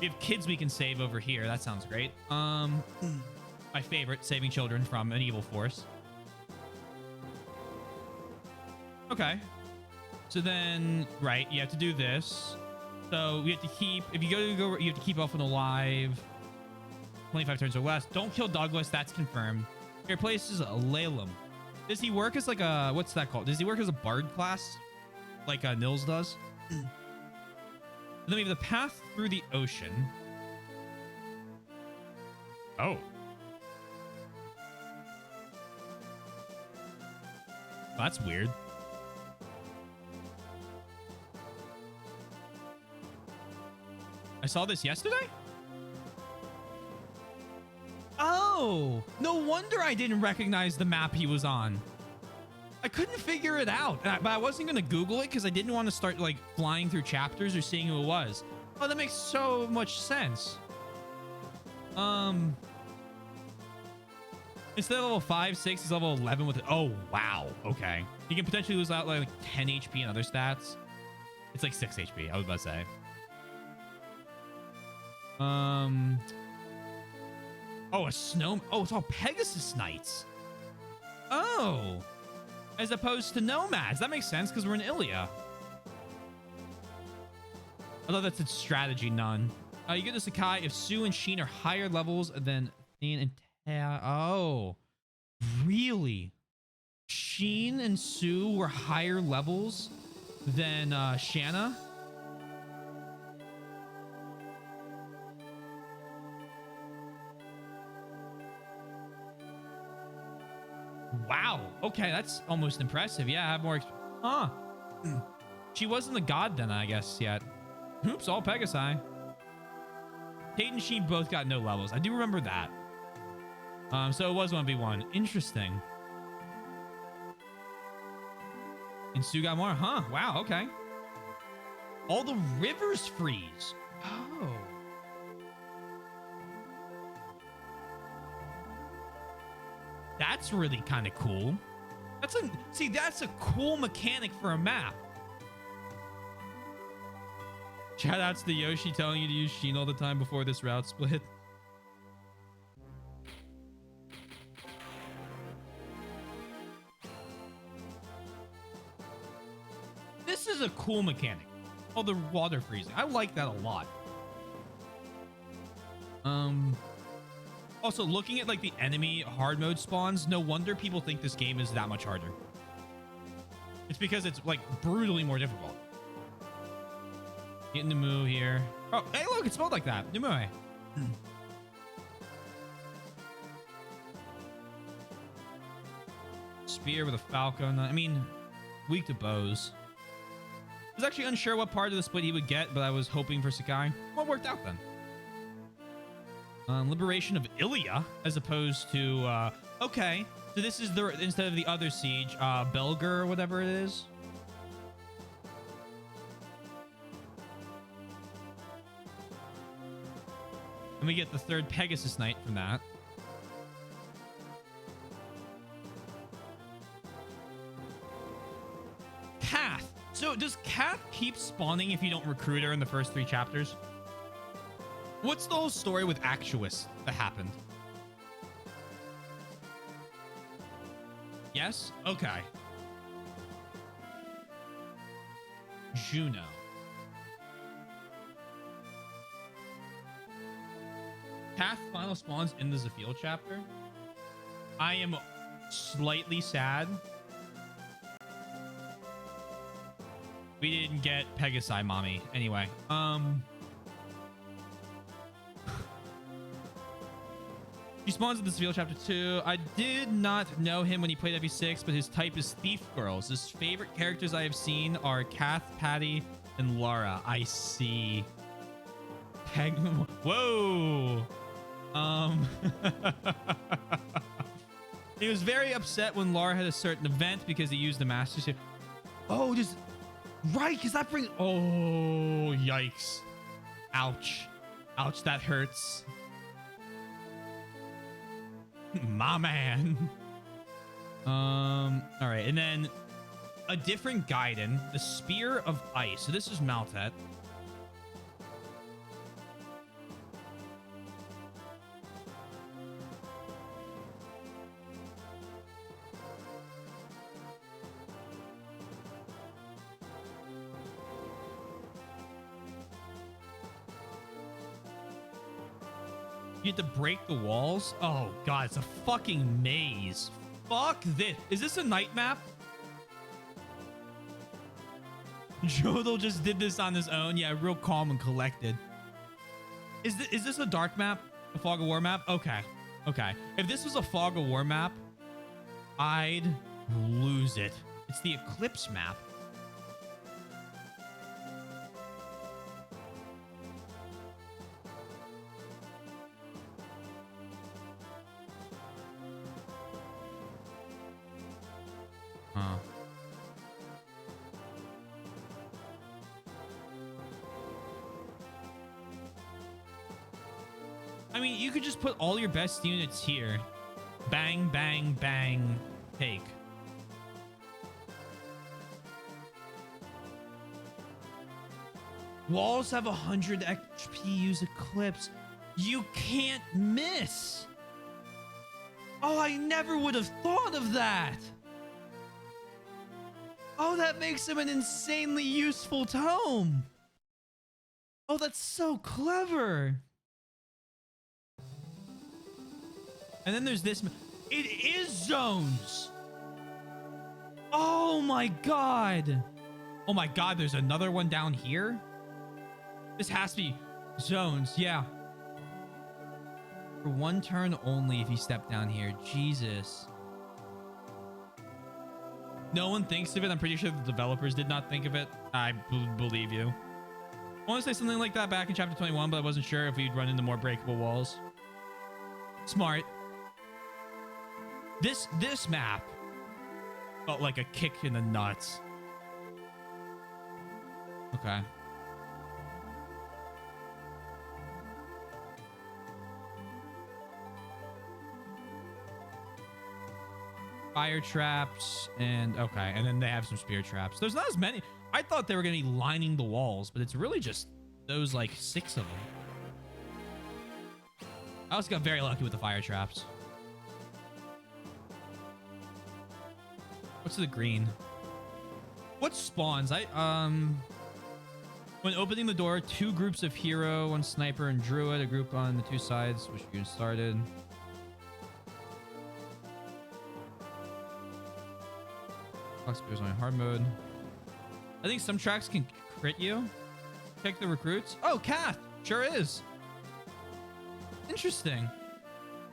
We have kids we can save over here. That sounds great. My favorite, saving children from an evil force. Okay. So then, right, you have to do this. So we have to keep, if you go, you have to keep Elfin alive. 25 turns or less. Don't kill Douglas, that's confirmed. Your place is a Lalem. Does he work as like a, what's that called? Does he work as a bard class? Like Nils does? And then we have the path through the ocean. Oh. That's weird. I saw this yesterday? Oh, no wonder I didn't recognize the map he was on. I couldn't figure it out, but I wasn't going to Google it because I didn't want to start like flying through chapters or seeing who it was. Oh, that makes so much sense. Instead of level 5, 6, he's level 11 with it. Oh, wow. Okay. He can potentially lose out like 10 HP and other stats. It's like 6 HP, I was about to say. Oh, a snow. Oh, it's all Pegasus Knights. Oh. As opposed to nomads. That makes sense because we're in Ilia. Although that's its strategy, none. You get the Sakai if Sue and Sheen are higher levels than Thane and Oh, really? Sheen and Sue were higher levels than Shanna? Wow. Okay, that's almost impressive. Yeah, I have more. Huh. She wasn't a god then, I guess, yet. Oops, all Pegasi. Tate and Sheen both got no levels. I do remember that. So it was 1v1. Interesting. And Sue got more. Huh. Wow. Okay. All the rivers freeze. Oh. That's really kind of cool. That's a cool mechanic for a map. Shout outs to Yoshi telling you to use Sheen all the time before this route split. This is a cool mechanic. Oh, the water freezing. I like that a lot. Also, looking at like the enemy hard mode spawns, no wonder people think this game is that much harder. It's because it's like brutally more difficult. Getting Numu here. Oh, hey, look, it spelled like that. Numu. Spear with a falcon. I mean, weak to bows. I was actually unsure what part of the split he would get, but I was hoping for Sakai. Well, it worked out then. Liberation of Ilia, as opposed to, okay. So this is the, instead of the other siege, Belger or whatever it is. And we get the third Pegasus Knight from that. Kath. So does Kath keep spawning if you don't recruit her in the first 3 chapters? What's the whole story with Actuous that happened? Yes? Okay. Juno. Kath final spawns in the Zephiel chapter. I am slightly sad. We didn't get Pegasi Mommy. Anyway, he spawns in the Zephiel chapter 2. I did not know him when he played FE6, but his type is Thief Girls. His favorite characters I have seen are Kath, Patty, and Lara. I see. Whoa. He was very upset when Lara had a certain event because he used the Master Sword. Oh, just right, because that brings. Oh, yikes! Ouch! Ouch! That hurts. My man. All right, and then a different Gaiden, the Spear of Ice. So this is Maltet. You have to break the walls. Oh god, it's a fucking maze. Fuck this. Is this a night map? Jodel just did this on his own. Yeah, real calm and collected. Is this a dark map? A Fog of War map? Okay. Okay. If this was a Fog of War map, I'd lose it. It's the Eclipse map. Huh. I mean, you could just put all your best units here. Bang, bang, bang, take. Walls have 100 HP, use Eclipse. You can't miss. Oh, I never would have thought of that. Oh, that makes him an insanely useful tome. Oh, that's so clever. And then there's this. It is zones. Oh my god. Oh my god, there's another one down here. This has to be zones. Yeah. For 1 turn only if you step down here. Jesus. No one thinks of it. I'm pretty sure the developers did not think of it. I believe you. I want to say something like that back in chapter 21, but I wasn't sure if we'd run into more breakable walls. Smart. This map felt like a kick in the nuts. Okay. Fire traps and okay, and then they have some spear traps. There's not as many. I thought they were gonna be lining the walls, but it's really just those like 6 of them. I also got very lucky with the fire traps. What's the green? What spawns? When opening the door, 2 groups of hero, 1 sniper and druid, a group on the 2 sides, which you started. Clock spears on hard mode. I think some tracks can crit you. Check the recruits. Oh, Kath! Sure is. Interesting.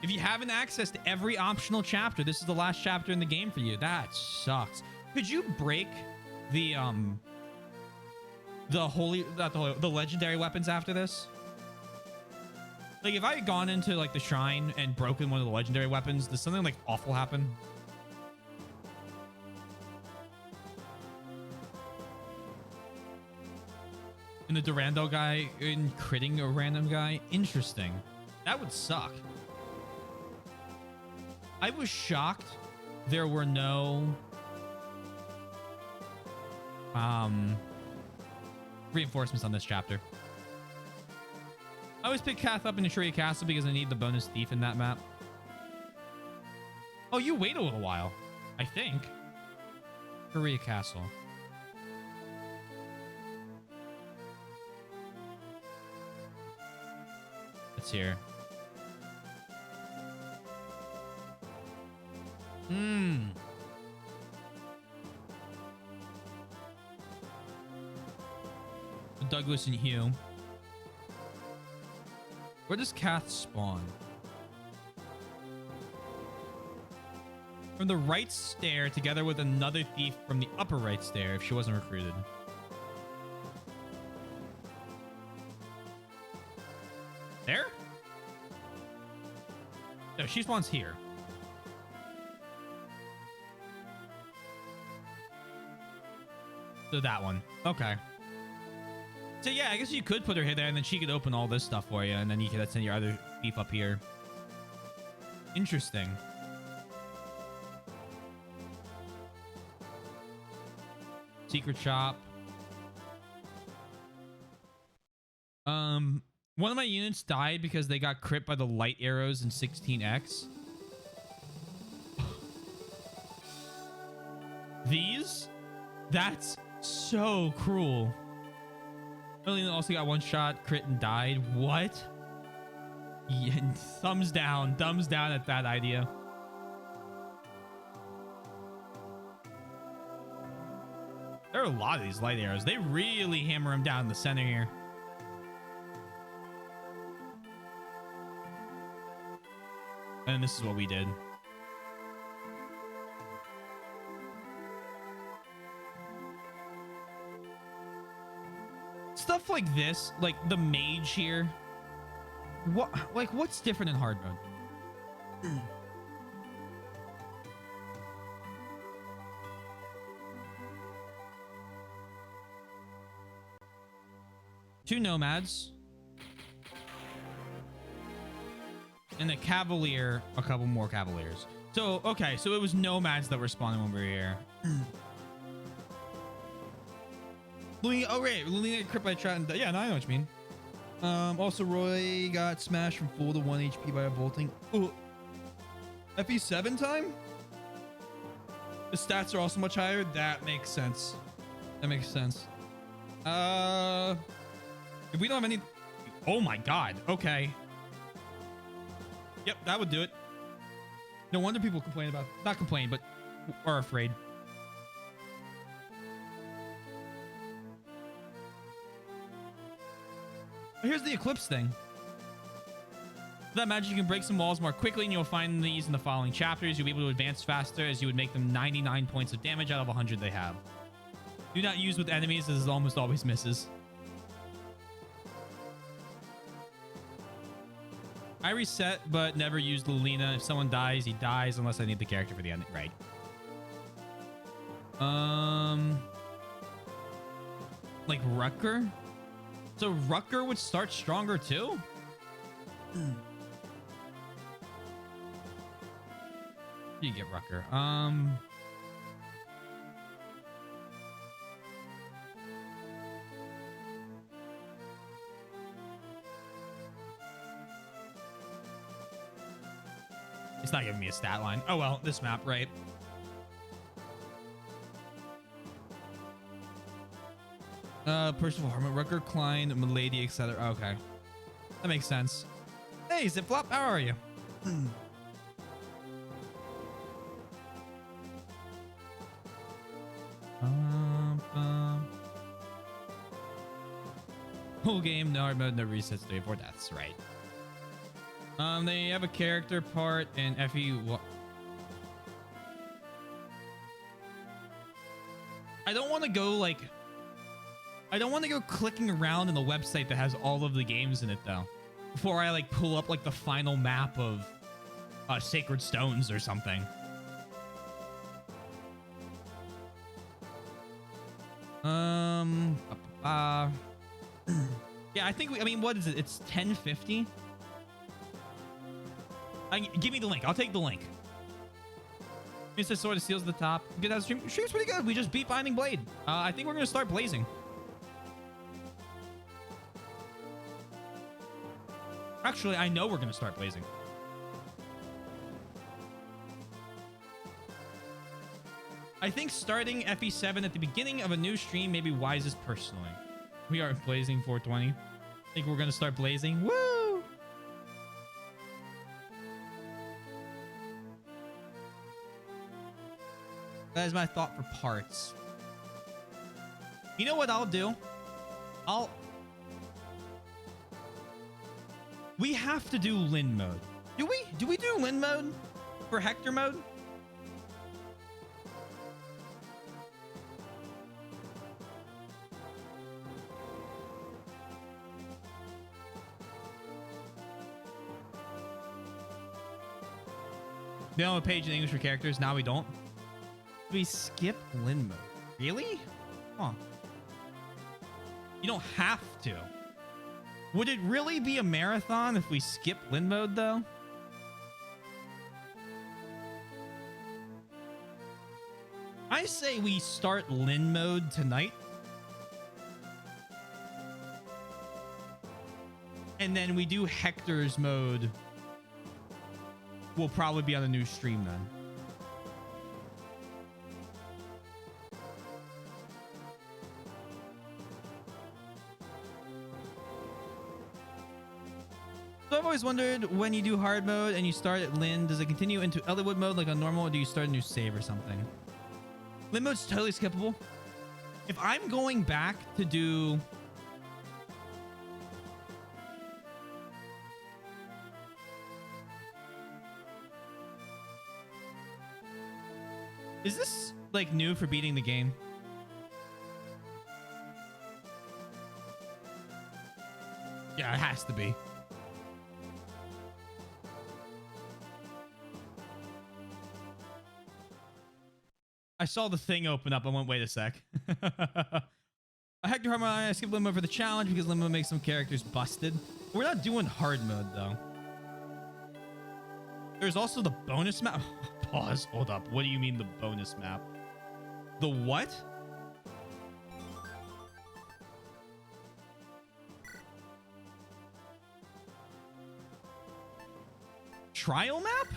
If you haven't access to every optional chapter, this is the last chapter in the game for you. That sucks. Could you break the legendary weapons after this? Like if I had gone into like the shrine and broken one of the legendary weapons, does something like awful happen? In the Durando guy, in critting a random guy? Interesting. That would suck. I was shocked there were no reinforcements on this chapter. I always pick Kath up in Ashuria Castle because I need the bonus thief in that map. Oh, you wait a little while, I think. Ashuria Castle. It's here. Douglas and Hugh. Where does Kath spawn? From the right stair, together with another thief from the upper right stair if she wasn't recruited. There? No, she spawns here. So that one. Okay. So yeah, I guess you could put her here there and then she could open all this stuff for you and then you could send your other thief up here. Interesting. Secret shop. One of my units died because they got crit by the light arrows in 16x. These? That's so cruel. Really also got one shot, crit, and died. What? Yeah, thumbs down at that idea. There are a lot of these light arrows. They really hammer them down in the center here. And this is what we did. Stuff like this, like the mage here. What, like, what's different in hard mode? Two nomads. And a cavalier, a couple more cavaliers. So, okay, so it was nomads that were spawning over here. Luna, oh right, Luna got crit by trap and yeah, no, I know what you mean. Also Roy got smashed from full to 1 HP by a bolting. Ooh. FE7 time? The stats are also much higher. That makes sense. That makes sense. If we don't have any... Oh my god. Okay. Yep, that would do it. No wonder people complain about... Not complain, but are afraid. Here's the eclipse thing. With that magic, you can break some walls more quickly, and you'll find these in the following chapters. You'll be able to advance faster, as you would make them 99 points of damage out of 100 they have. Do not use with enemies, as it almost always misses. I reset, but never used Lulina. If someone dies, he dies, unless I need the character for the end. Right. Like Rucker? So Rucker would start stronger too? You get Rucker. It's not giving me a stat line. Oh well, this map, right? Percival Harmon, Rucker, Klein, Milady, etc. Okay. That makes sense. Hey, Zipflop, how are you? Whole game, no hard mode, no resets, 3 or 4 deaths, right. They have a character part and FE. I don't want to go like... I don't want to go clicking around in the website that has all of the games in it though. Before I like pull up like the final map of Sacred Stones or something. Yeah, I think I mean, what is it? It's 1050. Give me the link. I'll take the link. It says Sword of Steel's at the top. Good, that stream. Stream's pretty good. We just beat Binding Blade. I think we're going to start Blazing. Actually, I know we're going to start Blazing. I think starting FE7 at the beginning of a new stream may be wisest personally. We are Blazing 420. I think we're going to start Blazing. Woo! That is my thought for parts. You know what I'll do? We have to do Lin mode. Do we? Do we do Lin mode for Hector mode? We don't have a page in English for characters. Now we don't. We skip Lin mode. Really? Huh. You don't have to. Would it really be a marathon if we skip Lin mode, though? I say we start Lin mode tonight. And then we do Hector's mode. We'll probably be on a new stream then. So I've always wondered, when you do hard mode and you start at Lin, does it continue into Elderwood mode like on normal, or do you start a new save or something? Lin mode's totally skippable. If I'm going back to do... Is this like new for beating the game? Yeah, it has to be. I saw the thing open up. I went, wait a sec. Hector Harmon, I skipped Limbo for the challenge because Limbo makes some characters busted. We're not doing hard mode though. There's also the bonus map. Pause. Hold up. What do you mean the bonus map? The what? Trial map?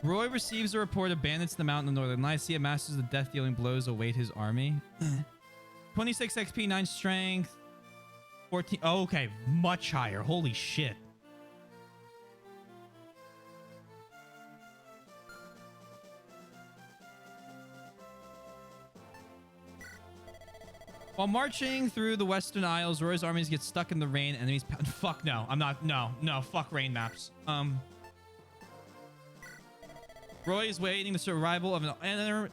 Roy receives a report of bandits in the mountain of Northern Lycia. Masters of death-dealing blows await his army. 26 XP, 9 strength, 14... Oh, okay. Much higher. Holy shit. While marching through the Western Isles, Roy's armies get stuck in the rain. Enemies... Fuck no. I'm not... No. Fuck rain maps. Roy is waiting the survival of an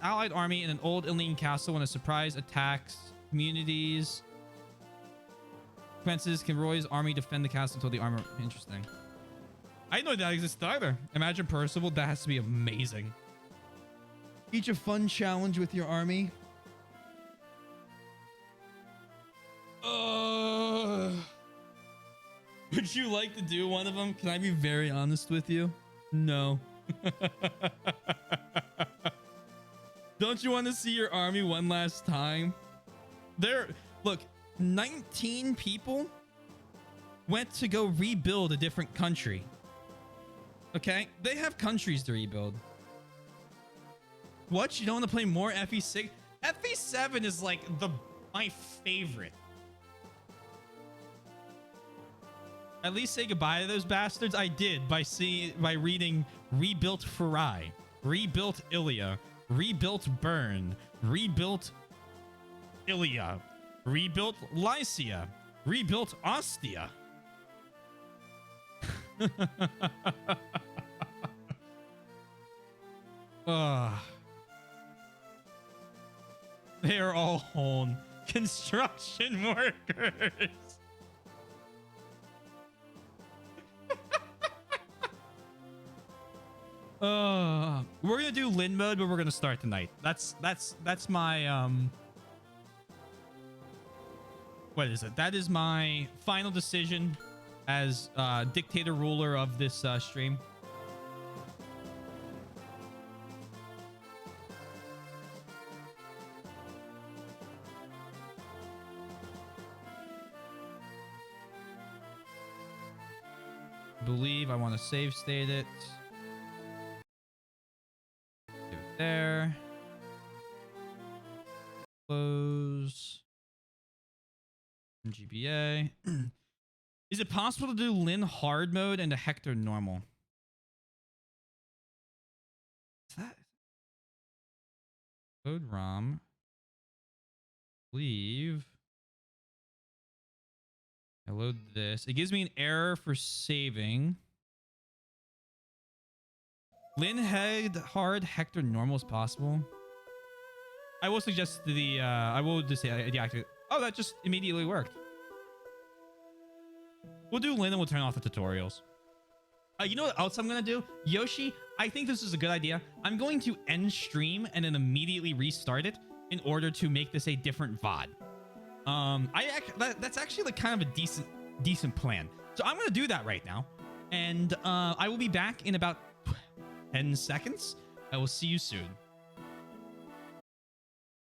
allied army in an old Ilene castle when a surprise attacks communities. Consequences. Can Roy's army defend the castle until the armor... Interesting. I didn't know that existed either. Imagine Percival. That has to be amazing. Each a fun challenge with your army. Would you like to do one of them? Can I be very honest with you? No. Don't you want to see your army one last time? Look, 19 people went to go rebuild a different country. Okay? They have countries to rebuild. What? You don't want to play more FE6? FE7 is like my favorite. At least say goodbye to those bastards. I did by reading Rebuilt Farai, Rebuilt Ilia, Rebuilt Bern, Rebuilt Ilia, Rebuilt Lycia, Rebuilt Ostia. They are all home construction workers. We're gonna do Lin mode, but we're gonna start tonight. That's my what is it? That is my final decision as dictator ruler of this stream. I believe I want to save state it. Do it there. Close. GBA. Is it possible to do Lin hard mode and a Hector normal? Is that code ROM? Leave. I load this. It gives me an error for saving. Lin head hard Hector normal is possible. I will suggest the I will just say deactivate. Oh, that just immediately worked. We'll do Lin and we'll turn off the tutorials. You know what else I'm gonna do? Yoshi, I think this is a good idea. I'm going to end stream and then immediately restart it in order to make this a different VOD. That's actually like kind of a decent plan. So I'm gonna do that right now. And I will be back in about 10 seconds. I will see you soon.